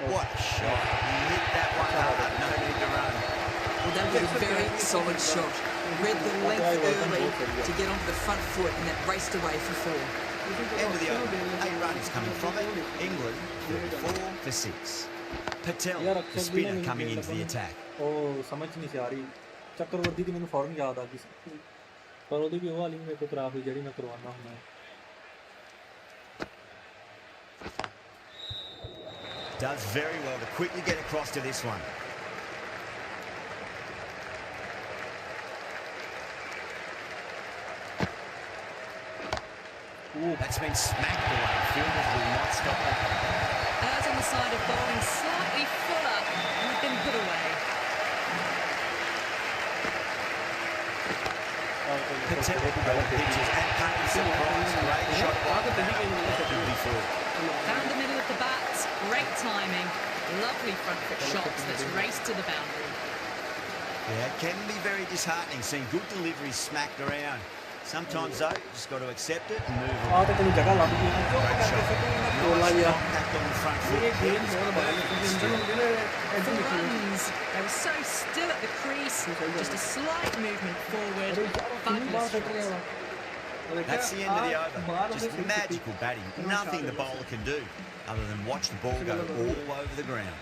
What a shot. He hit that one hard, no need to run. Well, that was a very solid shot. Read the length early to get onto the front foot and then raced away for four. End of the over. 8 runs coming from it. England 4 for 6. Patel, the spinner, coming into the attack. Oh, समझ नहीं से आ रही चक्रवर्ती की मैंने फौरन याद आ गई पर ਉਹਦੀ ਵੀ ਉਹ ਵਾਲੀ ਮੇਰੇ ਕੋਲ ਖਰਾਬ ਹੋਈ ਜਿਹੜੀ ਮੈਂ ਕਰਵਾਉਣਾ ਹੁੰਦਾ Does very well to quickly get across to this one. That's been smacked away. Fielders will not stop that. As on the side of bowling slightly fuller and been put away. Patel pitches and paid surprise. Great shot by the batter before. Found the middle of the bat. Great timing. Lovely front foot shots that's raced to the boundary. Yeah, it can be very disheartening seeing good deliveries smacked around. Sometimes, though, you just got to accept it and move ਆ on. ਤੇ ਤੈਨੂੰ ਜਗ੍ਹਾ ਲੱਭ ਗਈ ਚੁੱਪ Great ਕਰਕੇ shot. ਸੱਟੂ ਨਾ ਕੋਲਾ Nice ਜਿਹਾ contact on the front foot. ਇਹ ਗੇਮ ਬਹੁਤ ਬੜਾ ਹੈ ਕਿਉਂਕਿ ਅੰਦਰ ਹੁੰਦੇ ਨੇ ਐਜ The ਨਿਕਲਦੇ runs, they were so still at the crease, just a slight movement forward. Fabulous shot. That's the end of the over. Just magical batting. Nothing the bowler can do other than watch the ball go all over the ground.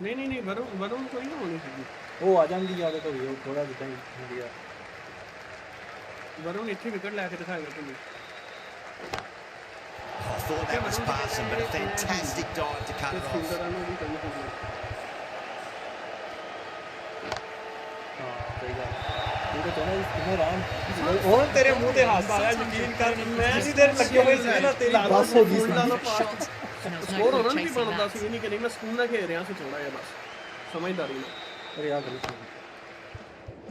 ਨਹੀਂ ਨਹੀਂ ਨਹੀਂ ਵਰੁਣ ਕੋਈ ਨਾ ਹੋਣੀ ਸੀਗੀ ਉਹ ਆ ਜਾਂਦੀ ਆ ਉਹਦੇ ਤੋਂ ਵੀ ਉਹ ਥੋੜਾ ਜਿਹਾ ਹੀ ਹੁੰਦੀ ਆ ਵਰੁਣ ਇੱਥੇ ਵਿਕਟ ਲੈ ਕੇ ਦਿਖਾਏਗਾ ਤੁਹਾਨੂੰ I thought that was passing, but a fantastic dive to cut it off. ਸਿੰਗਰਾਂ ਨੂੰ ਵੀ ਕਰਨੀ ਚਾਹੀਦੀ ਹਾਂ ਸਹੀ ਗੱਲ ਉਹ ਤਾਂ ਚਾਹਣਾ ਕਿੰਨਾ ਆਰਾਮ ਹੁਣ ਤੇਰੇ ਮੂੰਹ ਤੇ ਹੱਸ ਆਇਆ ਯਕੀਨ ਕਰ ਮੈਂ ਨਹੀਂ ਦੇਰ ਲੱਗੇ ਹੋਏ ਸੀ ਨਾ ਤੇਰੀ ਬਸ ਹੋ ਗਈ ਸੀ ਸਕੋਰ ਉਹਨਾਂ ਨੂੰ ਵੀ ਬਣਦਾ ਸੀ ਇਹ ਨਹੀਂ ਕਿ ਨਹੀਂ ਮੈਂ ਸਕੂਲ ਨਾਲ ਖੇਡ ਰਿਹਾ ਸੀ ਥੋੜਾ ਜਿਹਾ ਬਸ ਸਮਝਦਾਰੀ ਨਾਲ ਅਰੇ ਯਾਰ ਗਲਤ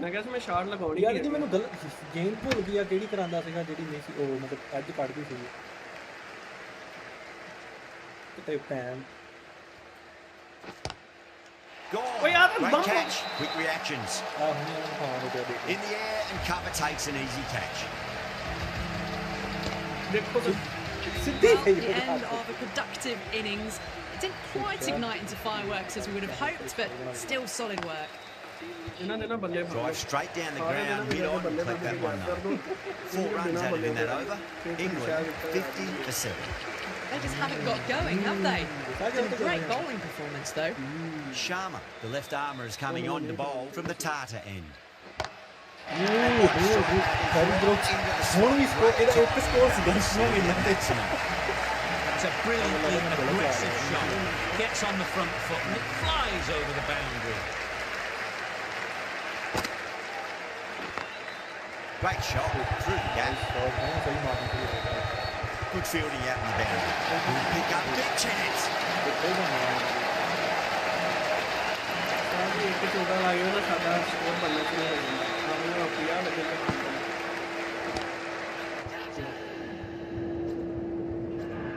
ਮੈਂ ਕਿਹਾ ਸੀ ਮੈਂ ਸ਼ਾਟ ਲਗਾਉਣੀ ਯਾਰ ਇਹਦੀ ਮੈਨੂੰ ਗੇਮ ਭੁੱਲ ਗਈ ਆ ਕਿਹੜੀ ਕਰਾਂਦਾ ਸੀਗਾ ਜਿਹੜੀ ਨਹੀਂ ਸੀ ਉਹ ਮਤਲਬ ਅੱਜ ਕੱਢ ਗਈ ਸੀ ਕਿਤੇ ਭੈਣ Gone. Oh, yeah, Great bump. catch. Quick reactions. ਆ ਹੁਣ ਹਾਂ ਹੋ ਗਿਆ ਦੇਖ In the air and cover takes an easy catch. ਦੇਖੋ ਸਿੱਧੀ Well, ਗਈ the end of a productive innings. It didn't quite ignite into fireworks as we would have hoped, but still solid work. ਇਹਨਾਂ ਨੇ ਨਾ ਬੱਲੇ Drive straight down the ground, mid on and collect that one though. 4 runs added in that over. England 50 for 7. They just haven't got going, have they? It's been a great bowling performance, though. Sharma, the left armour, is coming on to bowl from the Tata end. Very broke ਹੁਣ ਵੀ score ਇਹਦਾ ਇੱਕ score ਸੀ ਦਰਸ਼ਨਾਂ ਨੇ ਲੱਤੇ That's a brilliantly aggressive shot. Gets on the front foot and it flies over the boundary. Great shot through the gap. ਸਹੀ ਮਾਰਨ ਸੀ Good fielding out in the boundary. Will pick up big chance. ਸਾਡੀ ਇੱਕ ਚੋੜਾ ਲੱਗ ਗਿਆ ਨਾ ਸਾਡਾ score ਬਣਨਾ ਸ਼ੁਰੂ ਹੋ ਜਾਂਦਾ ਆਪਣੇ ਆਪ ਹੀ ਆ ਲੱਗੇ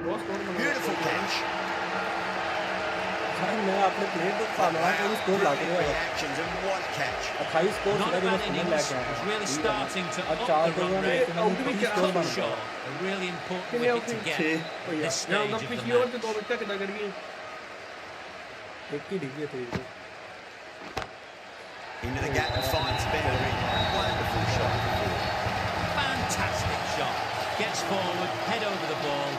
ਬਹੁਤ ਸਕੋਰ ਬਣਾਇਆ Beautiful catch. ਮੈਂ ਆਪਣੇ ਪਲੇਅਰ ਤੋਂ ਭਾਲਣਾ ਕਿ ਉਹ ਸਕੋਰ ਲੱਗ ਰਿਹਾ ਹੈ Reactions and what a catch. 28 score Not ਸੀਗਾ a ਜਦੋਂ bad ਮੈਂ innings. ਲੈ ਕੇ Was ਆਇਆ really starting to up ਚਾਰ the run ਦੋਵਾਂ rate. ਨੇ ਮੈਨੂੰ 30 ਸਕੋਰ ਬਣ ਗਿਆ Shot, a really important ਕਿੰਨੇ wicket to get at this ਜਾਂ stage ਉਹਦਾ of the ਪਿਛਲੀ ਓਵਰ match. ਤੇ 2 ਵਿਕਟਾਂ ਕਿੱਦਾਂ ਕਰੀਏ ਇੱਕ ਹੀ ਡਿੱਗੀ ਤੇ Into the gap and finds the boundary. Wonderful shot. Fantastic shot. Gets forward, head over the ball,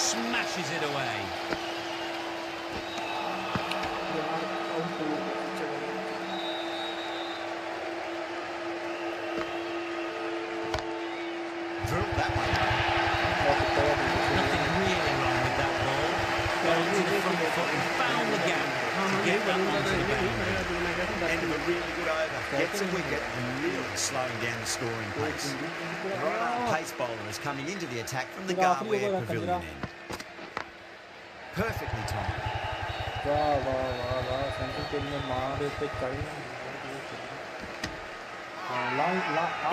smashes it away. ਯਾਰ ਆਊਟ ਹੋ ਗਿਆ Drilled that one. Nothing really wrong with that ball. Got it to the front foot and found the gap to get that one to the boundary. End of a really good over. Gets a wicket and really slowing down the scoring pace. The right-arm pace bowler is coming into the attack from the Garware Pavilion end. Perfectly timed. ਵਾਹ ਵਾਹ ਵਾਹ ਵਾਹ ਸੰਜੂ ਤੇਰੀ ਮਾਂ ਦੇ ਉੱਤੇ ਚੜ੍ਹਨਾ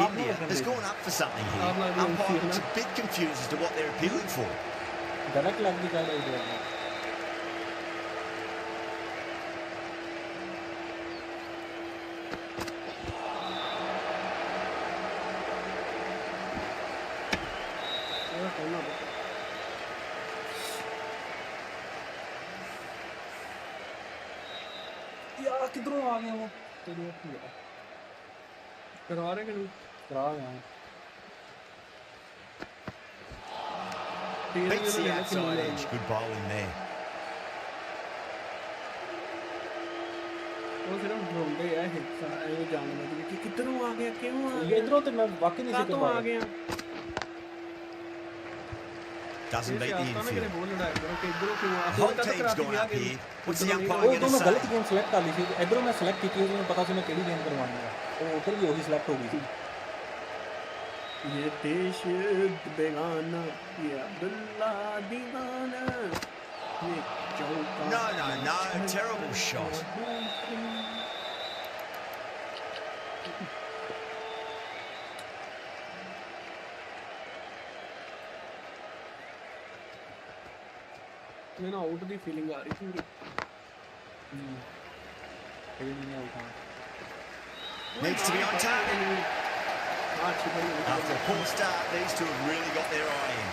India has gone up for something here. Umpire looks a bit confused as to what they're appealing for. ਗਲਤ ਲੱਗਦੀ ਗੱਲ ਹੈ ਯਾਰ ਕਿਧਰੋਂ ਆ ਗਿਆ ਉਹ ਤੇਰੀ ਕੀ ਹੈ ਕਰਵਾ ਰਹੇ ਕਿ ਨਹੀਂ ਕਰਾ ਗਿਆ Beats the outside edge. Good bowling there. ਉਹ ਸਿਰਫ ਡਰੋਂਦੇ ਆ ਇਹ ਜਾਣਨ ਦੀ ਕਿ ਕਿੱਧਰੋਂ ਆ ਗਿਆ ਕਿਉਂ ਆ ਇਹ ਗਿਆ ਇਧਰੋਂ ਤੇ ਮੈਂ ਵਾਕਈ ਨਹੀਂ ਸੀ ਕਾਹਤੋਂ ਆ ਗਿਆ Doesn't beat the ਕਿਹੜੇ infield. ਬੋਲ ਲੜਾਇਆ ਕਰੋ ਕਿ ਇਧਰੋਂ ਕਿਉਂ ਆ The whole team's gone up here. What's the umpire ਉਹ going ਤੋਂ to ਮੈਂ say? ਗਲਤ ਗੇਮ ਸਿਲੈਕਟ ਕਰ ਲਈ ਸੀ ਇਧਰੋਂ ਮੈਂ ਸਿਲੈਕਟ ਕੀਤੀ ਉਹਨੂੰ ਪਤਾ ਸੀ ਮੈਂ ਕਿਹੜੀ ਗੇਮ ਕਰਵਾਉਣੀ ਆ ਉਹ ਉਧਰ ਵੀ ਉਹੀ ਸਿਲੈਕਟ ਹੋ ਗਈ ਸੀ ये देश बेगाना ये अब्दुल्ला दीवाना ये चौका No, no, no. Terrible shot. मैं ना आउट दी फीलिंग आ रही थी ਇਹ ਨਹੀਂ ਆਈ ਤਾਂ Needs to be on target. After a poor start, these two have really got their eye in.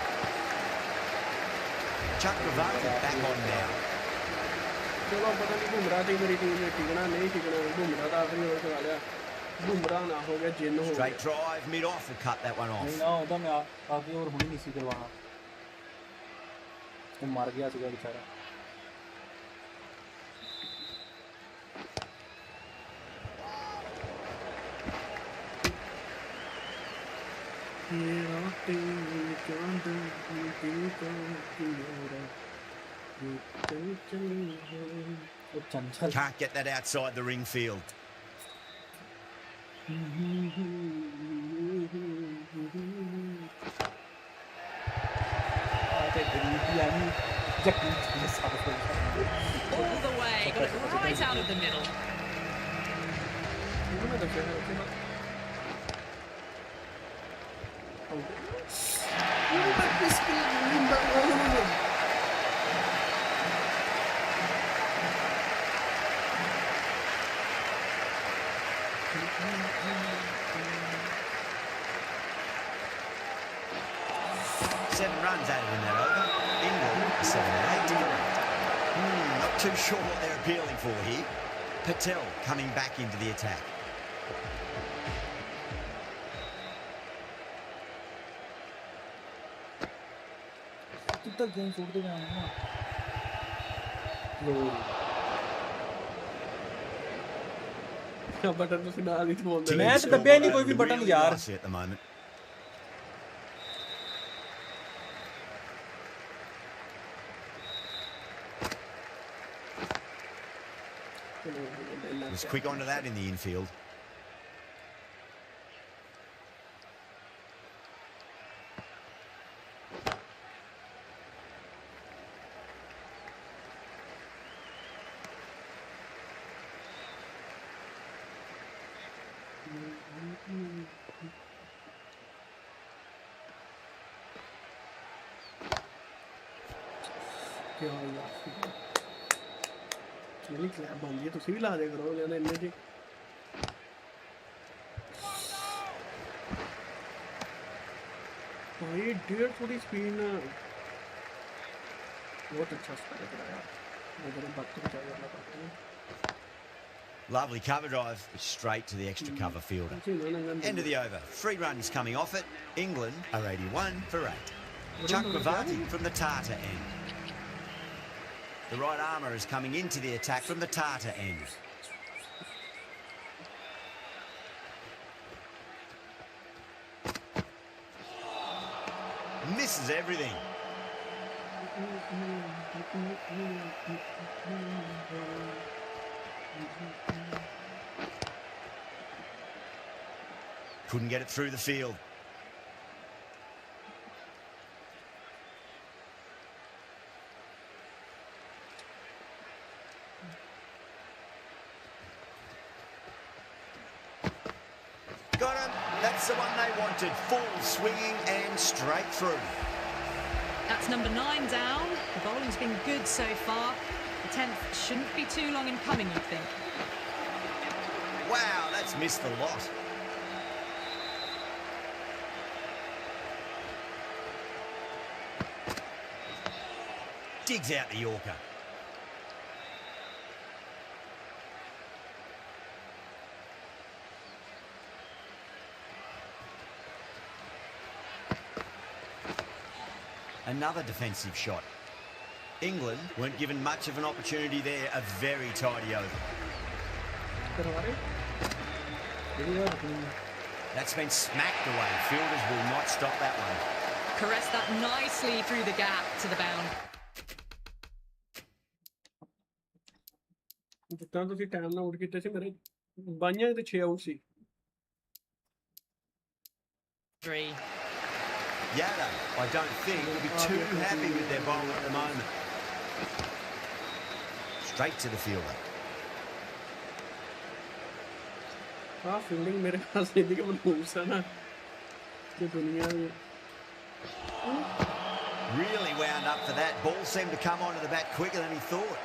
Chuck Ravati back on now. चलो पता नहीं बुमराह की मेरी टीम में टिकना नहीं टिकना बुमराह का आखिरी ओवर चला गया बुमराह ना हो गया जिन्न हो गया Straight drive mid off will cut that one off. नहीं ना होता मैं आखिरी ओवर होनी नहीं सी करवाना वो मर गया सीगा बेचारा Can't get that outside the ring field. All the way, got it right out of the middle. Seven runs added in that over. England 7-8 to go. Not too sure what they're appealing for here. Patel coming back into the attack. तक game छोड़ देगा ना क्या button तो सुना दी बोल दे मैं तो दबाया नहीं कोई भी बटन यार At the moment. Was quick onto that in the infield. क्या यार मेरी क्लैप बंद है तुसी भी ला दे करो लेना इन्ने जी भाई डेढ़ थोड़ी स्पीड ना बहुत अच्छा स्पीड कराया मगर बात तो क्या करना पड़ता है Lovely cover drive, straight to the extra cover fielder. End of the over. 3 runs coming off it. England are 81 for 8. Chuck Ravati from the Tata end. The right armour is coming into the attack from the Tata end. Misses everything. Couldn't get it through the field. Got him. That's the one they wanted. Full swinging and straight through. That's number 9 down. The bowling's been good so far. The 10th shouldn't be too long in coming, you'd think. Wow, that's missed the lot. Digs out the Yorker. Another defensive shot. England weren't given much of an opportunity there. A very tidy over. That's been smacked away. Fielders will not stop that one. Caressed that nicely through the gap to the bound. जितना तो time ना उठ किते से मेरे बाइयां ते 6 out C 3. Yada, I don't think, will be too happy with their bowler at the moment. Straight to the fielder. हाँ fielding मेरे ख्याल से इतनी कम मूव्स है ना कि दुनिया में Really wound up for that. Ball seemed to come onto the bat quicker than he thought.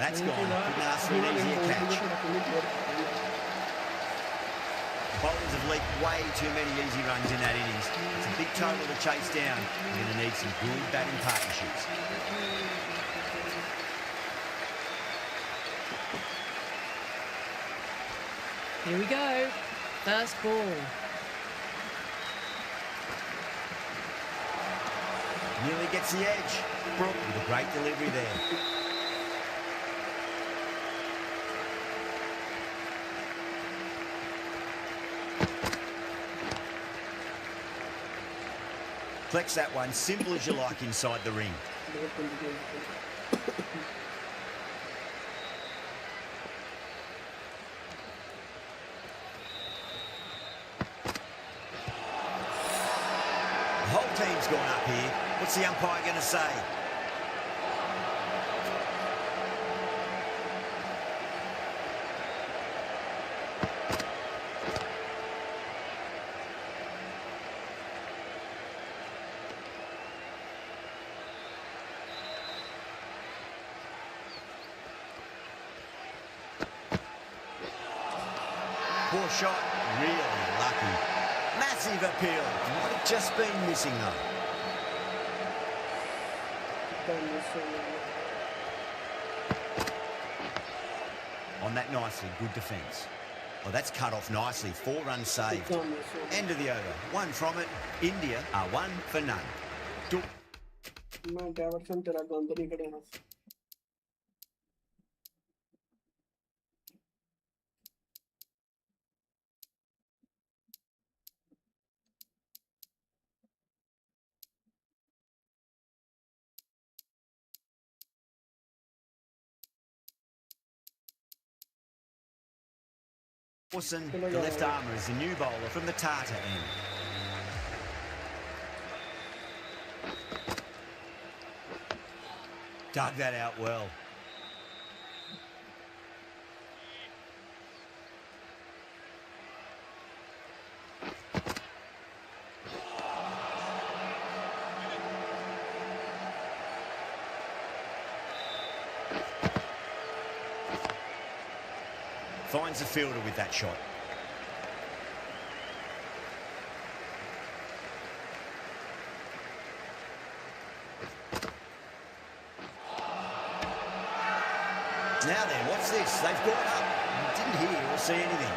That's gone. Couldn't ask for an easier catch. Bowlers have leaked way too many easy runs in that innings. It's a big total to chase down. You're going to need some good batting partnerships. Here we go. First ball. Nearly gets the edge. Brooke with a great delivery there. Flex that one, simple as you like inside the ring. The whole team's gone up here. What's the umpire going to say? Poor shot, really lucky. Massive appeal. Might have just been missing though. On that nicely, good defence. Well, that's cut off nicely. 4 runs saved. End of the over. 1 from it. India are 1 for none. मैं diversion तेरा गंद नहीं करेगा Wilson, the left armour, is the new bowler from the Tata end. Dug that out well. Finds the fielder with that shot. Now then, what's this? They've gone up. Didn't hear or see anything.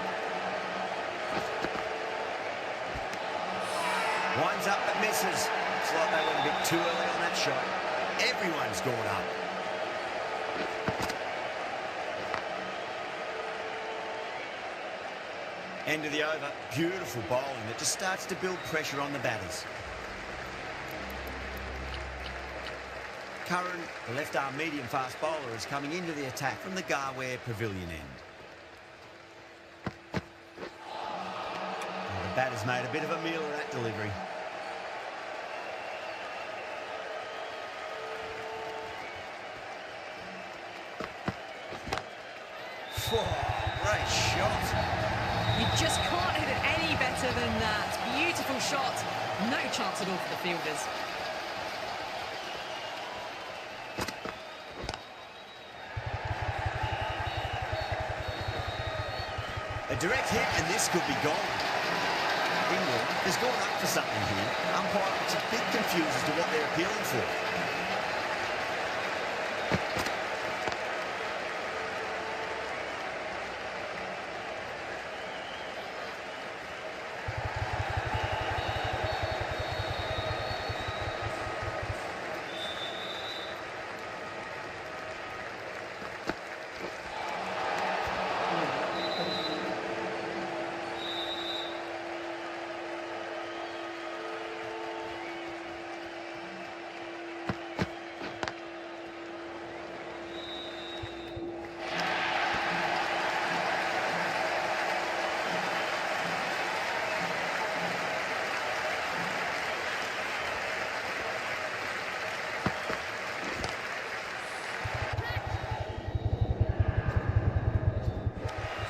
Winds up but misses. It's like they went a bit too early on that shot. Everyone's gone up. End of the over. Beautiful bowling that just starts to build pressure on the batters. Curran, the left-arm medium-fast bowler, is coming into the attack from the Garware Pavilion end. And the batter's made a bit of a meal of that delivery. Great shot. You just can't hit it any better than that. Beautiful shot. No chance at all for the fielders. A direct hit and this could be gone. England has gone up for something here. Umpire looks a bit confused as to what they're appealing for.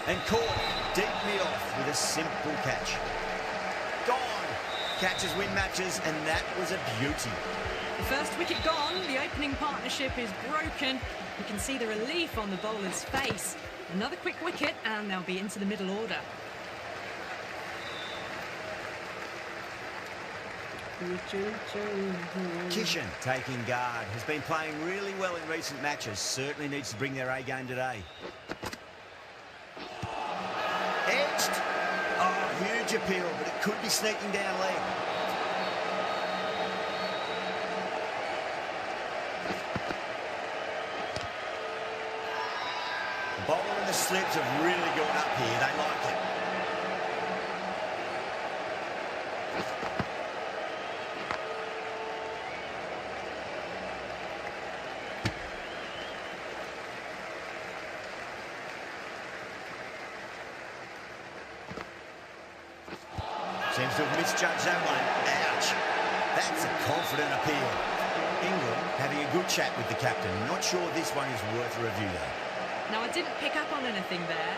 And caught deep mid-off with a simple catch. Gone. Catches win matches, and that was a beauty. The first wicket gone, the opening partnership is broken. You can see the relief on the bowler's face. Another quick wicket and they'll be into the middle order. Kishan taking guard, has been playing really well in recent matches, certainly needs to bring their A game today. Edged. Oh, huge appeal, but it could be sneaking down leg. The bowler and the slips have really gone up here, they like it. Seems to have misjudged that one. Ouch. That's a confident appeal. England having a good chat with the captain. Not sure this one is worth a review though. Now, I didn't pick up on anything there.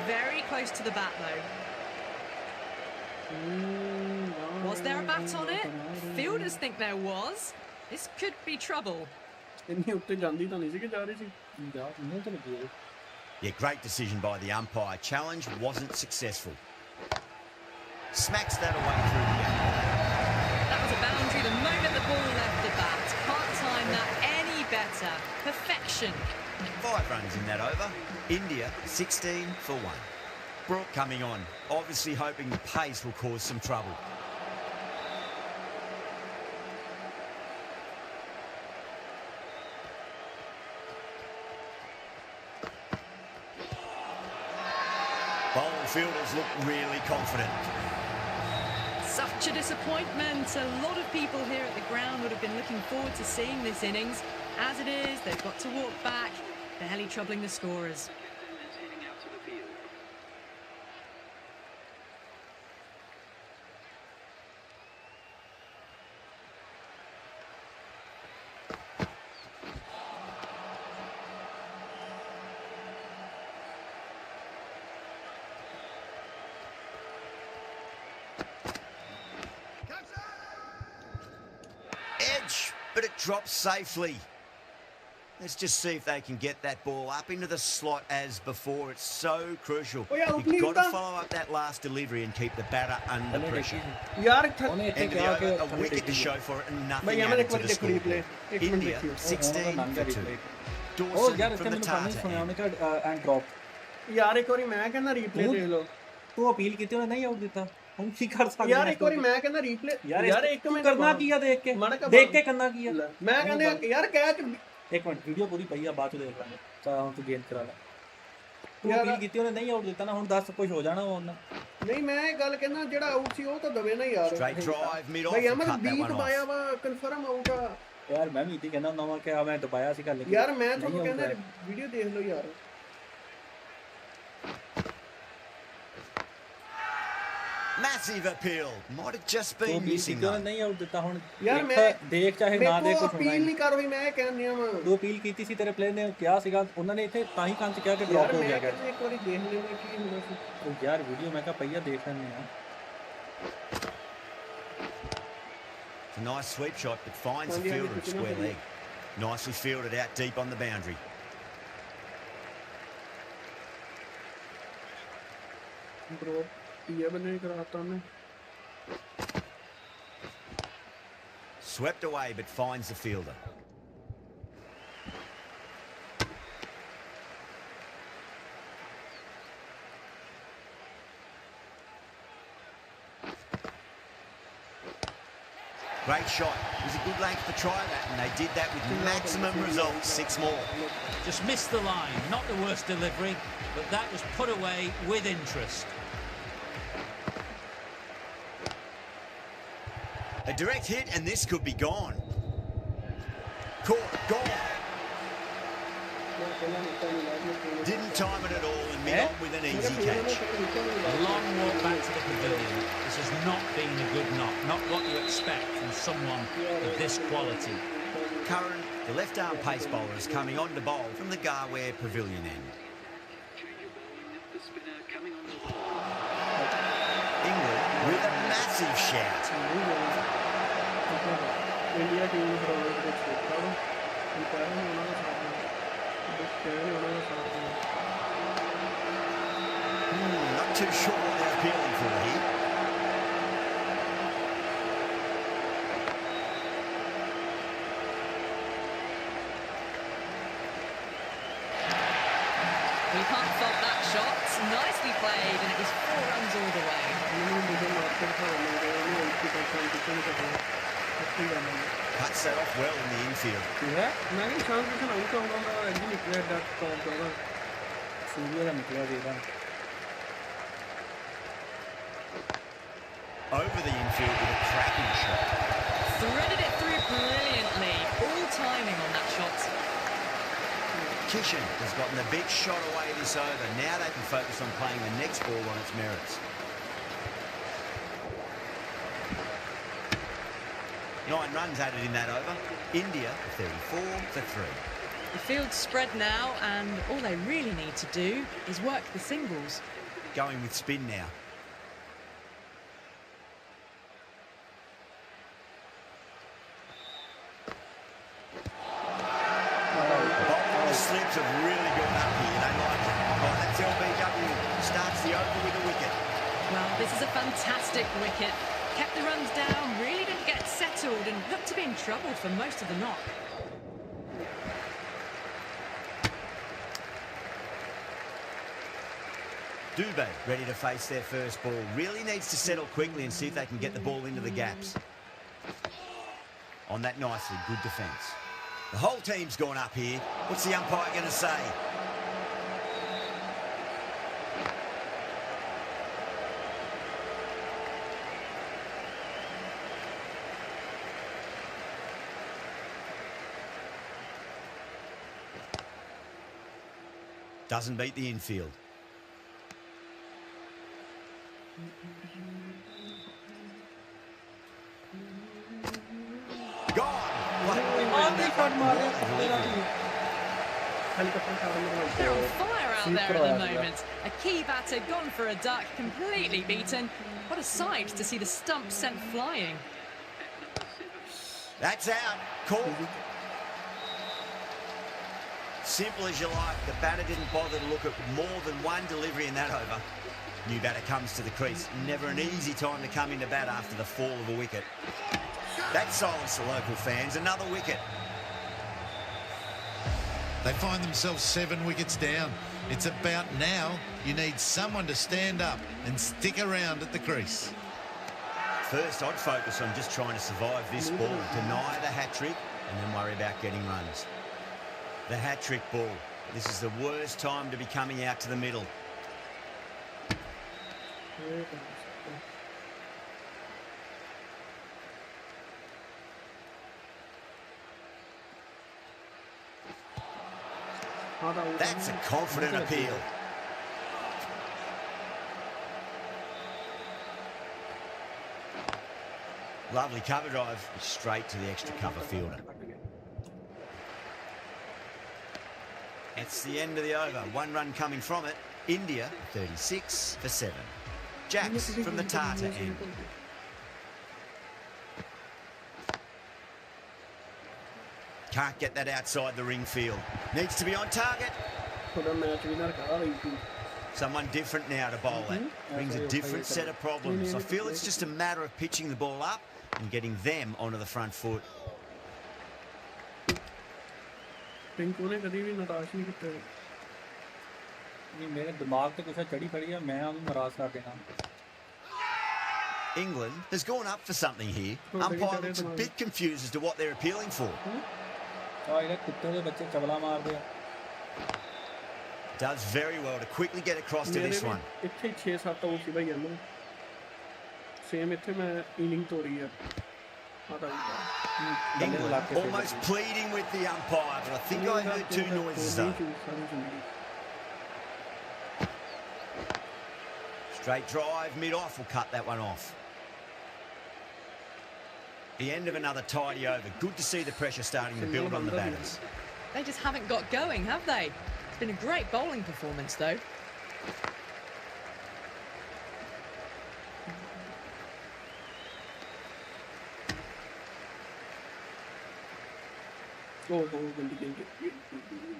Very close to the bat though. Was there a bat on it? Fielders think there was. This could be trouble. Yeah, great decision by the umpire. Challenge wasn't successful. Smacks that away through the gap. That was a boundary the moment the ball left the bat. Can't time that any better. Perfection. 5 runs in that over. India 16 for 1. Brooke coming on, obviously hoping the pace will cause some trouble. Bowling fielders look really confident. Such a disappointment. A lot of people here at the ground would have been looking forward to seeing this innings. As it is, they've got to walk back, barely troubling the scorers. Edge, but it drops safely. Let's just see if they can get that ball up into the slot as before. It's so crucial. You've got to follow up that last delivery and keep the batter under pressure. End of the over, a wicket to show for it and nothing added to the scoreboard. India 16 for 2. Dawson from the Tata end. and drop. यार एक बारी मैं कहना replay दे लो तू appeal की तूने नहीं out देता हम की कर सकते यार एक बारी मैं कहना रिप्ले यार एक मिनट करना किया देख के करना किया मैं कहने यार कैच एक मिनट वीडियो पूरी पई है बाद देख लांगे चाहे हम तू गेंद करा ला तू अपील की तूने नहीं आउट देता ना हुन 10 कुछ हो जाना वो नहीं मैं गल कहना जेड़ा आउट सी ओ तो दवे ना यार Straight drive mid off भाई and अमर cut that बी one दबाया off. वा कंफर्म आउट यार मैं भी इतनी कहना ना कि मैं दबाया सी लेकिन यार मैं तो कहना वीडियो देख लो यार Massive appeal. Might have just been missing though. नहीं आउट देता हुन यार मैं देख चाहे ना दे कुछ अपील नहीं कर रही मैं कहनी हूं दो अपील कीती सी तेरे प्लेयर ने क्या सीगा उन्होंने इथे ताही कांच किया कि ड्रॉप हो गया यार एक बारी देख लेना की होना सी तो यार वीडियो मैं का पहिया देख रहे हैं It's a nice sweep shot but finds the fielder at square leg. Nicely fielded out deep on the boundary. Bro ये बने कराता मैं Swept away but finds the fielder. Great shot. It was a good length to try that, and they did that with maximum results. 6 more. Just missed the line. Not the worst delivery, but that was put away with interest. A direct hit, and this could be gone. Caught, gone. Didn't time it at all and mid on with an easy catch. A long walk back to the pavilion. This has not been a good knock. Not what you expect from someone of this quality. Curran, the left-arm pace bowler, is coming on to bowl from the Garware Pavilion end. England with a massive shout. India team ਨੂੰ ਹਰਾਉਣ ਦੇ ਵਿੱਚ ਦੇਖਾ ਵਾ umpire ਨੇ ਉਹਨਾਂ ਦਾ ਸਾਥ ਦਿੱਤਾ ਨੇ ਉਹਨਾਂ ਦਾ ਸਾਥ ਦਿੱਤਾ Not too sure what they're appealing for here. We can't fault that shot. Nicely played, and it was 4 runs all the way. Cuts that off well in the infield. ਮੈਂ ਨਹੀਂ ਸ਼ਾਂਤ ਕਿਸ਼ਨ ਆਊਟ ਆਉਂਦਾ ਦਾ ਐਡੀ ਨਿਕਲਿਆ ਡੱਟ ਟੌਪ ਦਾ ਸੂਰੀਆ ਦਾ ਨਿਕਲਿਆ ਸੀ ਇਹਦਾ Over the infield with a cracking shot. Threaded it through brilliantly. All timing on that shot. Kishan has gotten the big shot away this over. Now they can focus on playing the next ball on its merits. 9 runs added in that over. India 34 for 3. The field's spread now, and all they really need to do is work the singles. Going with spin now. Bowling slips have really gone up here. They like it. Oh, that's LBW. Starts the over with a wicket. Well, this is a fantastic wicket. Kept the runs down, really didn't get settled, and looked to be in trouble for most of the knock. Dubé ready to face their first ball. Really needs to settle quickly and see if they can get the ball into the gaps. On that nicely, good defence. The whole team's gone up here. What's the umpire going to say? Doesn't beat the infield. Gone. They're on fire out there at the moment. A key batter gone for a duck, completely beaten. What a sight to see the stump sent flying. That's out. Call. Simple as you like. The batter didn't bother to look at more than one delivery in that over. New batter comes to the crease. Never an easy time to come into bat after the fall of a wicket. That silenced the local fans. Another wicket. They find themselves 7 wickets down. It's about now you need someone to stand up and stick around at the crease. First, I'd focus on just trying to survive this ball, deny the hat-trick, and then worry about getting runs. The hat-trick ball. This is the worst time to be coming out to the middle. That's a confident appeal. Lovely cover drive, straight to the extra cover fielder. It's the end of the over. 1 run coming from it. India 36 for 7. Jacks from the Tata end. Can't get that outside the ring field. Needs to be on target. Someone different now to bowl at. Brings a different set of problems. I feel it's just a matter of pitching the ball up and getting them onto the front foot. ਮੇਰੇ ਦਿਮਾਗ ਤੇ ਕੁਛ ਚੜੀ ਖੜੀ ਆ ਮੈਂ ਉਹਨੂੰ ਨਾਰਾਜ਼ ਕਰ ਦੇਣਾ England has gone up for something here. Umpire looks a bit confused as to what they're appealing for. ਆ ਇਹਦੇ ਕੁੱਤੇ ਦੇ ਬੱਚੇ ਚਵਲਾ ਮਾਰਦੇ ਆ Does very well to quickly get across to this one. ਇੱਥੇ 6-7 ਆਊਟ ਸੀ ਭਾਈ ਇਹਨੂੰ ਸੇਮ ਇੱਥੇ ਮੈਂ ਇਨਿੰਗ ਤੋੜੀ ਆ England almost pleading with the umpire, but I think I heard 2 noises though. Straight drive, mid-off will cut that one off. The end of another tidy over. Good to see the pressure starting to build on the batters. They just haven't got going, have they? It's been a great bowling performance, though. ओहो गंदी गंदी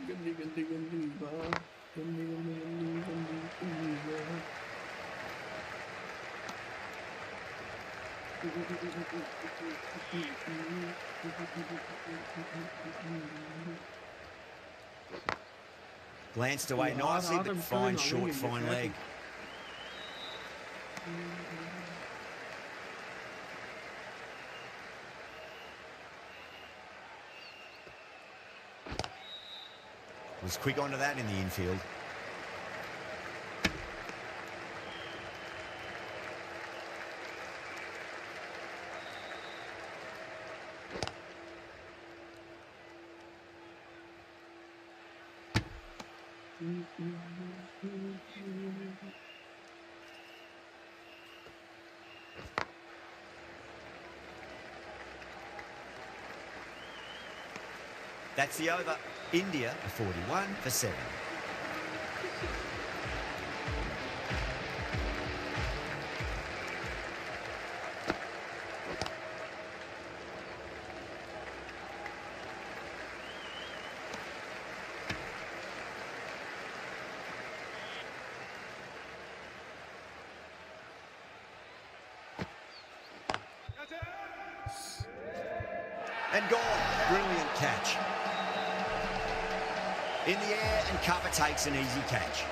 गंदी गंदी गंदी बात गंदी गंदी गंदी गंदी गंदी बात Glanced away nicely, but fine short, fine leg. Was quick onto that in the infield. That's the over. India are 41 for 7. And gone. Brilliant catch. In the air, and cover takes an easy catch.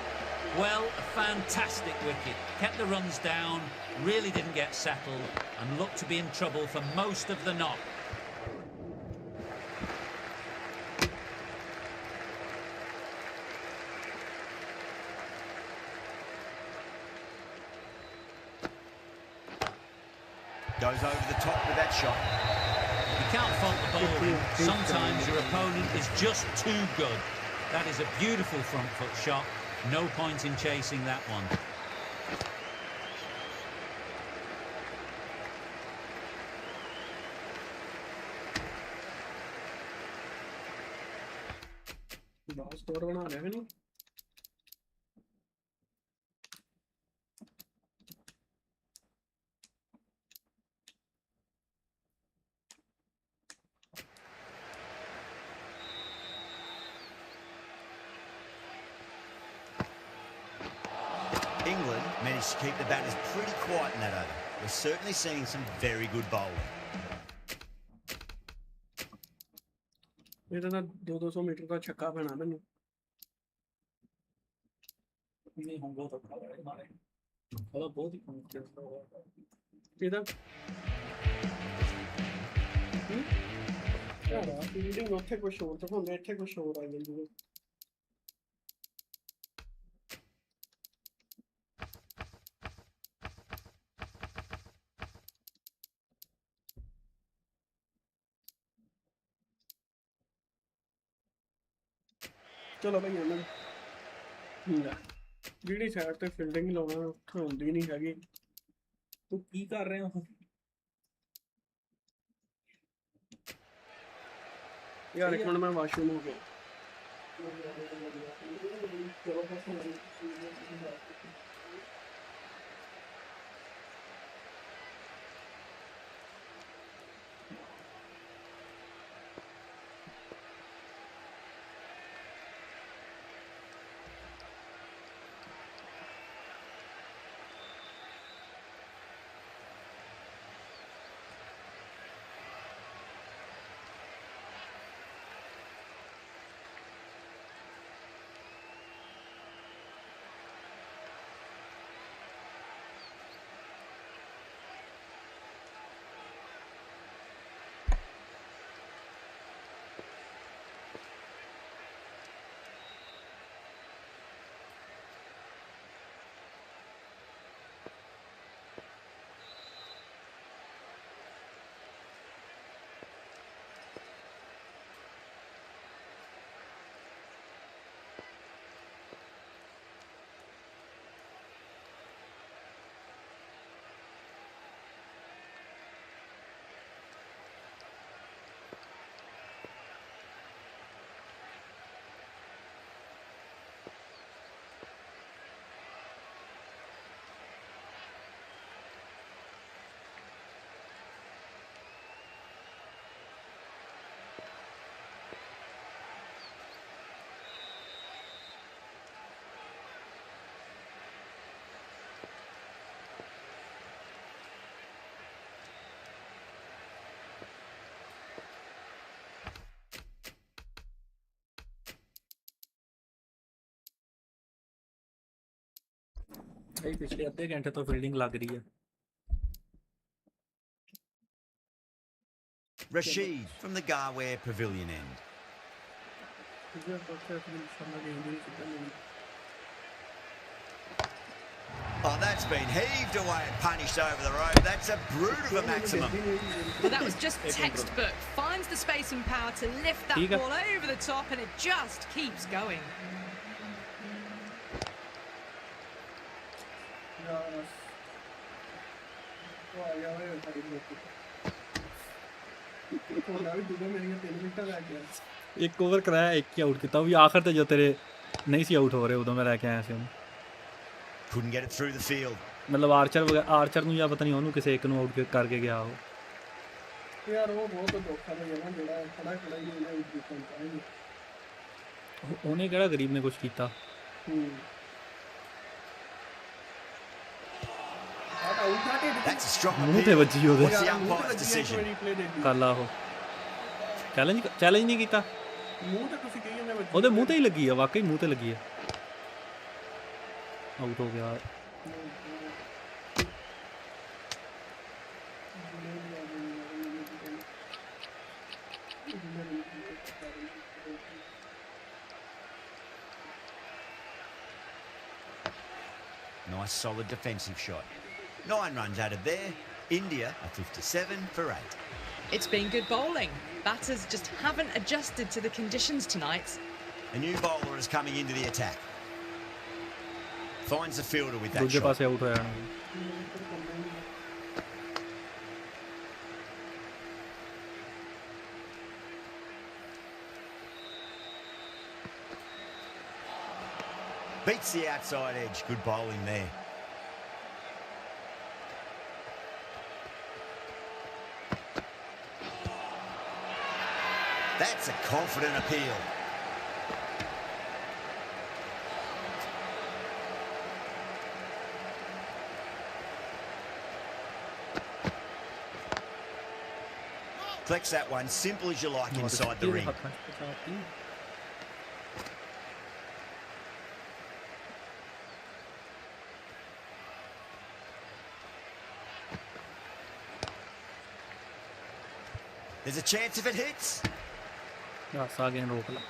Well, a fantastic wicket. Kept the runs down, really didn't get settled, and looked to be in trouble for most of the knock. Goes over the top with that shot. You can't fault the bowling. Sometimes your opponent is just too good. That is a beautiful front foot shot. No point in chasing that one. England managed to keep the batters pretty quiet in that over. We're certainly seeing some very good bowling. मेरा ना 200 metre का छक्का बना मैंने नहीं होगा तो हमारे थोड़ा बहुत ही कम इधर यार फील्डिंग ਉੱਥੇ ਕੁਝ ਹੋਰ ਦਿਖਾਉਂਦੇ ਇੱਥੇ ਕੁਝ ਹੋਰ ਆ ਜਾਂਦੀ चलो भाई हमें ਜਿਹੜੀ ਸਾਈਡ ਤੇ ਫੀਲਡਿੰਗ ਲਾਉਣਾ ਉੱਥੇ ਹੁੰਦੀ ਨਹੀਂ ਹੈਗੀ ਤੂੰ ਕੀ ਕਰ ਰਿਹਾ ਹੋ यार एक मिनट में वॉशरूम हो गया भाई पिछले आधे घंटे तो फील्डिंग लग रही है। Rashid from the Garware Pavilion end. Oh, that's been heaved away and punished over the road. That's a brute of a maximum. Well, that was just textbook. Finds the space and power to lift that ball over the top, and it just keeps going. एक over कराया, एक ही out किया, भी आखिर ते जो तेरे नहीं सी आउट हो रहे उदों मैं लेके आया सी। Couldn't get it through the field. मतलब आर्चर ਨੂੰ ਜਾਂ ਪਤਾ ਨਹੀਂ ਉਹਨੂੰ ਕਿਸੇ ਇੱਕ ਨੂੰ ਆਊਟ ਕਰਕੇ ਗਿਆ ਉਹ। ਯਾਰ ਉਹ ਬਹੁਤ ਧੋਖਾ ਦੇ ਨਾ ਜਿਹੜਾ ਖੜਾ ਖੜਾ ਹੀ ਉਹਨੇ ਆਊਟ ਕੀਤਾ ਹੈ। ਉਹਨੇ ਕਿਹੜਾ ਗਰੀਬ ਨੇ ਕੁਝ ਕੀਤਾ। That's a strong ਮੂੰਹ ਤੇ ਵੱਜੀ ਉਹਦੇ। What's the umpire's decision? ਕਰ ਲਾ ਉਹ ਚੈਲੰਜ ਨਹੀਂ ਕੀਤਾ। ਮੂੰਹ ਤੇ ਤੁਸੀਂ ਕਹੀ ਜਾਂਦੇ ਵੱਜੀ। ਉਹਦੇ ਮੂੰਹ ਤੇ ਹੀ ਲੱਗੀ ਆ, ਵਾਕਈ ਮੂੰਹ ਤੇ ਲੱਗੀ ਆ। ਆਊਟ ਹੋ ਗਿਆ। Nice solid defensive shot. 9 runs added there. India are 57 for 8. It's been good bowling. Batters just haven't adjusted to the conditions tonight. A new bowler is coming into the attack. Finds the fielder with that ਦੂਜੇ shot. ਪਾਸੇ out ਹੋਇਆ ਨਾ। Beats the outside edge. Good bowling there. That's a confident appeal. Collects that one, simple as you like inside the ring. There's a chance if it hits. बस आगे रोक ला।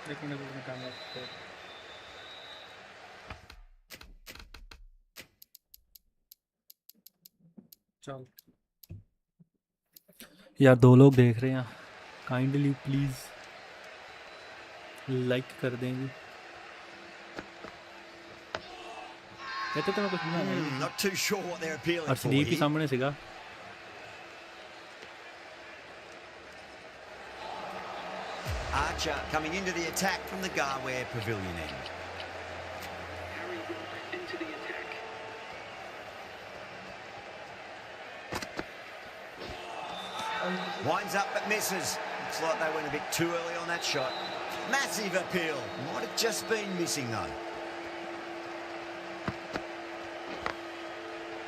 लेकिन अभी काम है। चल यार 2 लोग देख रहे हैं, काइंडली प्लीज लाइक कर देंगे। कहते तो मैं कुछ नहीं। Not too sure what they're appealing for. Arshdeep के सामने सीगा। Archer coming into the attack from the Garware Pavilion end. Into the attack. Winds up but misses. Looks like they went a bit too early on that shot. Massive appeal. Might have just been missing though.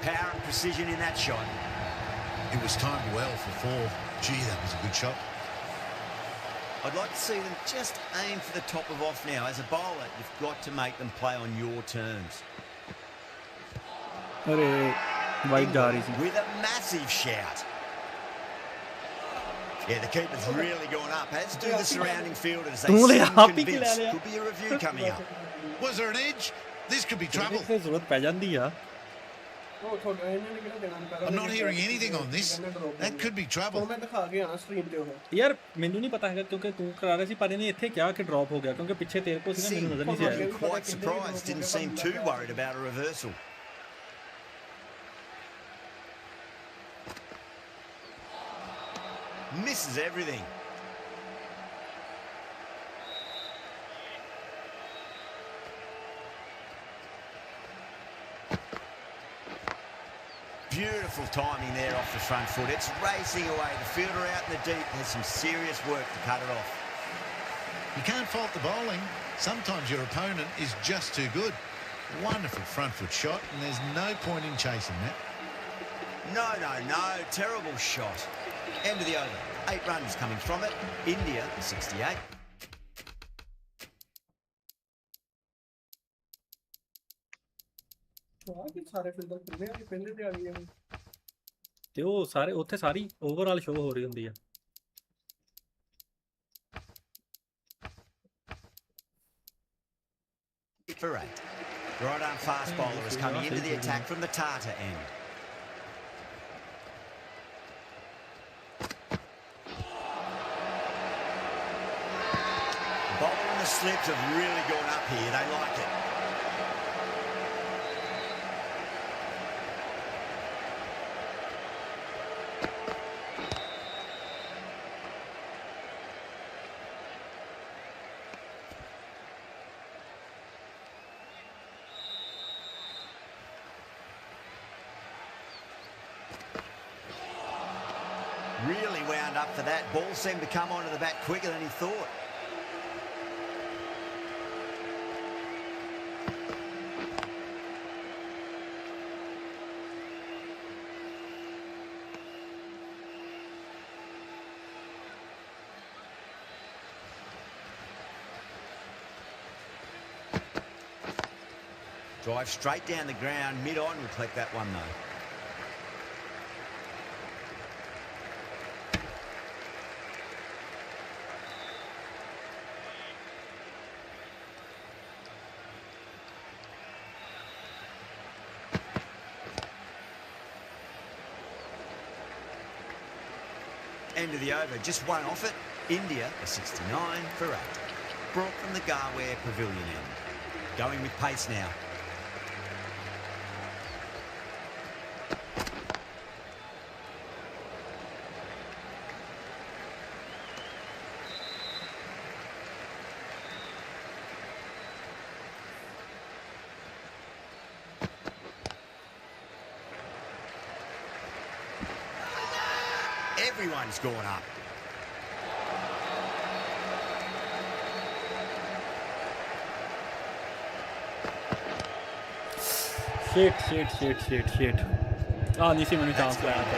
Power and precision in that shot. It was timed well for 4. Gee, that was a good shot. I'd like to see them just aim for the top of off now. As a bowler, you've got to make them play on your terms. अरे wide जा रही थी। With a massive shout. Yeah, the keeper's really gone up, as do the surrounding fielders. They seem convinced. Could be a review coming up. Was there an edge? This could be trouble. जरूरत पै जाती है। I'm not hearing anything on this. That could be trouble. यार मैंने नहीं पता है क्योंकि तू करा रहा सी पर नहीं इत्थे क्या कि ड्रॉप हो गया क्योंकि पीछे तेरे को सी ना मैंने नजर नहीं आया। Seemed quite surprised. Didn't seem too worried about a reversal. Misses everything. Beautiful timing there off the front foot. It's racing away. The fielder out in the deep has some serious work to cut it off. You can't fault the bowling. Sometimes your opponent is just too good. Wonderful front foot shot, and there's no point in chasing that. No. Terrible shot. End of the over. 8 runs coming from it. India 68. ਸਾਰੇ filter ਖੁੱਲੇ ਆ ਪਹਿਲੇ ਤੇ ਆ ਗਏ ਤੇ ਉਹ ਸਾਰੇ ਉੱਥੇ ਸਾਰੀ ਓਵਰਆਲ ਸ਼ੋ ਹੋ ਰਹੀ ਹੁੰਦੀ ਆ For 8. Right arm fast bowler is coming into the attack from the Tata end. The bowler and the slips have really gone up here. They like it. Really wound up for that. Ball seemed to come onto the bat quicker than he thought. Drive straight down the ground, mid-on will collect that one though. End of the over, just one off it. India a 69 for 8. Brought from the Garware Pavilion end. Going with pace now. Everyone's gone up. Shit. नहीं सी मैंने chance लाया था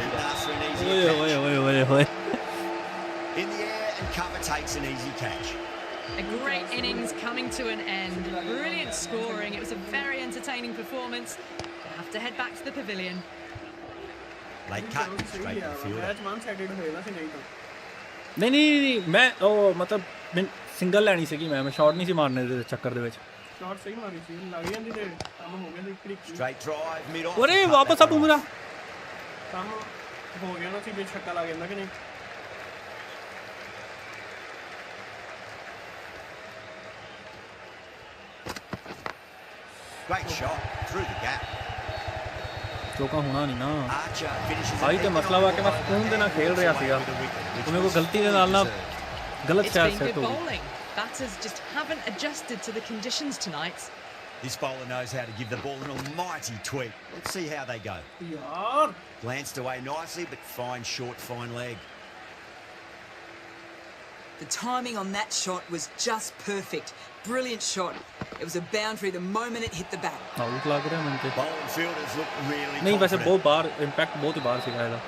ओए In the air and cover takes an easy catch. A great innings coming to an end. Brilliant scoring. It was a very entertaining performance. We'll have to head back to the pavilion. Late cut straight to the field. Match one sided ਹੋਏਗਾ ਸੀ ਨਹੀਂ ਤਾਂ नहीं मैं ਉਹ ਮਤਲਬ ਮੈਂ single ਲੈਣੀ ਸੀਗੀ ਮੈਂ ਸ਼ਾਟ ਨਹੀਂ ਸੀ ਮਾਰਨੇ ਦੇ ਚੱਕਰ ਦੇ ਵਿੱਚ ਸ਼ਾਟ ਸਹੀ ਮਾਰੀ ਸੀ ਲੱਗ ਜਾਂਦੀ ਤੇ ਕੰਮ ਹੋ ਗਿਆ ਸੀ ਇੱਕ Straight drive mid off. ਓਰੇ ਵਾਪਸ ਆ ਬੂਮਰਾ ਕੰਮ ਹੋ ਗਿਆ ਨਾ ਸੀ ਵਿੱਚ ਛੱਕਾ ਲੱਗ ਜਾਂਦਾ ਕਿ ਨਹੀਂ Great shot through the gap. ਚੌਕਾ ਹੋਣਾ ਨਹੀਂ ਨਾ Archer finishes. ਆਹੀ ਤੇ ਮਸਲਾ ਵਾ ਕਿ ਮੈਂ ਸਕੂਨ ਦੇ ਨਾਲ ਖੇਡ ਰਿਹਾ ਸੀਗਾ ਉਹਨੇ ਕੋਈ ਗਲਤੀ ਦੇ ਨਾਲ ਨਾ ਗਲਤ It's shot been set good ਹੋ ਗਈ bowling. Batters just haven't adjusted to the conditions tonight. This bowler knows how to give the ball an almighty tweak. Let's see how they go. ਯਾਰ Glanced away nicely, but fine short, fine leg. The timing on that shot was just perfect. Brilliant shot. It was a boundary the moment it hit the bat. Out ਲੱਗ ਰਿਹਾ ਮੈਨੂੰ ਤੇ Bowling fielders look really ਨਹੀਂ ਵੈਸੇ confident. ਬਹੁਤ ਬਾਹਰ impact ਬਹੁਤ ਹੀ ਬਾਹਰ ਸੀਗਾ ਇਹਦਾ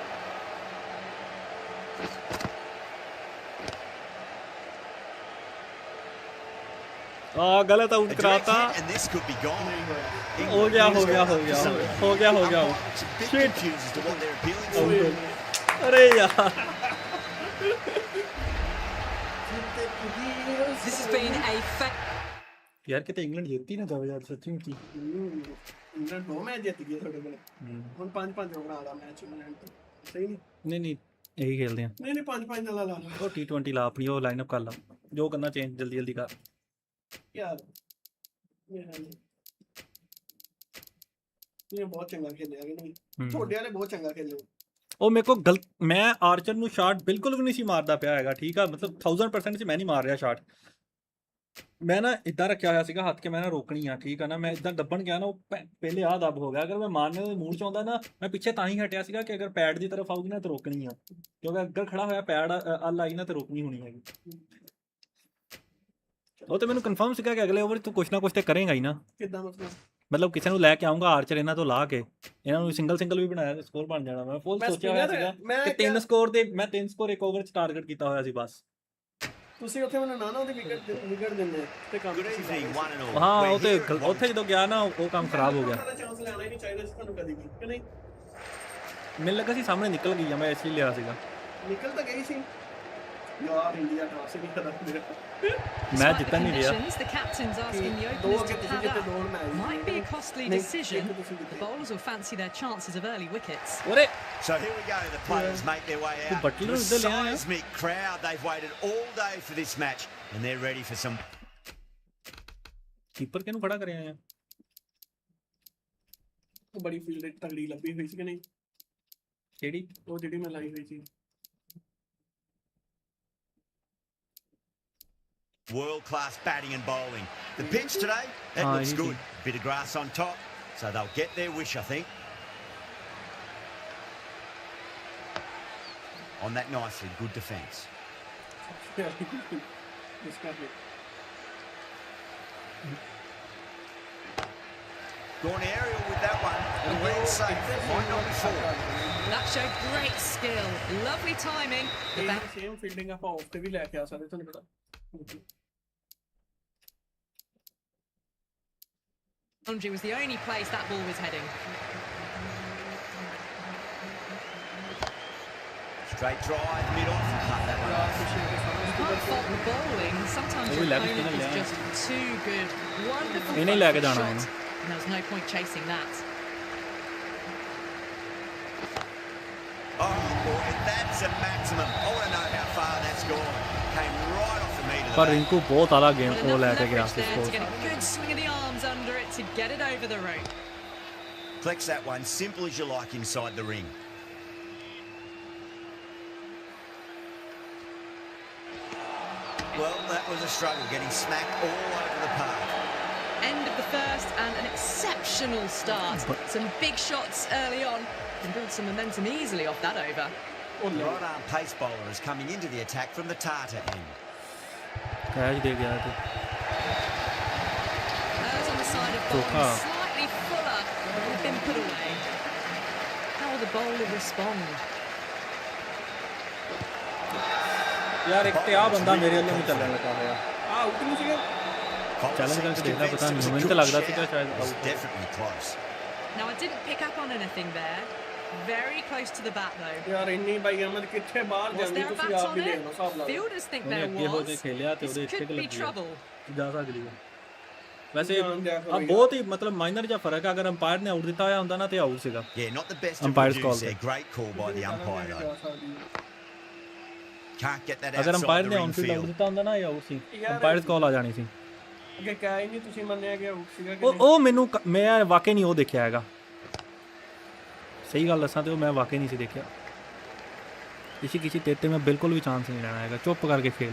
ਆ ਗਲਤ ਆਊਟ A direct ਕਰਾਤਾ hit and this could be gone. ਹੋ ਗਿਆ England Umpires a bit Shit. confused as to what they're appealing for. ਅਰੇ ਯਾਰ This has been a ਯਾਰ ਕਿਤੇ ਇੰਗਲੈਂਡ ਜਿੱਤੀ ਨਾ ਜਾਵੇ ਯਾਰ ਸੱਚੀ ਮੁੱਚੀ ਇੰਗਲੈਂਡ ਦੋ ਮੈਚ ਜਿੱਤ ਗਏ ਤੁਹਾਡੇ ਕੋਲ ਹੁਣ 5-5 ਬਣਾ ਦਾ ਮੈਚ ਇੰਗਲੈਂਡ ਤੋਂ ਸਹੀ ਨਹੀਂ ਨਹੀਂ ਇਹੀ ਖੇਲਦੇ ਆ ਨਹੀਂ 5-5 ਨਾਲ ਲਾ ਲਾ ਉਹ T20 ਲਾ ਆਪਣੀ ਉਹ ਲਾਈਨਅਪ ਕਰ ਲਾ ਜੋ ਕਰਨਾ ਚੇਂਜ ਜਲਦੀ ਕਰ ਯਾਰ ਇਹ ਬਹੁਤ ਚੰਗਾ ਖੇਲਿਆ ਕਿ ਨਹੀਂ ਤੁਹਾਡੇ ਵਾਲੇ ਬਹੁਤ ਚੰਗਾ ਖੇਲੇ ਉਹ ਮੇਰੇ ਕੋ ਗਲਤ ਮੈਂ ਆਰਚਰ ਨੂੰ ਸ਼ਾਟ ਬਿਲਕੁਲ ਵੀ ਨਹੀਂ ਸੀ ਮਾਰਦਾ ਪਿਆ ਹੈਗਾ ਠੀਕ ਆ ਮਤਲਬ 1000% ਸੀ ਮੈਂ ਨਹੀਂ ਮਾਰ ਰਿਹਾ ਸ਼ਾਟ ਮੈਂ ਨਾ ਇਦਾਂ ਰੱਖਿਆ ਹੋਇਆ ਸੀਗਾ ਹੱਥ ਕੇ ਮੈਂ ਨਾ ਰੋਕਣੀ ਆ ਠੀਕ ਆ ਨਾ ਮੈਂ ਇਦਾਂ ਦੱਬਣ ਗਿਆ ਨਾ ਉਹ ਪਹਿਲੇ ਆ ਦੱਬ ਹੋ ਗਿਆ ਅਗਰ ਮੈਂ ਮਾਰਨੇ ਦੇ ਮੂਡ ਚ ਆਉਂਦਾ ਨਾ ਮੈਂ ਪਿੱਛੇ ਤਾਂ ਹੀ ਹਟਿਆ ਸੀਗਾ ਕਿ ਅਗਰ ਪੈਡ ਦੀ ਤਰਫ ਆਊਗੀ ਨਾ ਤੇ ਰੋਕਣੀ ਆ ਕਿਉਂਕਿ ਅੱਗੇ ਖੜਾ ਹੋਇਆ ਪੈਡ ਅੱਲ ਆਈ ਨਾ ਤੇ ਰੋਕਣੀ ਹੋਣੀ ਹੈਗੀ ਉਹ ਤੇ ਮੈਨੂੰ ਕਨਫਰਮ ਸੀਗਾ ਕਿ ਅਗਲੇ ਓਵਰ ਤੂੰ ਕੁਛ ਨਾ ਕੁਛ ਤੇ ਕਰੇਗਾ ਹੀ ਨਾ ਕਿੱਦਾਂ ਮਤਲਬ ਮਤਲਬ ਕਿਸੇ ਨੂੰ ਲੈ ਕੇ ਆਉਂਗਾ ਆਰਚਰ ਇਹਨਾਂ ਤੋਂ ਲਾ ਕੇ ਇਹਨਾਂ ਨੂੰ ਸਿੰਗਲ ਵੀ ਬਣਾਇਆ ਤੇ ਸਕੋਰ ਬਣ ਜਾਣਾ ਮੈਂ ਫੁੱਲ ਸੋਚਿਆ ਹੋਇਆ ਸੀਗਾ ਕਿ 3 ਸਕੋਰ ਦੇ ਮੈਂ 3 ਸਕੋਰ ਇੱਕ ਓਵਰ ਚ ਟਾਰਗੇਟ ਕੀਤਾ ਹੋਇਆ ਸੀ ਬਸ ਤੁਸੀਂ ਉੱਥੇ ਮੈਨੂੰ ਨਾ ਉਹਦੀ ਵਿਕਟ ਦਿੰਦੇ ਤੇ ਕੰਮ Good evening, one and all. ਹਾਂ We're ਉਹ ਤੇ here at ਉੱਥੇ ਜਦੋਂ ਗਿਆ ਨਾ ਉਹ ਕੰਮ ਖਰਾਬ ਹੋ ਗਿਆ ਚਾਂਸ ਲੈਣਾ ਹੀ ਨਹੀਂ ਚਾਹੀਦਾ ਸੀ ਤੁਹਾਨੂੰ ਕਦੀ ਵੀ ਕਿ ਨਹੀਂ ਮੈਨੂੰ ਲੱਗਾ ਸੀ ਸਾਹਮਣੇ ਨਿਕਲ ਗਈ ਆ ਮੈਂ ਇਸ ਲਈ ਲਿਆ ਸੀਗਾ ਨਿਕਲ ਤਾਂ ਗਈ ਸੀ ਯਾਰ ਇੰਡੀਆ ਟਾਸ ਨਹੀਂ ਕਰਦਾ ਮੈਂ Despite ਜਿੱਤਣ ਨਹੀਂ ਰਿਹਾ conditions, the captain's asking the ਦੋ openers ਅੱਗੇ to ਤੁਸੀਂ pad ਜਿੱਤੇ up. ਦੋ match Might be a costly ਨਹੀਂ, decision. ਇੱਕ ਤੁਸੀਂ The ਜਿੱਤੇ bowlers will fancy their chances of early wickets. Ore So here we go. The players make their way ਤੂੰ out. ਬੱਟਲਰ To a ਉੱਧਰ ਲਿਆ ਆ seismic crowd. They've waited all day for this match, and they're ready for some. Keeper ਕਿਹਨੂੰ ਖੜਾ ਕਰਿਆ ਆ ਉਹ ਬੜੀ ਫੀਲਡ ਤਗੜੀ ਲੱਭੀ ਹੋਈ ਸੀ ਕਿ ਨਹੀਂ ਕਿਹੜੀ ਉਹ ਜਿਹੜੀ ਮੈਂ ਲਾਈ ਹੋਈ ਸੀ World-class batting and bowling. The pitch today, it Ah, looks easy. good. Bit of grass on top, so they'll get their wish, I think. On that nicely, good defence. ਇਸ ਕਰਕੇ Gone aerial with that one. And well safe. Might not be full. That showed great skill. Lovely timing. The back same fielding ਆਪਾਂ of ਤੇ ਵੀ ਲੈ ਕੇ ਆ ਸਕਦੇ ਤੁਹਾਨੂੰ ਪਤਾ boundary was the only place that ball was heading. Straight drive, mid-off, and cut that one off. You can't fault the bowling. Sometimes your opponent is just too good. Wonderful ਇਹਨੇ ਲੈ ਕੇ front ਜਾਣਾ foot shot. And there was no point chasing that. Oh boy, that's a maximum. I want to know how far that's gone. Came right off the meat of the ਪਰ bat. Rinku ਬਹੁਤ ਆਲਾ game Well, ਉਹ ਲੈ enough ਕੇ ਗਿਆ leverage C there to score get a good swing of the arms under it to get it over the rope. Flex that one, simple as you like inside the ring. Well, that was a struggle, getting smacked all over the park. End of the first and an exceptional start. Some big shots early on. Can build some momentum easily off that over. Right arm pace bowler is coming into the attack from the Tata end. Catch ਦੇ ਗਿਆ ਤੇ Hers on the side of bowling, slightly fuller, and been put away. How will the bowler respond? ਯਾਰ ਇੱਕ ਤੇ ਆ ਬੰਦਾ ਮੇਰੇ ਵੱਲੋਂ ਨਹੀਂ ਚੱਲਣ ਲੱਗਾ ਹੋਇਆ ਆ ਆਊਟ ਨਹੀਂ ਸੀਗਾ ਚੈਲੰਜ ਕਰਕੇ ਦੇਖਦਾ ਪਤਾ ਨਹੀਂ ਮੈਨੂੰ ਤਾਂ ਲੱਗਦਾ ਸੀਗਾ ਸ਼ਾਇਦ It was out। definitely close. Now, I didn't pick up on anything there. Very close to the bat, though. ਯਾਰ ਇੰਨੀ ਬਾਈ ਅਹਿਮਦ ਕਿੱਥੇ ਬਾਹਰ Was ਜਾਂਦੀ there a ਤੁਸੀਂ bat ਆਪ on ਵੀ ਦੇਖ it? ਲਓ ਹਿਸਾਬ ਲਾ ਲਓ Fielders think ਉਹਨੇ there ਅੱਗੇ ਹੋ ਕੇ was. ਖੇਲਿਆ ਤੇ ਉਹਦੇ This ਇੱਥੇ could ਕਿ be ਲੱਗੀ ਆ trouble. ਜਾ ਸਕਦੀ ਹੈ ਵੈਸੇ ਧਿਆਨ ਦਿਆ ਕਰੋ ਆ ਬਹੁਤ ਹੀ ਮਤਲਬ ਮਾਈਨਰ ਜਿਹਾ ਫਰਕ ਆ ਅਗਰ ਅੰਪਾਇਰ ਨੇ ਆਊਟ ਦਿੱਤਾ ਹੋਇਆ ਹੁੰਦਾ ਨਾ ਤੇ ਆਊਟ ਸੀਗਾ Yeah, not the best of Umpire's reviews call there. Great call by the umpire, though. Can't get that ਅਗਰ outside ਅੰਪਾਇਰ the ਨੇ ring ਆਨਫੀਲਡ ਆਊਟ field. ਦਿੱਤਾ ਹੁੰਦਾ ਨਾ ਇਹ ਆਊਟ ਸੀ ਯਾਰ ਅੰਪਾਇਰਸ ਕਾਲ ਆ ਜਾਣੀ ਸੀ ਅੱਗੇ ਕਿਹਾ ਹੀ ਨਹੀਂ ਤੁਸੀਂ ਮੰਨਿਆ ਕਿ ਆਊਟ ਸੀਗਾ ਕਿ ਉਹ ਮੈਨੂੰ ਮੈਂ ਵਾਕਈ ਨਹੀਂ ਉਹ ਦੇਖਿਆ ਹੈਗਾ ਸਹੀ ਗੱਲ ਦੱਸਾਂ ਤੇ ਉਹ ਮੈਂ ਵਾਕਈ ਨਹੀਂ ਸੀ ਦੇਖਿਆ ਕਿਸੇ ਤੇਰੇ ਤੇ ਮੈਂ ਬਿਲਕੁਲ ਵੀ ਚਾਂਸ ਨਹੀਂ ਲੈਣਾ ਹੈਗਾ ਚੁੱਪ ਕਰਕੇ ਖੇਲ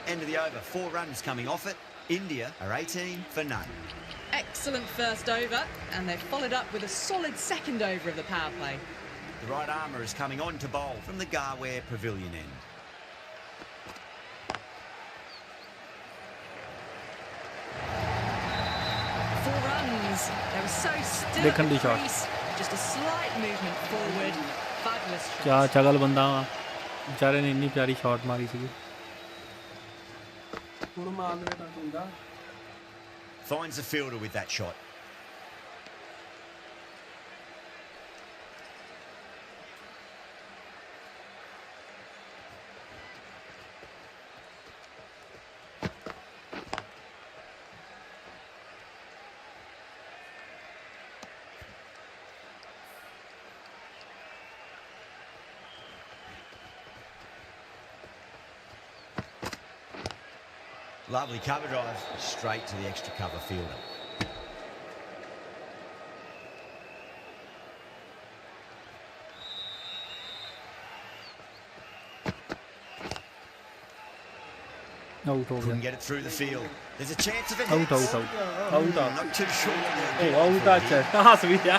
End of the over. 4 runs coming off it. India are 18 for none. Excellent first over, and they've followed up with a solid second over of the power play. The right armour is coming on to bowl from the Garware Pavilion end. Four runs. They were so still at Deccan the the shot. crease. Just a slight movement forward. Fabulous shot. ਕਿਆ ਚਗਲ ਬੰਦਾ ਵਾ ਵਿਚਾਰੇ ਨੇ ਇੰਨੀ ਪਿਆਰੀ shot ਮਾਰੀ ਸੀਗੀ ਹੁਣ ਮਾਰ ਦੇ ਤਾਂ ਹੁੰਦਾ Finds the fielder with that shot. Lovely cover drive, straight to the extra cover fielder. Out हो Couldn't गया get it through the field. There's a chance of it. Out out out out out Not too sure. ओ out अच्छा हस भी जा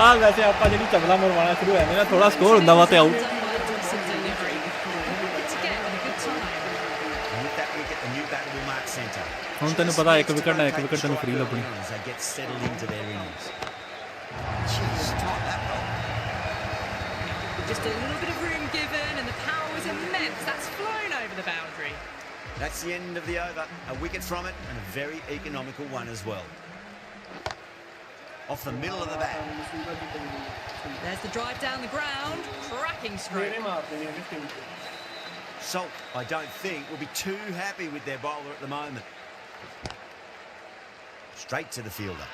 ਆ ਵੈਸੇ ਆਪਾਂ ਜਿਹੜੀ ਚਵਲਾ ਮਰਵਾਣਾ ਸ਼ੁਰੂ ਹੋਇਆ ਨਾ ਥੋੜਾ ਸਕੋਰ ਹੁੰਦਾ ਵਾ ਤੇ out Done by a decent delivery. Good to get and a good time. And with that wicket, the new batter will mark centre. ਹੁਣ ਤੈਨੂੰ ਪਤਾ ਇੱਕ ਵਿਕਟ ਨਾਲ ਇੱਕ ਵਿਕਟ ਤੈਨੂੰ ਫ੍ਰੀ ਲੱਭਣੀ As they get settled into their innings. Jeez, time that well. Just a little bit of room given and the power was immense. That's flown over the boundary. That's the end of the over. A wicket from it and a very economical one as well. Off the middle of the bat. There's the drive down the ground. Cracking stroke. Salt, I don't think, will be too happy with their bowler at the moment. Straight to the fielder.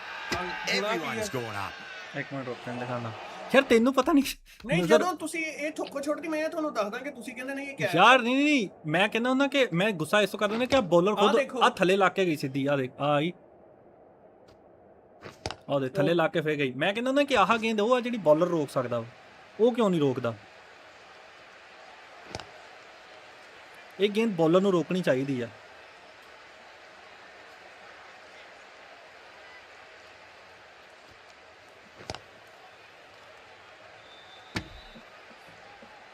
Everyone's gone up. ਇੱਕ minute ਰੁਕ ਕੇ ਦਿਖਾਣਾ ਯਾਰ ਤੈਨੂੰ ਪਤਾ ਨਹੀਂ ਨਹੀਂ ਜਦੋਂ ਤੁਸੀਂ ਇਹ ਠੋਕੋ ਛੋੜਦੀ ਮੈਂ ਤੁਹਾਨੂੰ ਦੱਸਦਾ ਕਿ ਤੁਸੀਂ ਕਹਿੰਦੇ ਨਹੀਂ ਇਹ ਕਿਆ ਯਾਰ ਨਹੀਂ ਮੈਂ ਕਹਿੰਦਾ ਹੁੰਦਾ ਕਿ ਮੈਂ ਗੁੱਸਾ ਇਸ ਤੋਂ ਕਰਦਾ ਕਿ ਬੋਲਰ ਖੁਦ ਆ ਥੱਲੇ ਲਾ ਕੇ ਗਈ ਸਿੱਧੀ ਆ ਦੇਖ ਆ ਆਈ ਆ ਦੇ ਥੱਲੇ ਲਾ ਕੇ ਫੇਰ ਗਈ ਮੈਂ ਕਹਿੰਦਾ ਹੁੰਦਾ ਕਿ ਆਹ ਗੇਂਦ ਉਹ ਆ ਜਿਹੜੀ ਬੋਲਰ ਰੋਕ ਸਕਦਾ ਉਹ ਕਿਉਂ ਨਹੀਂ ਰੋਕਦਾ ਇਹ ਗੇਂਦ ਬੋਲਰ ਨੂੰ ਰੋਕਣੀ ਚਾਹੀਦੀ ਆ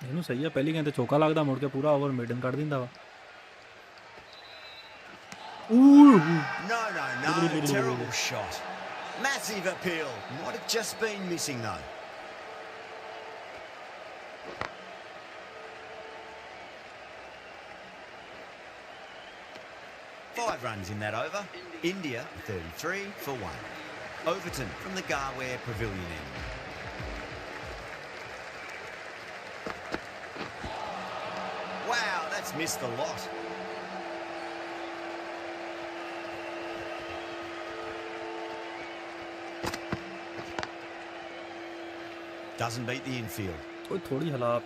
ਇਹਨੂੰ ਸਹੀ ਆ ਪਹਿਲੀ ਗੇਂਦ ਤੇ ਚੌਕਾ ਲੱਗਦਾ ਮੁੜ ਕੇ ਪੂਰਾ ਓਵਰ ਮੇਡਨ ਕੱਢ ਦਿੰਦਾ ਵਾ No, terrible shot. Massive appeal. Might have just been missing though. Five runs in that over. India 33 for 1. Overton from the Garware Pavilion end. Wow, that's missed a lot. Doesn't beat the infield. थोड़ी हला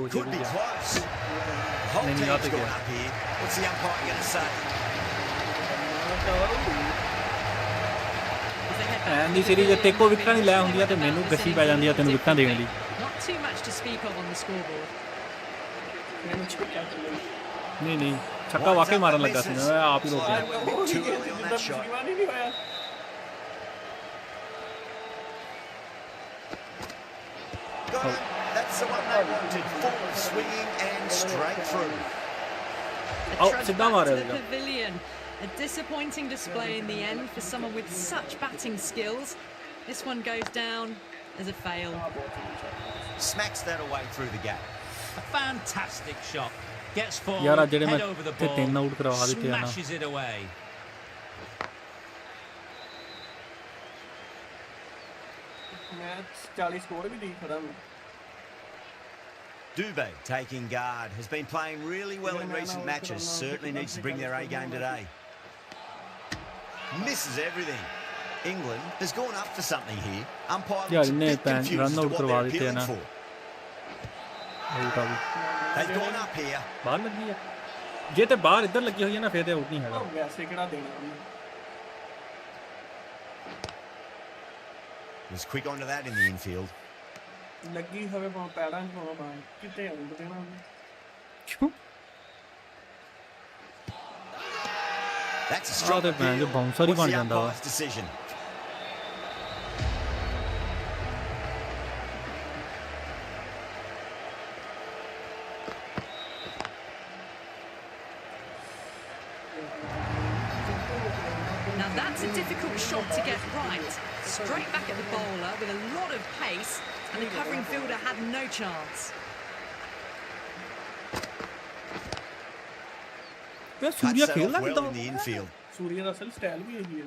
Could be close. The whole team's gone up here. What's the umpire going to say? N the series ਤੇ ਇੱਕੋ ਵਿਕਟਾਂ ਨਹੀਂ ਲੈ ਹੁੰਦੀਆਂ ਤੇ ਮੈਨੂੰ ਗੱਛੀ ਪੈ ਜਾਂਦੀ ਆ ਤੈਨੂੰ ਵਿਕਟਾਂ ਦੇਣ ਲਈ Not too much to speak of on the scoreboard. ਨਹੀਂ ਛੱਕਾ ਵਾਕਈ ਮਾਰਨ ਲੱਗਾ ਸੀ ਮੈਂ ਆਪ ਹੀ ਰੋਕ ਗਿਆ Too early on that shot. Got it. That's the one they wanted. Full swinging and straight through. A Oh, trudge sit down, back to Mario. the pavilion. A disappointing display in the end for someone with such batting skills. This one goes down as a fail. Smacks that away through the gap. A fantastic shot. Gets forward, ਯਾਰ ਜਿਹੜੇ ਮੈਂ head over the ਤੇ ball, 3 out ਕਰਵਾ ਦਿੱਤੇ ਆ ਨਾ smashes it away. Match 40 score ਵੀ ਦੇਖ ਖੜਾ ਮੈਂ Dubé taking guard. Has been playing really well in recent matches. Certainly needs to bring their A game today. Misses everything. England has gone up for something here. Umpire Yeah, looks a bit run confused as to out what करवा they're देते हैं appealing ना। for. Out ਆ ਗਈ They've gone up here. ਬਾਹਰ ਲੱਗੀ ਆ ਜੇ ਤੇ ਬਾਹਰ ਇੱਧਰ ਲੱਗੀ ਹੋਈ ਹੈ ਨਾ ਫਿਰ ਤੇ ਆਊਟ ਨਹੀਂ ਹੈਗਾ ਵੈਸੇ ਕਿਹੜਾ ਦੇਣਾ ਉਹਨੇ Was quick onto that in the infield. ਲੱਗੀ ਹੋਵੇ ਭਾਵੇਂ ਪੈੜਾਂ 'ਚ ਭਾਵੇਂ ਬਾਹਰ ਕਿਤੇ ਆਊਟ ਦੇਣਾ ਉਹਨੇ ਕਿਉਂ That's a strong ਤੇ ਭੈਣ ਜੋ appeal. ਬਾਉਂਸਰ ਹੀ What's ਬਣ the ਜਾਂਦਾ ਵਾ umpire's decision? Now that's a difficult shot to get right. Straight back at the bowler with a lot of pace, and the covering fielder had no chance. ਯਾਰ Cuts Surya that ਖੇਲਦਾ off well ਕਿਦਾਂ in the infield. Surya ਦਾ ਅਸਲ style ਵੀ ਇਹੀ ਹੈ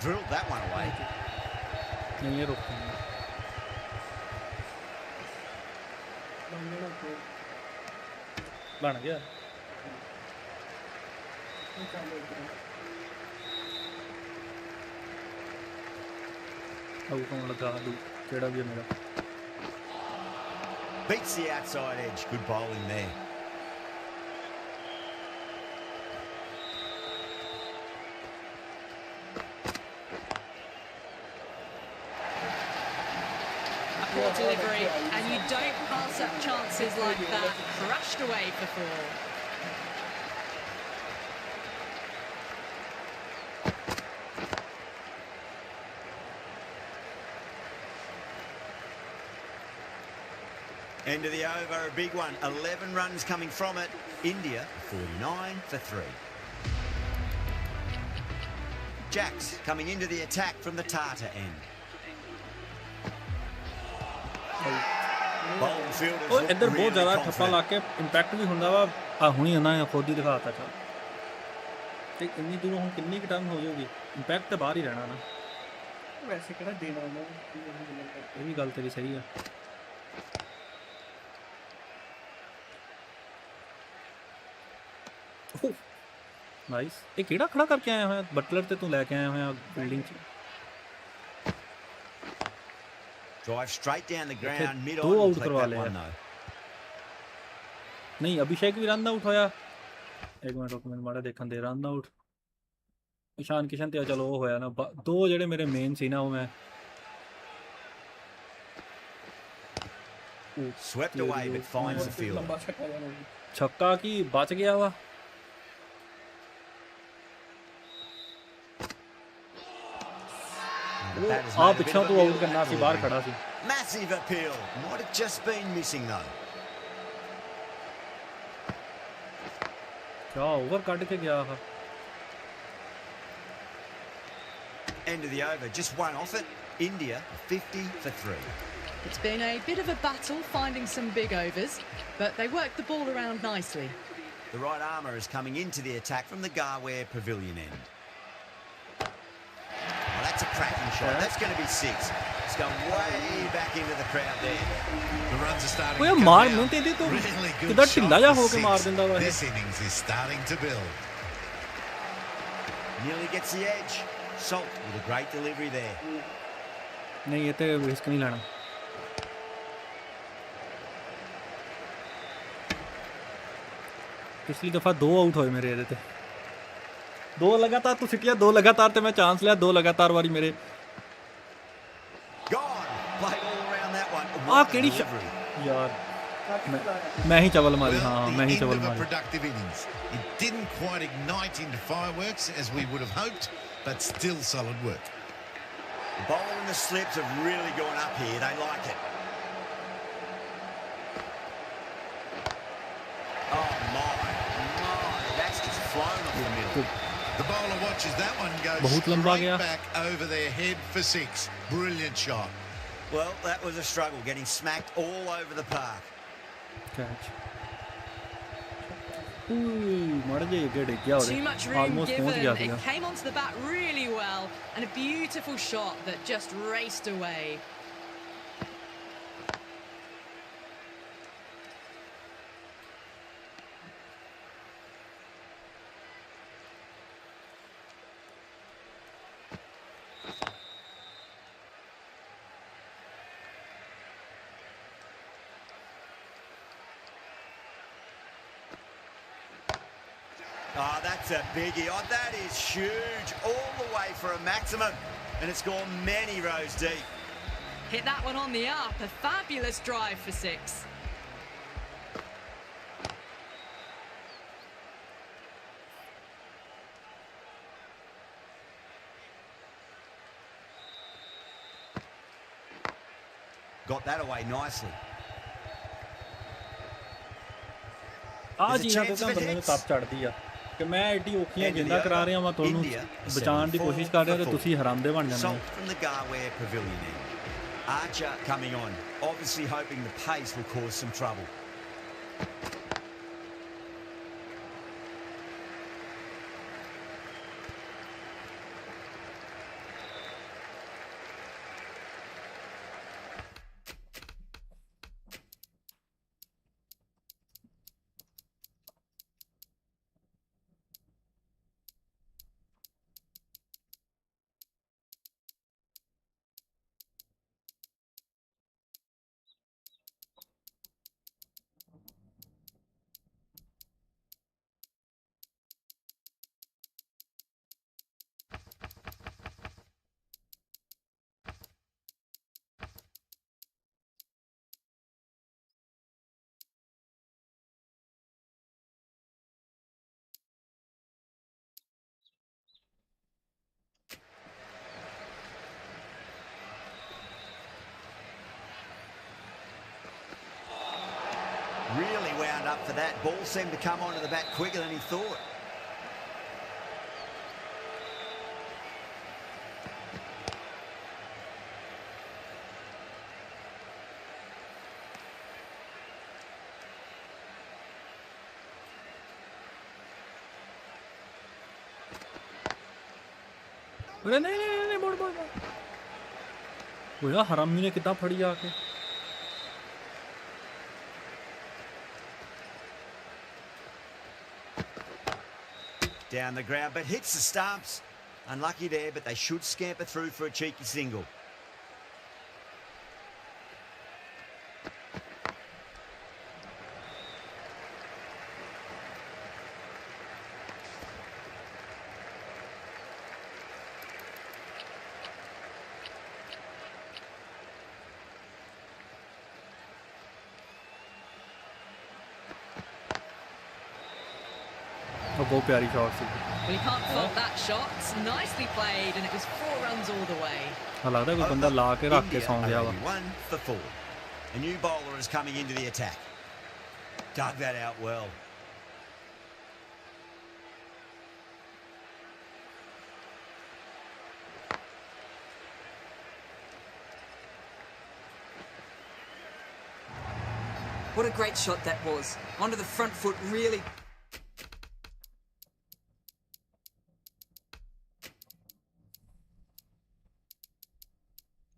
Drilled that one away. नहीं ये रोकेंगे बन गया अब कौन लगा आलू केड़ा भी है मेरा Beats the outside edge. Good bowling there. Poor delivery, and you don't pass up chances like that. Crashed away for 4. End of the over, a big one. 11 runs coming from it. India 49 for 3. Jacks coming into the attack from the Tata end. Bowling fielders ਉਹ look ਇੱਧਰ ਬਹੁਤ really ਜ਼ਿਆਦਾ ਠੱਪਾ confident. ਲਾ ਕੇ impact ਵੀ ਹੁੰਦਾ ਵਾ ਆ ਹੁਣੀ ਇਹਨਾਂ ਨੇ ਖੁਦ ਹੀ ਦਿਖਾਤਾ ਚਾ ਤੇ ਇੰਨੀ ਦੂਰੋਂ ਹੁਣ ਕਿੰਨੀ ਕੁ ਟਰਨ ਹੋ ਜਾਊਗੀ ਇੰਪੈਕਟ ਤਾਂ ਬਾਹਰ ਹੀ ਰਹਿਣਾ ਨਾ ਵੈਸੇ ਕਿਹੜਾ ਦੇਣਾ ਉਹਨਾਂ ਨੂੰ ਇਹ ਵੀ ਗੱਲ ਤੇਰੀ ਸਹੀ ਆ ਨਾਈਸ ਇਹ ਕਿਹੜਾ ਖੜਾ ਕਰਕੇ ਆਇਆ ਹੋਇਆ ਬਟਲਰ ਤੇ ਤੂੰ ਲੈ ਕੇ ਆਇਆ ਹੋਇਆ ਫੀਲਡਿੰਗ ਚ Drive straight down the ground, mid दो on, आउट collect करवा that ले one यार। though. नहीं अभिषेक भी रन आउट होया एक मिनट रुक मैंने माड़ा देखन दे रन आउट ईशान किशन ते चलो वो होया ना दो जेडे मेरे मेन सी ना वो मैं Swept away but finds the fielder. ਲੰਬਾ ਛੱਕਾ ਜਾਣਾ छक्का की बच गया वा The batter's आ made a bit पिछा of a तो meal आउट of करना that सी बाहर delivery. खड़ा सी Massive appeal. Might have just been missing though. क्या ओवर कट के गया था End of the over, just one off it. India 50 for 3. It's been a bit of a battle finding some big overs, but they worked the ball around nicely. The right armour is coming into the attack from the Garware Pavilion end. Well, that's a cracking shot. That's going to be 6. It's going way back into the crowd there. The runs are starting ओए to come मार down. नहीं देती तो Really good किधर shot ढिल्ला जा for होके मार 6. देंदा वा ये। This innings is starting to build. Nearly gets the edge. Salt with a great delivery there. नहीं ये तो रिस्क नहीं लेना पिछली दफा 2 आउट होए मेरे ਇਹਦੇ ਤੇ 2 लगातार तू सिटिया 2 लगातार ਤੇ मैं चांस लिया 2 लगातार वारी मेरे Gone. Played all around that one. Uh What a केड़ी delivery. यार मैं ही चवल मारी Well, हाँ the मैं ही end चवल of a मारी productive innings. It didn't quite ignite into fireworks as we would have hoped, but still solid work. The bowler and the slips have really gone up here. They like it. Oh, my. That's just flown off the middle. The bowler watches that one go बहुत लंबा straight गया। back over their head for 6. Brilliant shot. Well, that was a struggle, getting smacked all over the park. Catch मर जे gate गया Too much room almost पहुंच given. गया था It came onto the bat really well, and a beautiful shot that just raced away. Oh, that's a biggie. Oh, that is huge. All the way for a maximum. And it's gone many rows deep. Hit that one on the up. A fabulous drive for 6. Got that away nicely. ਆ There's a ਚੀਜ਼ਾਂ ਤੇ chance ਤਾਂ of it ਬੰਦੇ ਨੂੰ hits. ਤਪ ਚੜਦੀ ਆ ਕਿ ਮੈਂ ਐਡੀ ਔਖੀਆਂ End of the ਗੇਂਦਾਂ ਕਰਾ over. ਰਿਹਾ ਵਾਂ ਤੁਹਾਨੂੰ India, ਬਚਾਉਣ ਦੀ 74 ਕੋਸ਼ਿਸ਼ ਕਰ ਰਿਹਾ ਤੇ for ਤੁਸੀਂ ਹਰਾਮਦੇ ਬਣ ਜਾਂਦੇ ਹੋ Salt from the Garware Pavilion end. Archer coming on, obviously hoping the pace will cause some trouble. for that. Ball seemed to come onto the bat quicker than he thought. नहीं मोड़ मोड़ वो यार हरामी ने कितना फड़ी आके Down the ground, but hits the stumps. Unlucky there, but they should scamper through for a cheeky single. बहुत प्यारी शॉट थी Well, you can't fault that shot. It's nicely played, and it was 4 runs all the way. हां लगता है कोई बंदा ला के रख के सौ गया वा 1 for 4. A new bowler is coming into the attack. Dug that out well. What a great shot that was. Onto the front foot, really.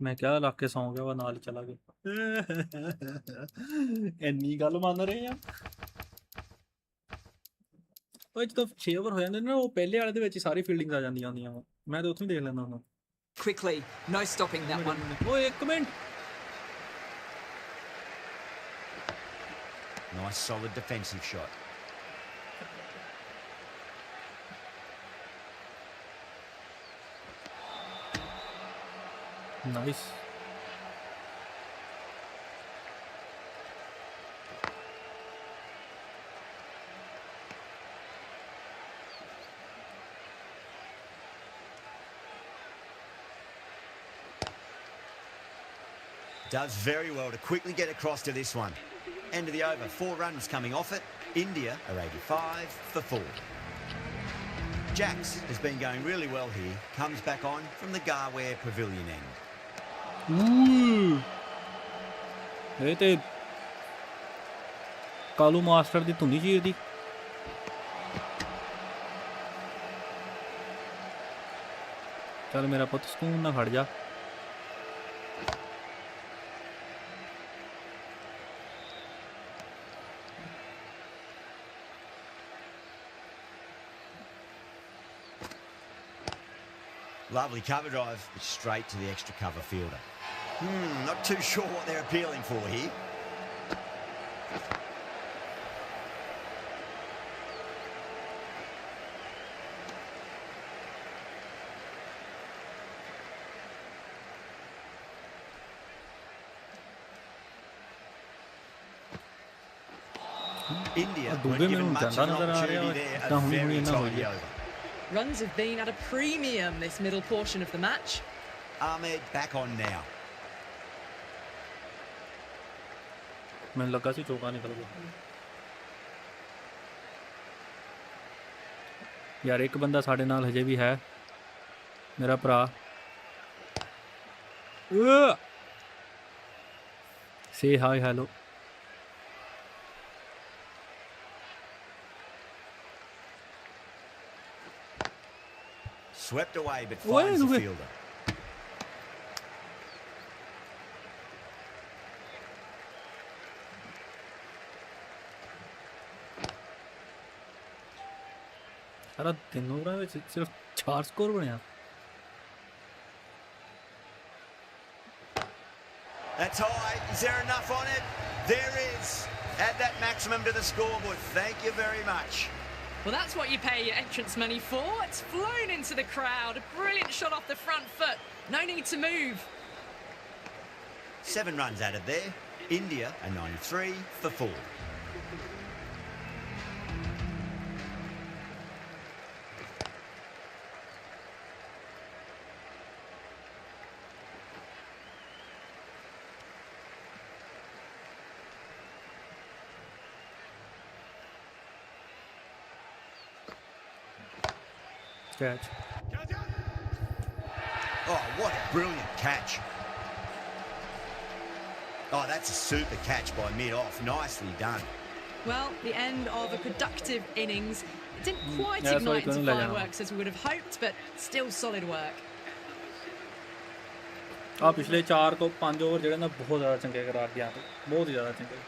मैं क्या ला के सौ गया वो नाल चला गया ਇੰਨੀ ਗੱਲ ਮੰਨ ਰਹੇ ਆ ਉਹ ਜਦੋਂ 6 ਓਵਰ ਹੋ ਜਾਂਦੇ ਨੇ ਨਾ ਉਹ ਪਹਿਲੇ ਵਾਲੇ ਦੇ ਵਿੱਚ ਹੀ ਸਾਰੀ ਫੀਲਡਿੰਗਸ ਆ ਜਾਂਦੀਆਂ ਹੁੰਦੀਆਂ ਵਾ ਮੈਂ ਤਾਂ ਉੱਥੋਂ ਹੀ ਦੇਖ ਲੈਂਦਾ ਹੁੰਦਾ Quickly, no stopping that one. ਓਏ ਇੱਕ minute Nice solid defensive shot. Nice. Does very well to quickly get across to this one. End of the over, 4 runs coming off it. India are 85 for 4. Jacks has been going really well here. Comes back on from the Garware Pavilion end. ਇਹ ਤੇ Kalu master ਦੀ ਧੁਨੀ ਚੀਰ ਦੀ ਚੱਲ ਮੇਰਾ ਪੁੱਤ ਸਕੂਨ ਨਾ ਖੜ ਜਾ Lovely cover drive, straight to the extra cover fielder. Not too sure what they're appealing for here. India weren't given much of an opportunity there. A very tidy over. Runs have been at a premium this middle portion of the match. Ahmed back on now. ਮੈਨੂੰ ਲੱਗਾ ਸੀ ਚੌਕਾ ਨਿਕਲ ਗਿਆ ਯਾਰ ਇੱਕ ਬੰਦਾ ਸਾਡੇ ਨਾਲ ਹਜੇ ਵੀ ਹੈ ਮੇਰਾ ਭਰਾ ਸੇ hi hello Swept away, but finds the fielder. सारा दिन ओवरां ਵਿੱਚ ਸਿਰਫ 4 ਸਕੋਰ ਬਣਿਆ That's high. Is there enough on it? There is. Add that maximum to the scoreboard. Thank you very much. Well, that's what you pay your entrance money for. It's flown into the crowd. A brilliant shot off the front foot. No need to move. 7 runs added there. India are 93 for 4. Catch Oh, what a brilliant catch. Oh, that's a super catch by mid-off. Nicely done. Well, the end of a productive innings. It didn't quite Yeah, ignite sorry, into couldn't let fireworks as we would have hoped, but still solid work. ਆ ਪਿਛਲੇ 4 ਤੋਂ 5 over ਜਿਹੜੇ ਨਾ ਬਹੁਤ ਜ਼ਿਆਦਾ ਚੰਗੇ ਕਰਾ ਗਿਆ ਬਹੁਤ ਹੀ ਜ਼ਿਆਦਾ ਚੰਗੇ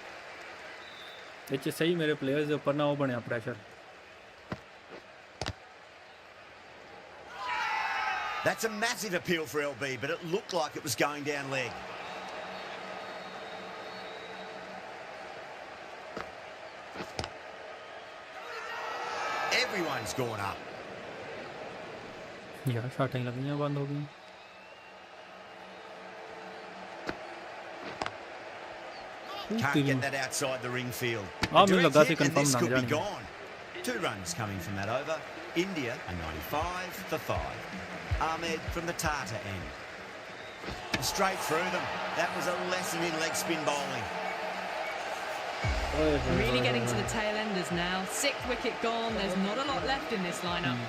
ਇਹ 'ਚ ਸਹੀ ਮੇਰੇ ਪਲੇਅਰਸ ਦੇ ਉੱਪਰ ਨਾ ਉਹ ਬਣਿਆ pressure That's a massive appeal for LB, but it looked like it was going down leg. Everyone's gone up. ਯਾਰ ਸ਼ਾਟਾਂ ਹੀ ਲੱਗੀਆਂ ਬੰਦ ਹੋ ਗਈਆਂ Can't get that outside the ring field. Ah, A ਮੈਨੂੰ direct ਲੱਗਾ hit C and confirm this ਲੱਗ could be ਜਾਣੀ gone. 2 runs coming from that over. India a 95 for 5. Ahmed from the Tata end. Straight through them. That was a lesson in leg spin bowling. Really getting to the tail enders now. 6th wicket gone. There's not a lot left in this lineup.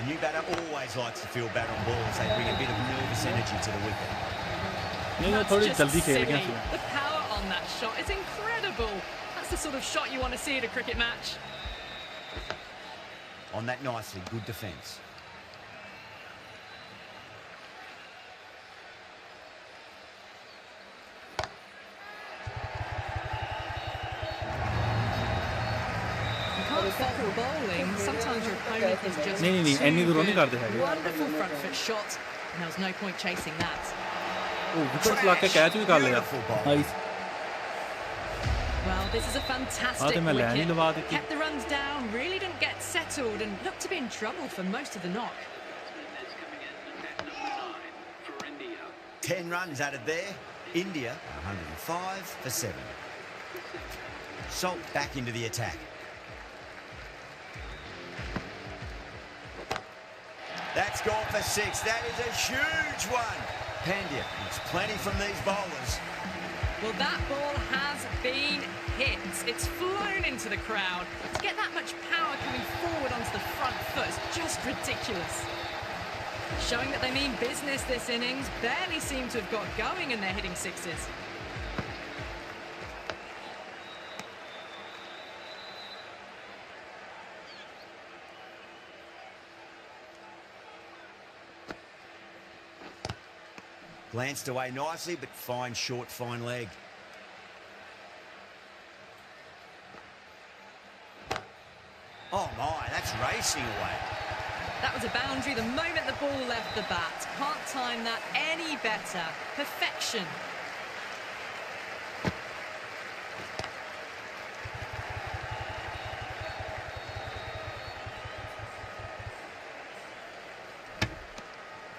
A new batter always likes to feel bat on balls. They bring a bit of nervous energy to the wicket. नहीं वो That's थोड़ी just जल्दी खेल गया silly. The power on that shot is incredible. That's the sort of shot you want to see at a cricket match. On that nicely, good defence. You can't fault the bowling. Sometimes your opponent is just नहीं, too ਇੰਨੀ ਦੂਰੋਂ ਨਹੀਂ good. ਕਰਦੇ ਹੈਗੇ। Wonderful front foot shot, and there was no point chasing that. ਉਹ wicket ਲਾ ਕੇ catch ਵੀ ਕਰ ਲਿਆ nice Well, this is a fantastic मैं लाइन ही wicket. लगा दी थी। Kept the runs down, really didn't get settled, and looked to be in trouble for most of the knock. 10 runs added there. India 105 for 7. Salt back into the attack. That's gone for 6. That is a huge one. Pandya needs plenty from these bowlers. Well, that ball has been hit. It's flown into the crowd. To get that much power coming forward onto the front foot is just ridiculous. Showing that they mean business this innings. Barely seem to have got going and they're hitting sixes. Glanced away nicely, but fine short, fine leg. Oh my, that's racing away. That was a boundary the moment the ball left the bat. Can't time that any better. Perfection.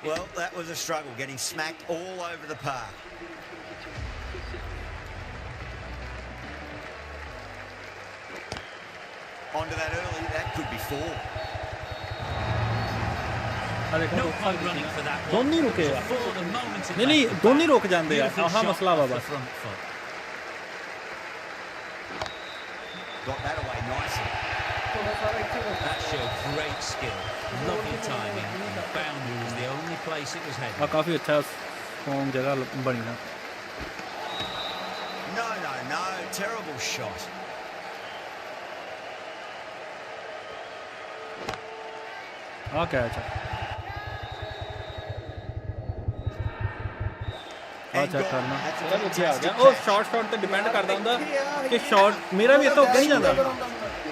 Well, that was a struggle, getting smacked all over the park. Onto that early, that could be 4. No point running for that one. दोनों ही रुके यार For the moment it नहीं left the दोनों ही bat. रुक जाते यार Beautiful हाँ shot मसला off Baba the front foot. Got that away nicely. That showed great skill, lovely timing, and the boundary was the only place it was headed. काफी अच्छा form जगह बनी ना No, terrible shot. हाँ catch है And check gone. करना That's a मेरा भी आ गया fantastic ਉਹ catch. ਸ਼ਾਟ ਤੇ ਡਿਪੈਂਡ ਕਰਦਾ ਹੁੰਦਾ ਕਿ ਸ਼ਾਟ ਮੇਰਾ ਵੀ ਇੱਥੋਂ ਉੱਤੇ ਨਹੀਂ ਜਾਂਦਾ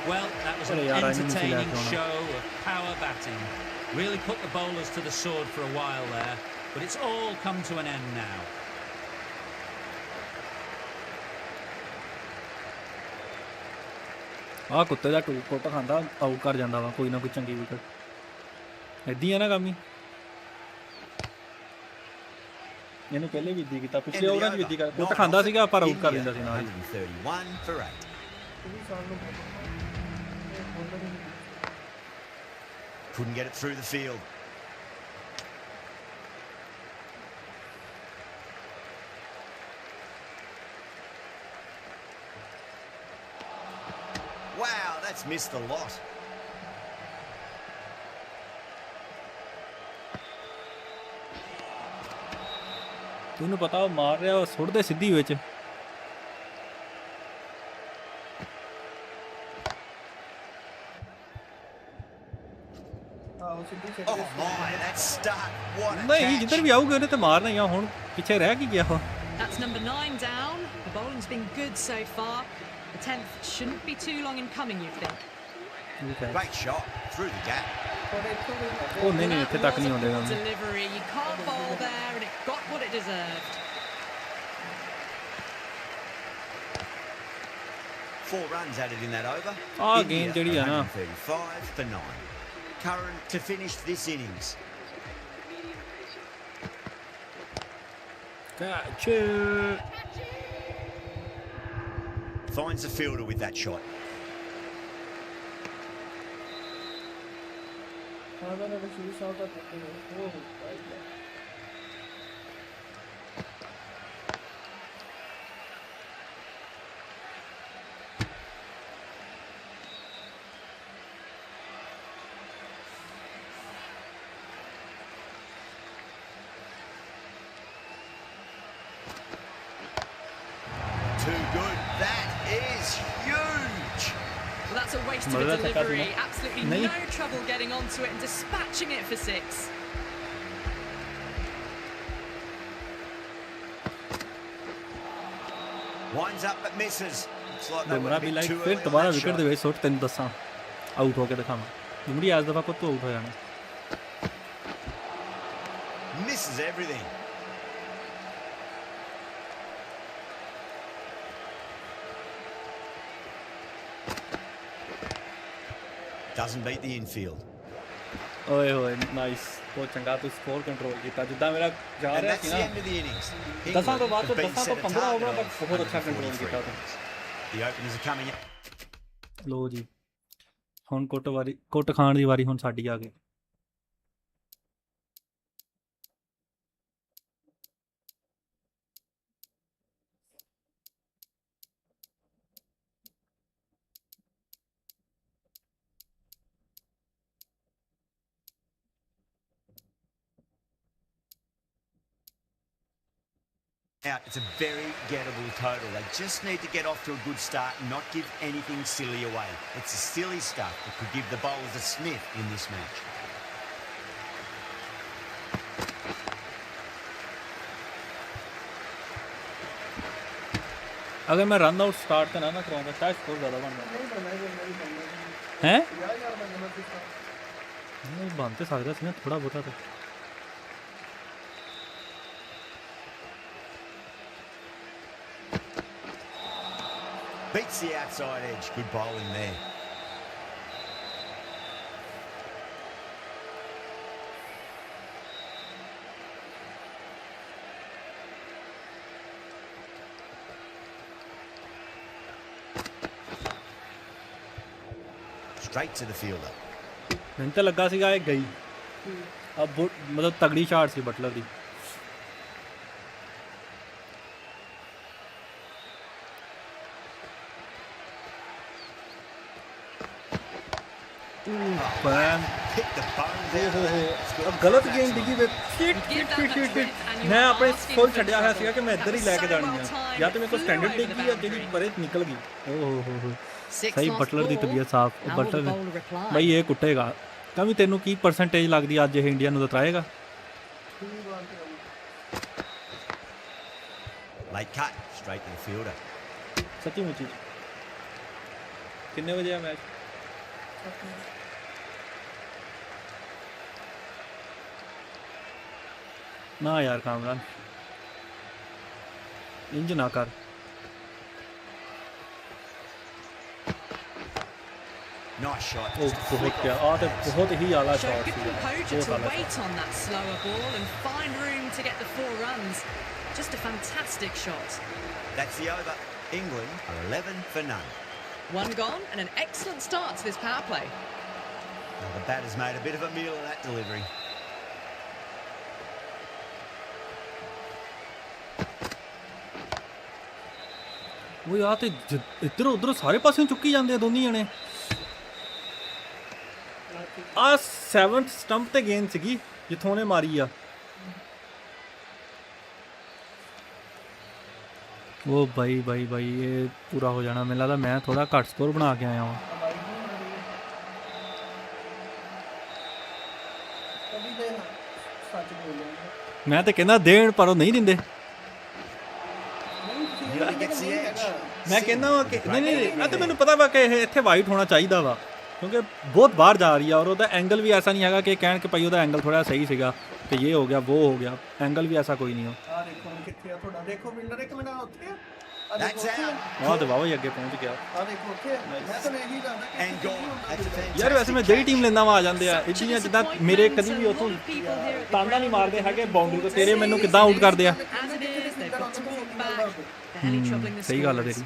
Well, that was an Sorry, yaar, I didn't see that entertaining one. show of power batting. Really put the bowlers to the sword for a while there, but it's all come to an end now. ਆਹ ਕੁੱਤੇ ਦਾ ਟੂਕ ਕੋਟ ਖਾਂਦਾ out ਕਰ ਜਾਂਦਾ ਵਾ ਕੋਈ ਨਾ ਕੋਈ ਚੰਗੀ ਵਿਕਟ ਏਦਾਂ ਆ ਨਾ ਕੰਮ ਹੀ ਇਹਨੇ ਪਹਿਲੇ ਵੀ ਇੱਦੀ ਕੀਤਾ ਪਿਛਲੇ ਓਵਰਾਂ 'ਚ ਵੀ ਇੱਦੀ ਕਰ ਕੋਟ ਖਾਂਦਾ ਸੀਗਾ ਪਰ ਆਊਟ ਕਰ ਦਿੰਦਾ ਸੀ ਨਾਲ ਹੀ 131 for 8. Couldn't get it through the field. Wow, that's missed the lot. ਤੈਨੂੰ ਪਤਾ ਉਹ ਮਾਰ ਰਿਹਾ, ਉਹ ਸੁੱਟਦੇ ਸਿੱਧੀ ਵਿੱਚ। ਆਹੋ ਸਿੱਧੀ Oh my, that start. What a ਨਹੀਂ catch. ਜਿੱਧਰ ਵੀ ਆਊਗੇ ਉਹਨੇ ਤੇ ਮਾਰਨਾ ਹੀ ਆ। ਹੁਣ ਪਿੱਛੇ ਰਹਿ ਕੀ ਗਿਆ ਉਹ? That's number 9 down. The bowling's been good so far. The 10th shouldn't be too long in coming, you'd think. Great shot through the gap. ਉਹ ਨਹੀਂ ਨਹੀਂ ਇੱਥੇ ਤੱਕ ਨਹੀਂ ਆਉਂਦੇ ਗਾ। Delivery. You can't bowl there, and it got what it deserved. 4 runs added in that over. Ah, India game ਜਿਹੜੀ ਆ ਨਾ। 135 for 9. Curran to finish this innings. Catch Finds the fielder with that shot. Too good. That is huge. Well, that's a waste of a Mother, that's a delivery. cut, Absolutely Nahi. no trouble getting onto it and dispatching it for 6. Winds up but misses. Looks like they were Bumrah a भी bit like too फिर early on दोबारा that wicket shot. They way shot 3 10 out होके दिखावा। बुमरी आज दफा को तो out हो जाना। Misses everything. Doesn't beat the infield. ਓਏ ਹੋਏ ਨਾਈਸ, ਬਹੁਤ ਚੰਗਾ ਤੂੰ ਸਕੋਰ ਕੰਟਰੋਲ ਕੀਤਾ ਜਿੱਦਾਂ ਮੇਰਾ ਜਾ And ਰਿਹਾ that's ਸੀ the ਨਾ। end of the innings. 10 ਤੋਂ ਬਾਅਦ England have been 10 ਤੋਂ set a 15 target ਓਵਰਾਂ of ਤੱਕ ਬਹੁਤ ਅੱਛਾ ਕੰਟਰੋਲ 143 ਕੀਤਾ ਤੂੰ। runs. The openers are coming in. ਲੋ ਜੀ ਹੁਣ ਕੁੱਟ ਖਾਣ ਦੀ ਵਾਰੀ ਹੁਣ ਸਾਡੀ ਆ ਗਈ। Out. It's a very gettable total. They just need to get off to a good start and not give anything silly away. It's the silly stuff that could give the bowlers a sniff in this match. अगर मैं run out start करना ना कराऊंगा शायद score ज़्यादा बन जाए हैं। नहीं बन तो सकता सी ना थोड़ा बहुता तो। Beats the outside edge. Good bowling there. Straight to the fielder. मैंने तो लगा सीगा ये गई। अब मतलब तगड़ी शॉट सी बटलर दी। Hit the bones out of that. अब गलत गेम दिखी वे शिट मैं अपने फुल छड्या होया सीगा कि मैं इधर ही लेके जानी है या तो मेरे को स्टैंडर्ड दिखी या जेडी परे निकल गई। ओहो हो सही बटलर दी तबीयत साफ बटलर भाई ये कुटेगा कभी तेनू की परसेंटेज लगदी आज ये इंडिया नु दत्राएगा। Late cut. Straight to the fielder. सच्ची मुच्ची कितने बजे है मैच? ना यार कामरान इंज ना कर। Nice shot. O Just a बहुत flick क्या off आ the तो pads. बहुत ही आला Showed शॉट good थी composure बहुत to आला wait on that slower ball and find room to get the 4 runs. Just a fantastic shot. That's the over. England are 11 for none. 1 gone and an excellent start to this power play. Now the batter's made a bit of a meal of that delivery. वो यार ते इधर उधर सारे पासे चुक्की जांदे आ दोनी जने। आ 7th स्टंप ते गेंद सीगी जिथों ने मारी आ ਉਹ ਬਾਈ ਇਹ ਪੂਰਾ ਹੋ ਜਾਣਾ ਮੈਨੂੰ ਲੱਗਦਾ ਮੈਂ ਥੋੜਾ ਘੱਟ ਸਕੋਰ ਬਣਾ ਕੇ ਆਇਆ ਹਾਂ ਕਦੀ ਦੇ ਸੱਚ ਬੋਲਿਆ ਮੈਂ ਤੇ ਕਹਿੰਦਾ ਦੇਣ ਪਰ ਉਹ ਨਹੀਂ ਦਿੰਦੇ ਮੈਂ ਕਹਿੰਦਾ ਵਾ ਕਿ ਨਹੀਂ ਇਹ ਤਾਂ ਮੈਨੂੰ ਪਤਾ ਵਾ ਕਿ ਇਹ ਇੱਥੇ ਵਾਈਟ ਹੋਣਾ ਚਾਹੀਦਾ ਵਾ ਕਿਉਂਕਿ ਬਹੁਤ ਬਾਹਰ ਜਾ ਰਹੀ ਆ ਔਰ ਉਹਦਾ ਐਂਗਲ ਵੀ ਐਸਾ ਨਹੀਂ ਹੈਗਾ ਕਿ ਕਹਿਣ ਕਿ ਭਾਈ ਉਹਦਾ ਐਂਗਲ ਥੋੜਾ ਸਹੀ ਸੀਗਾ ਕਿ ਇਹ ਹੋ ਗਿਆ ਉਹ ਹੋ ਗਿਆ ਐਂਗਲ ਵੀ ਐਸਾ ਕੋਈ ਨਹੀਂ ਆ ਦੇਖੋ ਕਿੱਥੇ ਆ ਤੁਹਾਡਾ ਦੇਖੋ ਵਿੰਡਰ ਇੱਕ ਮਿੰਟ ਉੱਥੇ ਆ ਆਹ ਤੇ ਵਾਵਾ ਹੀ ਅੱਗੇ ਪਹੁੰਚ ਗਿਆ ਆ ਦੇਖੋ ਉੱਥੇ ਮੈਂ ਤਾਂ ਇਹੀ ਜਾਣਦਾ ਯਾਰ ਵੈਸੇ ਮੈਂ ਜਿਹੜੀ ਟੀਮ ਲੈਂਦਾ ਵਾ ਆ ਜਾਂਦੇ ਆ ਇੱਡੀਆਂ ਜਿੱਦਾਂ ਮੇਰੇ ਕਦੀ ਵੀ ਉੱਥੋਂ ਤਾਂਦਾ ਨਹੀਂ ਮਾਰਦੇ ਹੈਗੇ ਬਾਉਂਡਰੀ ਤੋਂ ਤੇਰੇ ਮੈਨੂੰ ਕਿੱਦਾਂ ਆਊਟ ਕਰਦੇ ਆ ਸਹੀ ਗੱਲ ਆ ਤੇਰੀ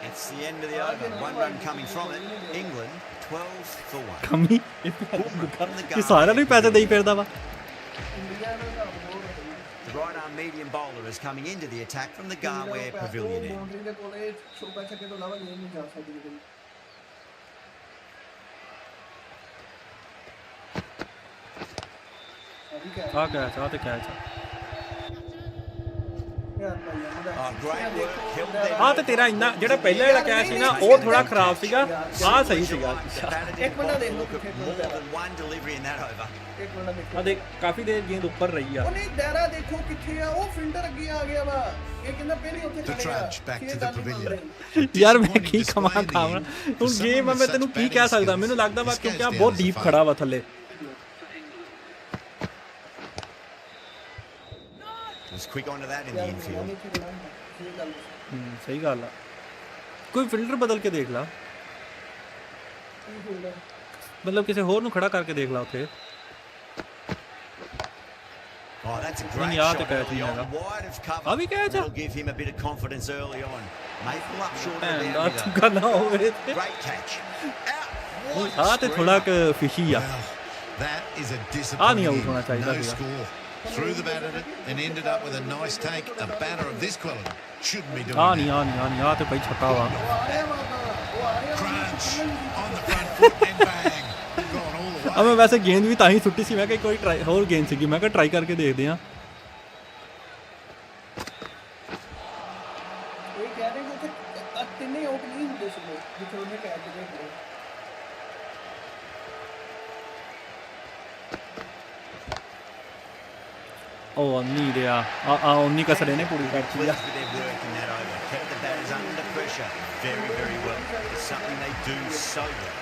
It's the end of the over. One run coming from it. England 12 for 1. ਕਮੀ ਇਹ ਸਾਰਿਆਂ ਨੂੰ ਪੈਸੇ ਦੇਈ ਫਿਰਦਾ ਵਾ The right arm medium bowler is coming into the attack from the Garware Pavilion end. Boundary ਦੇ ਕੋਲੇ ਛੋਟਾ ਛੱਕੇ ਤੋਂ ਇਲਾਵਾ ਗੇਮ ਨਹੀਂ ਜਾ ਸਕਦੀ ਕੋਈ ਆ ਕੈਚ ਆ ਤੇ catch Oh, great work. Held there. ਆ ਤੇ ਤੇਰਾ ਇੰਨਾ ਜਿਹੜਾ ਪਹਿਲਾ ਜਿਹੜਾ ਕੈਚ ਸੀ ਨਾ ਉਹ ਥੋੜਾ ਖਰਾਬ ਸੀਗਾ ਆ ਸਹੀ ਸੀਗਾ ਇੱਕ ਮਿੰਟ ਦੇਖ ਲਓ More than one delivery in that over. ਇੱਕ ਮਿੰਟ ਦੇਖੋ ਆ ਦੇਖ ਕਾਫੀ ਦੇਰ ਗੇਂਦ ਉੱਪਰ ਰਹੀ ਆ ਉਹ ਨਹੀਂ ਦਾਇਰਾ ਦੇਖੋ ਕਿੱਥੇ ਆ ਉਹ ਫਿਲਟਰ ਅੱਗੇ ਆ ਗਿਆ ਵਾ ਇਹ ਕਹਿੰਦਾ ਪਹਿਲੇ ਉੱਥੇ The ਖੜੇਗਾ trudge back to the pavilion. ਯਾਰ ਮੈਂ ਕੀ ਕਮਾਂ ਖਾਵਣਾ ਹੁਣ ਗੇਮ ਮੈਂ ਤੈਨੂੰ ਕੀ ਕਹਿ ਸਕਦਾ ਮੈਨੂੰ ਲੱਗਦਾ ਵਾ ਕਿਉਂਕਿ ਆ ਬਹੁਤ ਡੀਪ ਖੜਾ ਵਾ ਥੱਲੇ Was quick onto that in the infield. ਸਹੀ ਗੱਲ ਆ ਕੋਈ ਫਿਲਟਰ ਬਦਲ ਕੇ ਦੇਖ ਲਾ ਮਤਲਬ ਕਿਸੇ ਹੋਰ ਨੂੰ ਖੜਾ ਕਰਕੇ ਦੇਖ ਲਾ ਉੱਥੇ Oh, that's a नहीं, great यहाँ shot तो catch early नहीं on, आएगा। wide of cover. अभी catch है? That'll give him a bit of confidence early on. May pull up short of the ਭੈਣ ਦਾ boundary though. ਤੁਗਾ ਨਾ ਹੋਵੇ ਤੇ Great catch. Out. What ਆ ਤੇ ਥੋੜਾ screamer. ਫਿਸ਼ੀ ਆ Well, that is a Ah, नहीं disappointing out होना चाहिए no था भैया। score. Threw the bat at it and ended up with a nice take. A batter of this quality shouldn't be doing ਆ that. ਨਹੀਂ ਆ ਤੇ ਭਾਈ ਛੱਕਾ ਵਾ Crunch on the front foot and bang. Gone all the ਆ way. ਮੈਂ ਵੈਸੇ ਗੇਂਦ ਵੀ ਤਾਂ ਹੀ ਸੁੱਟੀ ਸੀ ਮੈਂ ਕਿ ਕੋਈ ਟਰਾਈ ਹੋਰ ਗੇਂਦ ਸੀਗੀ ਮੈਂ ਕਿਹਾ ਟਰਾਈ ਕਰਕੇ ਦੇਖਦੇ ਆ ਇਹ ਕਹਿ ਰਹੇ ਕਿ ਉੱਥੇ ਤਿੰਨੇ ਆਊਟ ਨਹੀਂ ਹੁੰਦੇ ਸੀ ਜਿੱਥੇ ਉਹਨੇ ਕਹਿ ਕੇ ਦੇਖ ਲਓ ਉਹ ਨਹੀਂ ਰਿਹਾ ਆ ਉਨੀ ਕਸਰੇ ਨੇ ਪੂਰੀ ਕਰਤੀ ਆ Pleased with their work in that over. Kept the batters under pressure very, very well. It's something they do so well.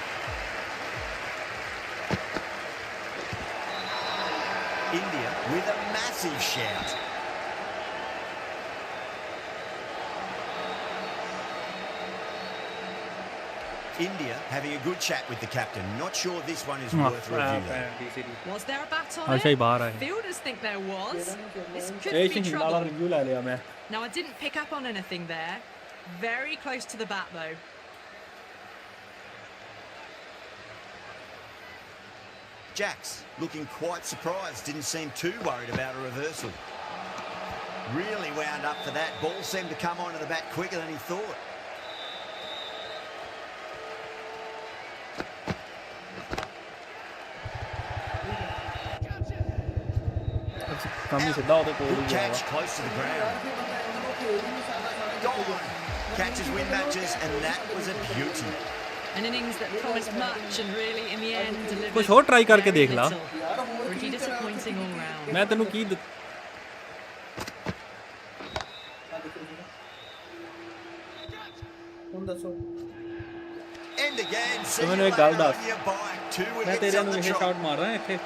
India with a massive shout. India having a good chat with the captain. Not sure this one is worth review though. Was there a bat on ਅੱਛਾ ਹੀ it? ਬਾਹਰ ਆਏ Fielders think there was. This could ਇਹ be ਸੀ ਹਿੰਦਾ ਵਾਲਾ trouble. Review ਲੈ ਲਿਆ ਮੈਂ Now, I didn't pick up on anything there. Very close to the bat, though. Jacks looking quite surprised. Didn't seem too worried about a reversal. Really wound up for that. Ball seemed to come onto the bat quicker than he thought. ਕੰਮ ਹੀ ਸਿੱਧਾ ਉਹਦੇ ਕੋਲ Good ਹੀ ਗਿਆ catch close to the ground. Gone. Catches win matches, and that was a beauty. An innings that promised much and really, in the end, delivered. ਕੁਝ ਹੋਰ try ਕਰਕੇ very ਦੇਖ ਲਾ। little. Pretty disappointing all round. ਮੈਂ ਤੈਨੂੰ ਕੀ ਹੁਣ ਦੱਸੋ End again. See तो you मैंने एक later गाल डाल। on your bike. 2 ਮੈਂ wickets ਤੇਰੇ on ਨੂੰ the ਇਹ trot. ਸ਼ਾਟ ਮਾਰ ਰਿਹਾ ਇੱਥੇ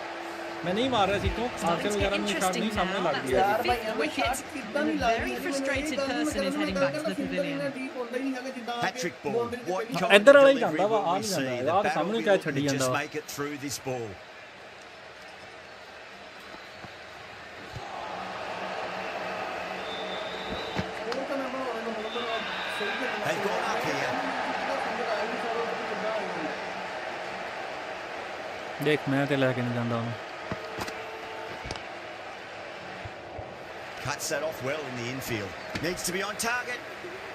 ਮੈਂ ਨਹੀਂ ਮਾਰ ਰਿਹਾ ਸੀ ਕਿਉਂ ਆਂਸਰ Starting to ਵਗੈਰਾ get ਨੂੰ ਸ਼ਾਟ ਨਹੀਂ interesting ਸਾਹਮਣੇ now. ਲੱਗ That's ਗਿਆ the fifth wicket. And a very frustrated person is heading back to the pavilion. Hat-trick ball. What kind of ਇੱਧਰ ਵਾਲਾ ਹੀ delivery ਜਾਂਦਾ ਵਾ will ਆ we ਨਹੀਂ see? ਜਾਂਦਾ The ਯਾਰ battle ਸਾਹਮਣੇ will ਕਿਆ ਛੱਡੀ just ਜਾਂਦਾ ਵਾ make it through this ball. They've gone up here. ਦੇਖ ਮੈਂ ਤੇ ਲੈ ਕੇ ਨਹੀਂ ਜਾਂਦਾ ਉਹਨੂੰ Cuts that off well in the infield. Needs to be on target.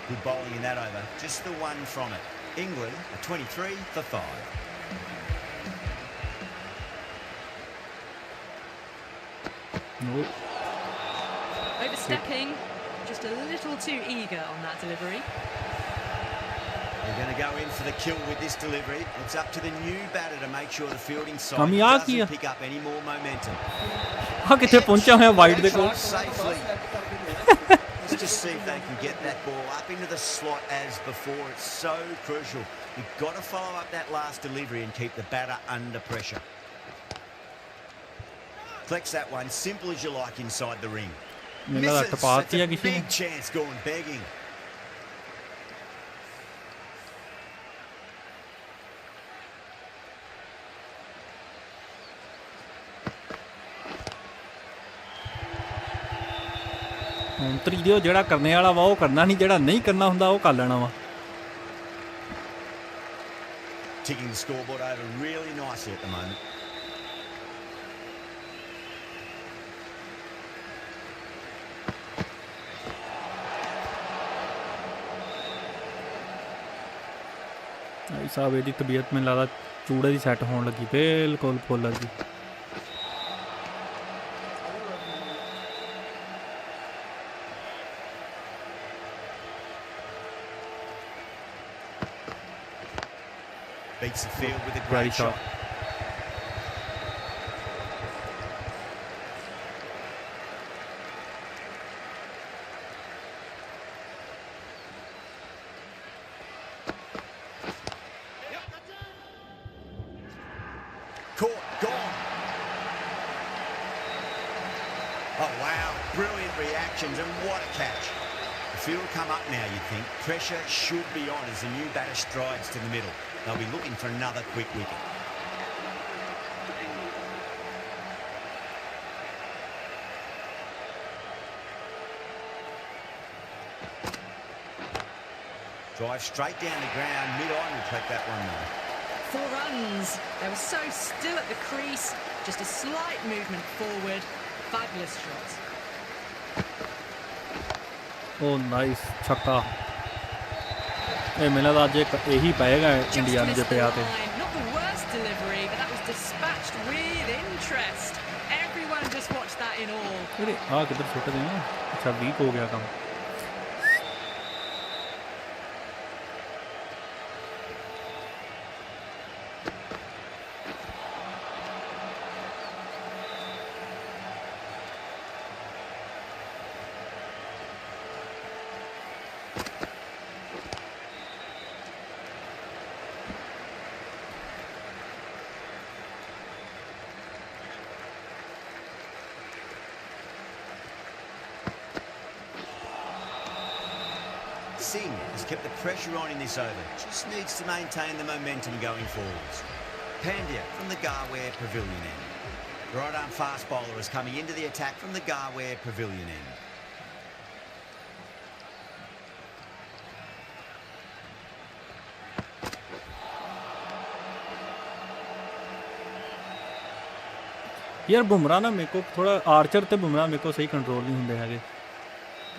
Good bowling in that over. Just the one from it. England are 23 for 5. No Overstepping, just a little too eager on that delivery. They're going to go in for the kill with this delivery. It's up to the new batter to make sure the fielding side Kami aa ki hai? doesn't pick up any more momentum. हाँ किथे पहुंचा है wide दे कोल Safely. Let's just see if they can get that ball up into the slot as before. It's so crucial. You've got to follow up that last delivery and keep the batter under pressure. Flex that one, simple as you like inside the ring. ਮੈਨੂੰ ਲੱਗਦਾ Misses. ਟਪਾ That's ਦਿਆ a ਕਿਸੇ ਨੇ big chance gone begging. ਅੰਤਰੀ ਦਿਓ ਜਿਹੜਾ ਕਰਨੇ ਵਾਲਾ ਵਾ ਉਹ ਕਰਨਾ ਨਹੀਂ ਜਿਹੜਾ ਨਹੀਂ ਕਰਨਾ ਹੁੰਦਾ ਉਹ ਕਰ ਲੈਣਾ ਵਾ Ticking the scoreboard over really nicely at the moment. Bhai Sahib ਇਹਦੀ ਤਬੀਅਤ ਮੈਨੂੰ ਲੱਗਦਾ ਚੂੜੇ ਦੀ ਸੈੱਟ ਹੋਣ ਲੱਗੀ ਬਿਲਕੁਲ ਫੁੱਲ ਲੱਗੀ Beats the field with a Great great shot. shot. Caught, gone. Oh wow, brilliant reactions and what a catch. The field come up now, you'd think. Pressure should be on as the new batter strides to the middle. They'll be looking for another quick wicket. Drive straight down the ground, mid-on will take that one though. 4 runs. They were so still at the crease. Just a slight movement forward. Fabulous shot. ਉਹ nice ਛੱਕਾ ਇਹ ਮੈਨੂੰ ਲੱਗਦਾ ਅੱਜ ਇੱਕ ਇਹੀ ਪਏਗਾ India ਨੂੰ ਜੇ ਪਿਆ ਤੇ Not the worst delivery, but that was dispatched with interest. Everyone just watched that in awe. ਅਰੇ ਆ ਕਿੱਧਰ ਸੁੱਟ ਗਏ ਨਾ ਅੱਛਾ ਵੀਕ ਹੋ ਗਿਆ ਕੰਮ Singh has kept the pressure on in this over. Just needs to maintain the momentum going forwards. Pandya from the Garware Pavilion end. Right arm fast bowler is coming into the attack from the Garware Pavilion end. ਯਾਰ ਬੁਮਰਾ ਨਾ ਮੇਰੇ ਕੋ ਥੋੜਾ ਆਰਚਰ ਤੇ ਬੁਮਰਾ ਮੇਰੇ ਕੋ ਸਹੀ control ਨਹੀਂ ਹੁੰਦੇ ਹੈਗੇ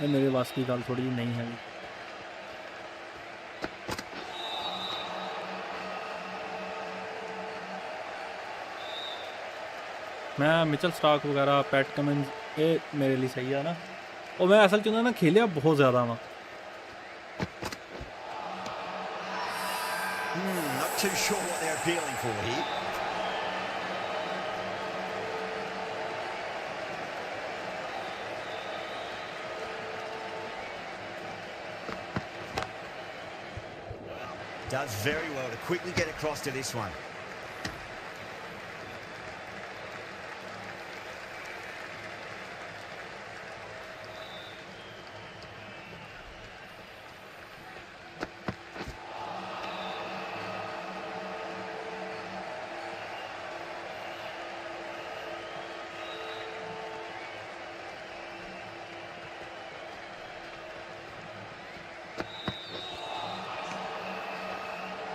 ਇਹ ਮੇਰੇ ਵਾਸ ਦੀ ਗੱਲ ਥੋੜੀ ਨਹੀਂ ਹੈਗੀ ਮੈਂ ਮਿਚਲ ਸਟਾਰਕ ਵਗੈਰਾ ਪੈਟ ਕਮਿੰਸ ਇਹ ਮੇਰੇ ਲਈ ਸਹੀ ਆ ਨਾ ਉਹ ਮੈਂ ਅਸਲ ਚ ਉਹਨਾਂ ਨਾਲ ਖੇਲਿਆ ਬਹੁਤ ਜ਼ਿਆਦਾ ਵਾ Not too sure what they're appealing for here. Does very well to quickly get across to this one.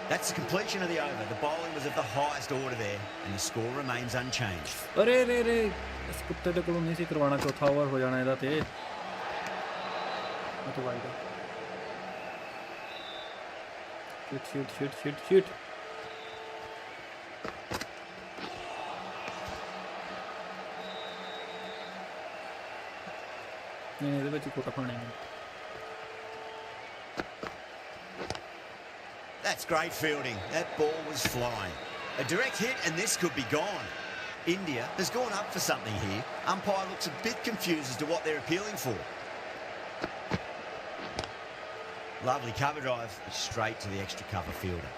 That's the completion of the over. The bowling was of the highest order there, and the score remains unchanged. ਅਰੇ ਰੇ ਰੇ ਇਸ ਕੁੱਤੇ ਦੇ ਕੋਲੋਂ ਨਹੀਂ ਸੀ ਕਰਵਾਉਣਾ ਚੌਥਾ ਓਵਰ ਹੋ ਜਾਣਾ ਇਹਦਾ ਤੇ ਉਹ ਤਾਂ ਵਾਈਡ ਸ਼ਿਟ ਇਹਨੇ ਇਹਦੇ ਵਿੱਚ ਕੁੱਟ ਖਾਣੀ ਹੈ। That's great fielding. That ball was flying. A direct hit and this could be gone. India has gone up for something here. Umpire looks a bit confused as to what they're appealing for. Lovely cover drive, straight to the extra cover fielder.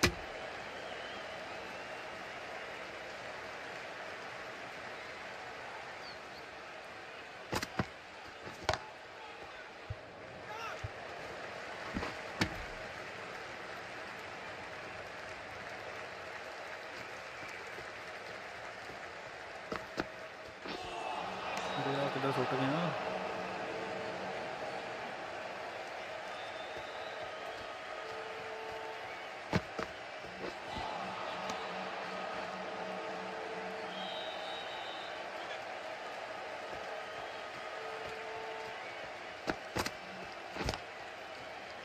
ਕਿੱਦਾਂ ਸੁੱਟ ਗਿਆ।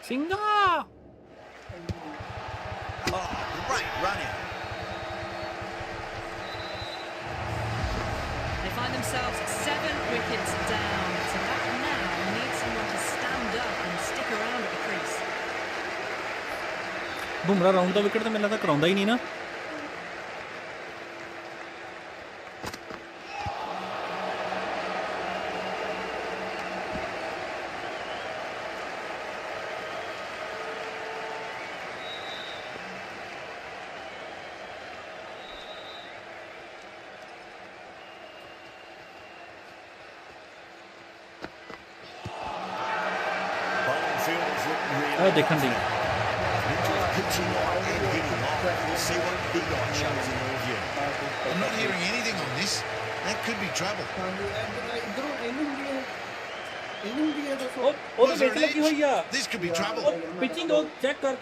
ਸਿੰਗਾ। Oh, great running. They find themselves 7 wickets down. So that now needs someone to stand up and stick around at the crease. ਬੁਮਰਾ round the wicket ਤਾਂ ਮੈਨੂੰ ਲੱਗਦਾ ਕਰਾਉਂਦਾ ਹੀ ਨਹੀਂ ਨਾ। Bowling fielders look really ਇਹ ਦੇਖਣ ਦੀ pitching on and hitting on. We'll see what big eye shows in the review. I'm not hearing anything on this. That could be trouble. ਹਾਂਜੀ ਇਧਰੋਂ ਇਹਨੂੰ ਹੁੰਦੀ ਦੱਸੋ। ਉਹਦੇ ਵਿੱਚ ਲੱਗੀ ਹੋਈ ਆ। This could be trouble. Pitching ਉਹ ਚੈੱਕ ਕਰ,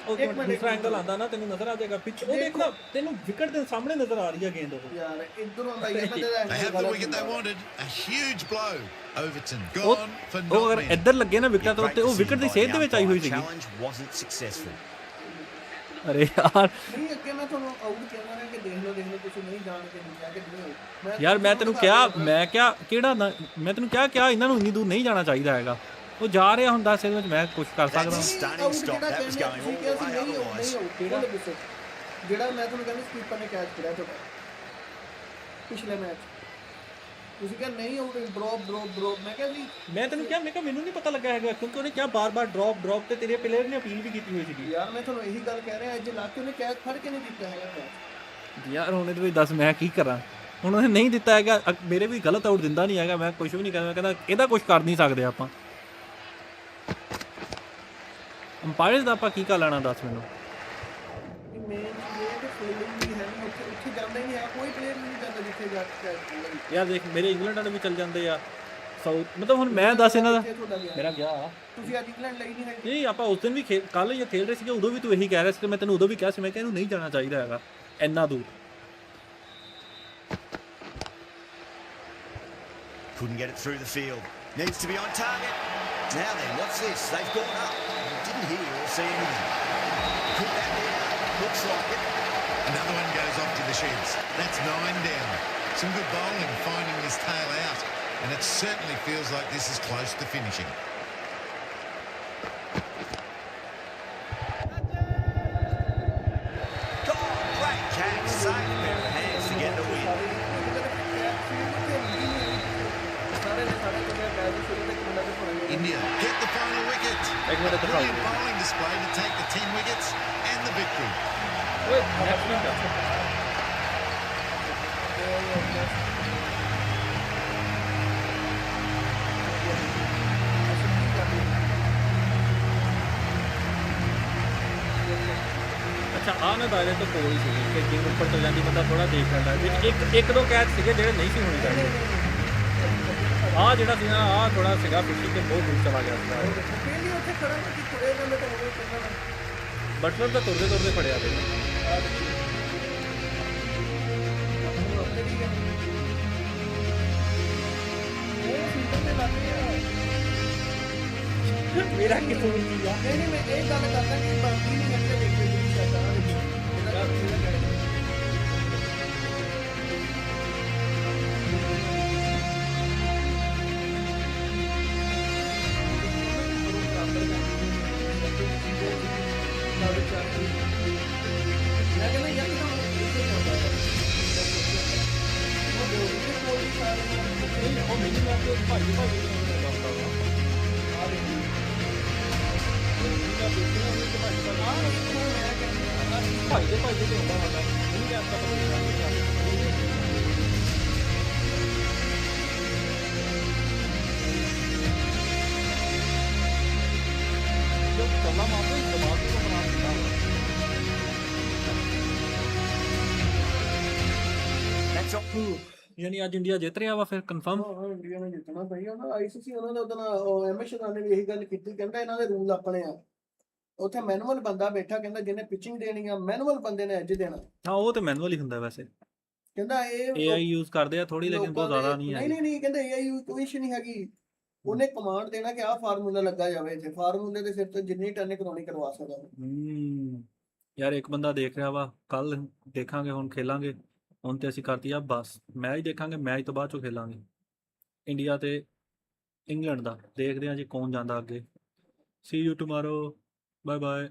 ਦੂਸਰਾ ਐਂਗਲ ਆਂਦਾ ਨਾ ਤੈਨੂੰ ਨਜ਼ਰ ਆ ਜਾਏਗਾ ਪਿਚ। ਉਹ ਦੇਖ ਨਾ ਤੈਨੂੰ ਵਿਕਟ ਦੇ ਸਾਹਮਣੇ ਨਜ਼ਰ ਆ ਰਹੀ ਹੈ ਗੇਂਦ। ਉਹ ਯਾਰ ਇਧਰੋਂ ਆਉਂਦਾ ਇਹਨਾਂ ਦੇ They have the wicket they wanted. A huge blow. Overton ਉਹ gone for ਉਹ not ਅਗਰ many. ਇੱਧਰ ਲੱਗੇ ਨਾ ਵਿਕਟਾਂ ਤੋਂ Great ਉੱਤੇ, to ਉਹ see ਵਿਕਟ ਦੀ by ਸੇਧ the ਦੇ ਵਿੱਚ ਆਈ ਹੋਈ umpire. ਸੀਗੀ। Challenge wasn't successful. ਅਰੇ ਯਾਰ ਨਹੀਂ ਅੱਗੇ ਮੈਂ ਤੁਹਾਨੂੰ ਆਊਟ ਕਹਿਣਾ ਹੈ ਕਿ ਦੇਖ ਲਓ ਤੁਸੀਂ ਨਹੀਂ ਜਾਣਦੇ ਨਹੀਂ ਕਿਹਾ ਕਿ ਨਹੀਂ। ਯਾਰ ਮੈਂ ਤੈਨੂੰ ਕਿਹਾ, ਮੈਂ ਕਿਹਾ ਕਿਹੜਾ ਮੈਂ ਤੈਨੂੰ ਕਿਹਾ ਇਹਨਾਂ ਨੂੰ ਇੰਨੀ ਦੂਰ ਨਹੀਂ ਜਾਣਾ ਚਾਹੀਦਾ ਹੈਗਾ। ਉਹ ਜਾ ਰਿਹਾ ਹੁੰਦਾ ਇਹਦੇ ਵਿੱਚ, ਮੈਂ ਕੁਝ ਕਰ ਸਕਦਾ। Stunning stop. That was going all the way otherwise. ਜਿਹੜਾ ਮੈਂ ਤੁਹਾਨੂੰ ਕਹਿੰਦਾ ਸਕੀਪਰ ਨੇ ਕੈਚ ਕਰਿਆ ਤੁਹਾਡਾ ਪਿਛਲੇ ਮੈਚ, ਤੁਸੀਂ ਕਿਹਾ ਨਹੀਂ ਆਊਟ, ਡ੍ਰੌਪ। ਮੈਂ ਕਿਹਾ ਜੀ, ਮੈਂ ਤੈਨੂੰ ਕਿਹਾ, ਮੈਂ ਕਿਹਾ ਮੈਨੂੰ ਨਹੀਂ ਪਤਾ ਲੱਗਾ ਹੈਗਾ ਕਿਉਂਕਿ ਉਹਨੇ ਕਿਹਾ ਬਾਰ-ਬਾਰ ਡ੍ਰੌਪ ਤੇ ਤੇਰੇ ਪਲੇਅਰ ਨੇ ਅਪੀਲ ਵੀ ਕੀਤੀ ਹੋਈ ਸੀਗੀ। ਯਾਰ ਮੈਂ ਤੁਹਾਨੂੰ ਇਹੀ ਗੱਲ ਕਹਿ ਰਿਹਾ, ਅੱਜ ਲਾ ਕੇ ਉਹਨੇ ਕੈਚ ਫੜ ਕੇ ਨਹੀਂ ਦਿੱਤਾ ਹੈਗਾ ਮੈਚ। ਯਾਰ ਹੁਣ ਇਹਦੇ ਵਿੱਚ ਦੱਸ ਮੈਂ ਕੀ ਕਰਾਂ। ਹੁਣ ਉਹਨੇ ਨਹੀਂ ਦਿੱਤਾ ਹੈਗਾ, ਮੇਰੇ ਵੀ ਗਲਤ ਆਊਟ ਦਿੰਦਾ ਨਹੀਂ ਹੈਗਾ, ਮੈਂ ਕੁਝ ਵੀ ਨਹੀਂ ਕਹਿੰਦਾ। ਮੈਂ ਕਹਿੰਦਾ ਇਹਦਾ ਕੁਝ ਕਰ ਨਹੀਂ ਸਕਦੇ ਆਪਾਂ। ਅੰਪਾਇਰਸ ਦਾ ਆਪਾਂ ਕੀ ਕਰ ਲੈਣਾ ਦੱਸ ਮੈਨੂੰ। ਉੱਥੇ ਜਾਂਦਾ ਹੀ ਨਹੀਂ ਹੈ, ਕੋਈ ਪਲੇਅਰ ਨਹੀਂ ਜਾਂਦਾ ਜਿੱਥੇ ਜਾ ਕੇ। ਯਾਰ ਦੇਖ ਮੇਰੇ ਇੰਗਲੈਂਡ ਵਾਲੇ ਵੀ ਚੱਲ ਜਾਂਦੇ ਆ ਸਾਊਥ, ਮਤਲਬ ਹੁਣ ਮੈਂ ਦੱਸ ਇਹਨਾਂ ਦਾ ਮੇਰਾ ਗਿਆ। ਤੁਸੀਂ ਅੱਜ ਇੰਗਲੈਂਡ ਲਈ ਨਹੀਂ ਹੈ। ਨਹੀਂ ਆਪਾਂ ਉਸ ਦਿਨ ਵੀ ਕੱਲ ਜੇ ਖੇਡ ਰਹੇ ਸੀਗੇ ਉਦੋਂ ਵੀ ਤੂੰ ਇਹੀ ਕਹਿ ਰਿਹਾ ਸੀ। ਮੈਂ ਤੈਨੂੰ ਉਦੋਂ ਵੀ ਕਿਹਾ ਸੀ, ਮੈਂ ਕਿਹਾ ਇਹਨੂੰ ਨਹੀਂ ਜਾਣਾ ਚਾਹੀਦਾ ਹੈਗਾ ਇੰਨਾ ਦੂਰ। Couldn't get it through the field. Needs to be on target. Now then, what's this? They've gone up. Didn't hear or see anything. Could that be out? Looks like it. Another one goes off to the sheds. That's 9 down. Some good bowling finding this tail out, and it certainly feels like this is close to finishing. Great catch. Safe pair of hands to get the win. India get the final wicket. Brilliant bowling display to take the 10 wickets and the victory. ਅੱਛਾ ਆਹ ਨਾ ਦਾਇਰੇ ਤੋਂ ਕੋਲ ਹੀ ਸੀਗੇ ਕਿ game ਉੱਪਰ ਚੱਲ ਜਾਂਦੀ, ਬੰਦਾ ਥੋੜਾ ਦੇਖ ਲੈਂਦਾ। ਇੱਕ ਦੋ ਕੈਚ ਸੀਗੇ ਜਿਹੜੇ ਨਹੀਂ ਸੀ ਹੋਣੇ ਚਾਹੀਦੇ। ਆਹ ਜਿਹੜਾ ਸੀ ਨਾ, ਆਹ ਥੋੜਾ ਸੀਗਾ ਪਿੱਛੇ ਤੇ ਬਹੁਤ ਦੂਰ ਚਲਾ ਗਿਆ ਸੀਗਾ। ਬਟਲਰ ਤਾਂ ਤੁਰਦੇ ਤੁਰਦੇ ਫੜਿਆ ਤੇ ਮੇਰਾ ਕਿਥੋਂ ਨਹੀਂ ਆ। ਨਹੀਂ ਮੈਂ ਇਹ ਗੱਲ ਕਰਦਾ ਕਿ ਬਾਕੀ ਨਹੀਂ ਅੱਗੇ ਦੇਖੇ ਜੀ ਸ਼ਾਇਦ ਕਰਕੇ ਭਾਈ ਭਾਈ ਭਾਈ ਦੇ ਭਾਈ ਦੇ ਹੁੰਦਾ ਹੁੰਦਾ ਨਹੀਂ ਕਿ ਆਪਾਂ ਜੋ ਕੱਲਾ ਮਾਰਦੇ ਦਿਮਾਗ ਨੂੰ ਬਣਾ ਦਿੰਦਾ That's all. ਯਾਨੀ ਅੱਜ ਇੰਡੀਆ ਜਿੱਤ ਰਿਹਾ ਵਾ ਫਿਰ ਕਨਫਰਮ ਹਾਂ ਇੰਡੀਆ ਨੇ ਜਿੱਤਣਾ ਪਈ ਉਹਨਾਂ ਆਈਸੀਸੀ ਉਹਨਾਂ ਨੇ ਉਹਦਾ ਐਮਐਸ ਸ਼ਾਨ ਨੇ ਵੀ ਇਹੀ ਗੱਲ ਕੀਤੀ ਕਹਿੰਦਾ ਇਹਨਾਂ ਦੇ ਰੂਲ ਆਪਣੇ ਆ ਉੱਥੇ ਮੈਨੂਅਲ ਬੰਦਾ ਬੈਠਾ ਕਹਿੰਦਾ ਜਿਹਨੇ ਪਿਚਿੰਗ ਦੇਣੀ ਆ ਮੈਨੂਅਲ ਬੰਦੇ ਨੇ ਅੱਜ ਦੇਣਾ ਹਾਂ ਉਹ ਤੇ ਮੈਨੂਅਲ ਹੀ ਹੁੰਦਾ ਵੈਸੇ ਕਹਿੰਦਾ ਇਹ AI ਯੂਜ਼ ਕਰਦੇ ਆ ਥੋੜੀ ਲੇਕਿਨ ਬਹੁਤ ਜ਼ਿਆਦਾ ਨਹੀਂ ਹੈ ਨਹੀਂ ਕਹਿੰਦੇ AI ਯੂਜ਼ ਕੋਈ ਇਸ਼ੂ ਨਹੀਂ ਹੈਗੀ ਉਹਨੇ ਕਮਾਂਡ ਦੇਣਾ ਕਿ ਆਹ ਫਾਰਮੂਲਾ ਲੱਗਾ ਜਾਵੇ ਇੱਥੇ ਫਾਰਮੂਲੇ ਦੇ ਸਿਰ ਤੇ ਜਿੰਨੀ ਟਰਨ ਕਰਾਉਣੀ ਕਰਵਾ ਸਕਦਾ ਯਾਰ ਇੱਕ ਬੰਦਾ ਦੇਖ ਰਿਹਾ ਵਾ ਕੱਲ ਦੇਖਾਂਗੇ ਹੁਣ ਖੇਲਾਂਗੇ ਹੁਣ ਤੇ ਅਸੀਂ ਕਰਤੀ ਆ ਬਸ ਮੈਚ ਦੇਖਾਂਗੇ ਮੈਚ ਤੋਂ ਬਾਅਦ ਚੋਂ ਖੇਲਾਂਗੇ ਇੰਡੀਆ ਤੇ ਇੰਗਲੈਂਡ ਦਾ ਦੇਖਦੇ ਹਾਂ ਜੀ ਕੌਣ ਜਾਂਦਾ ਅੱਗੇ ਸੀ ਯੂ ਟੁਮਾਰੋ ਬਾਏ ਬਾਏ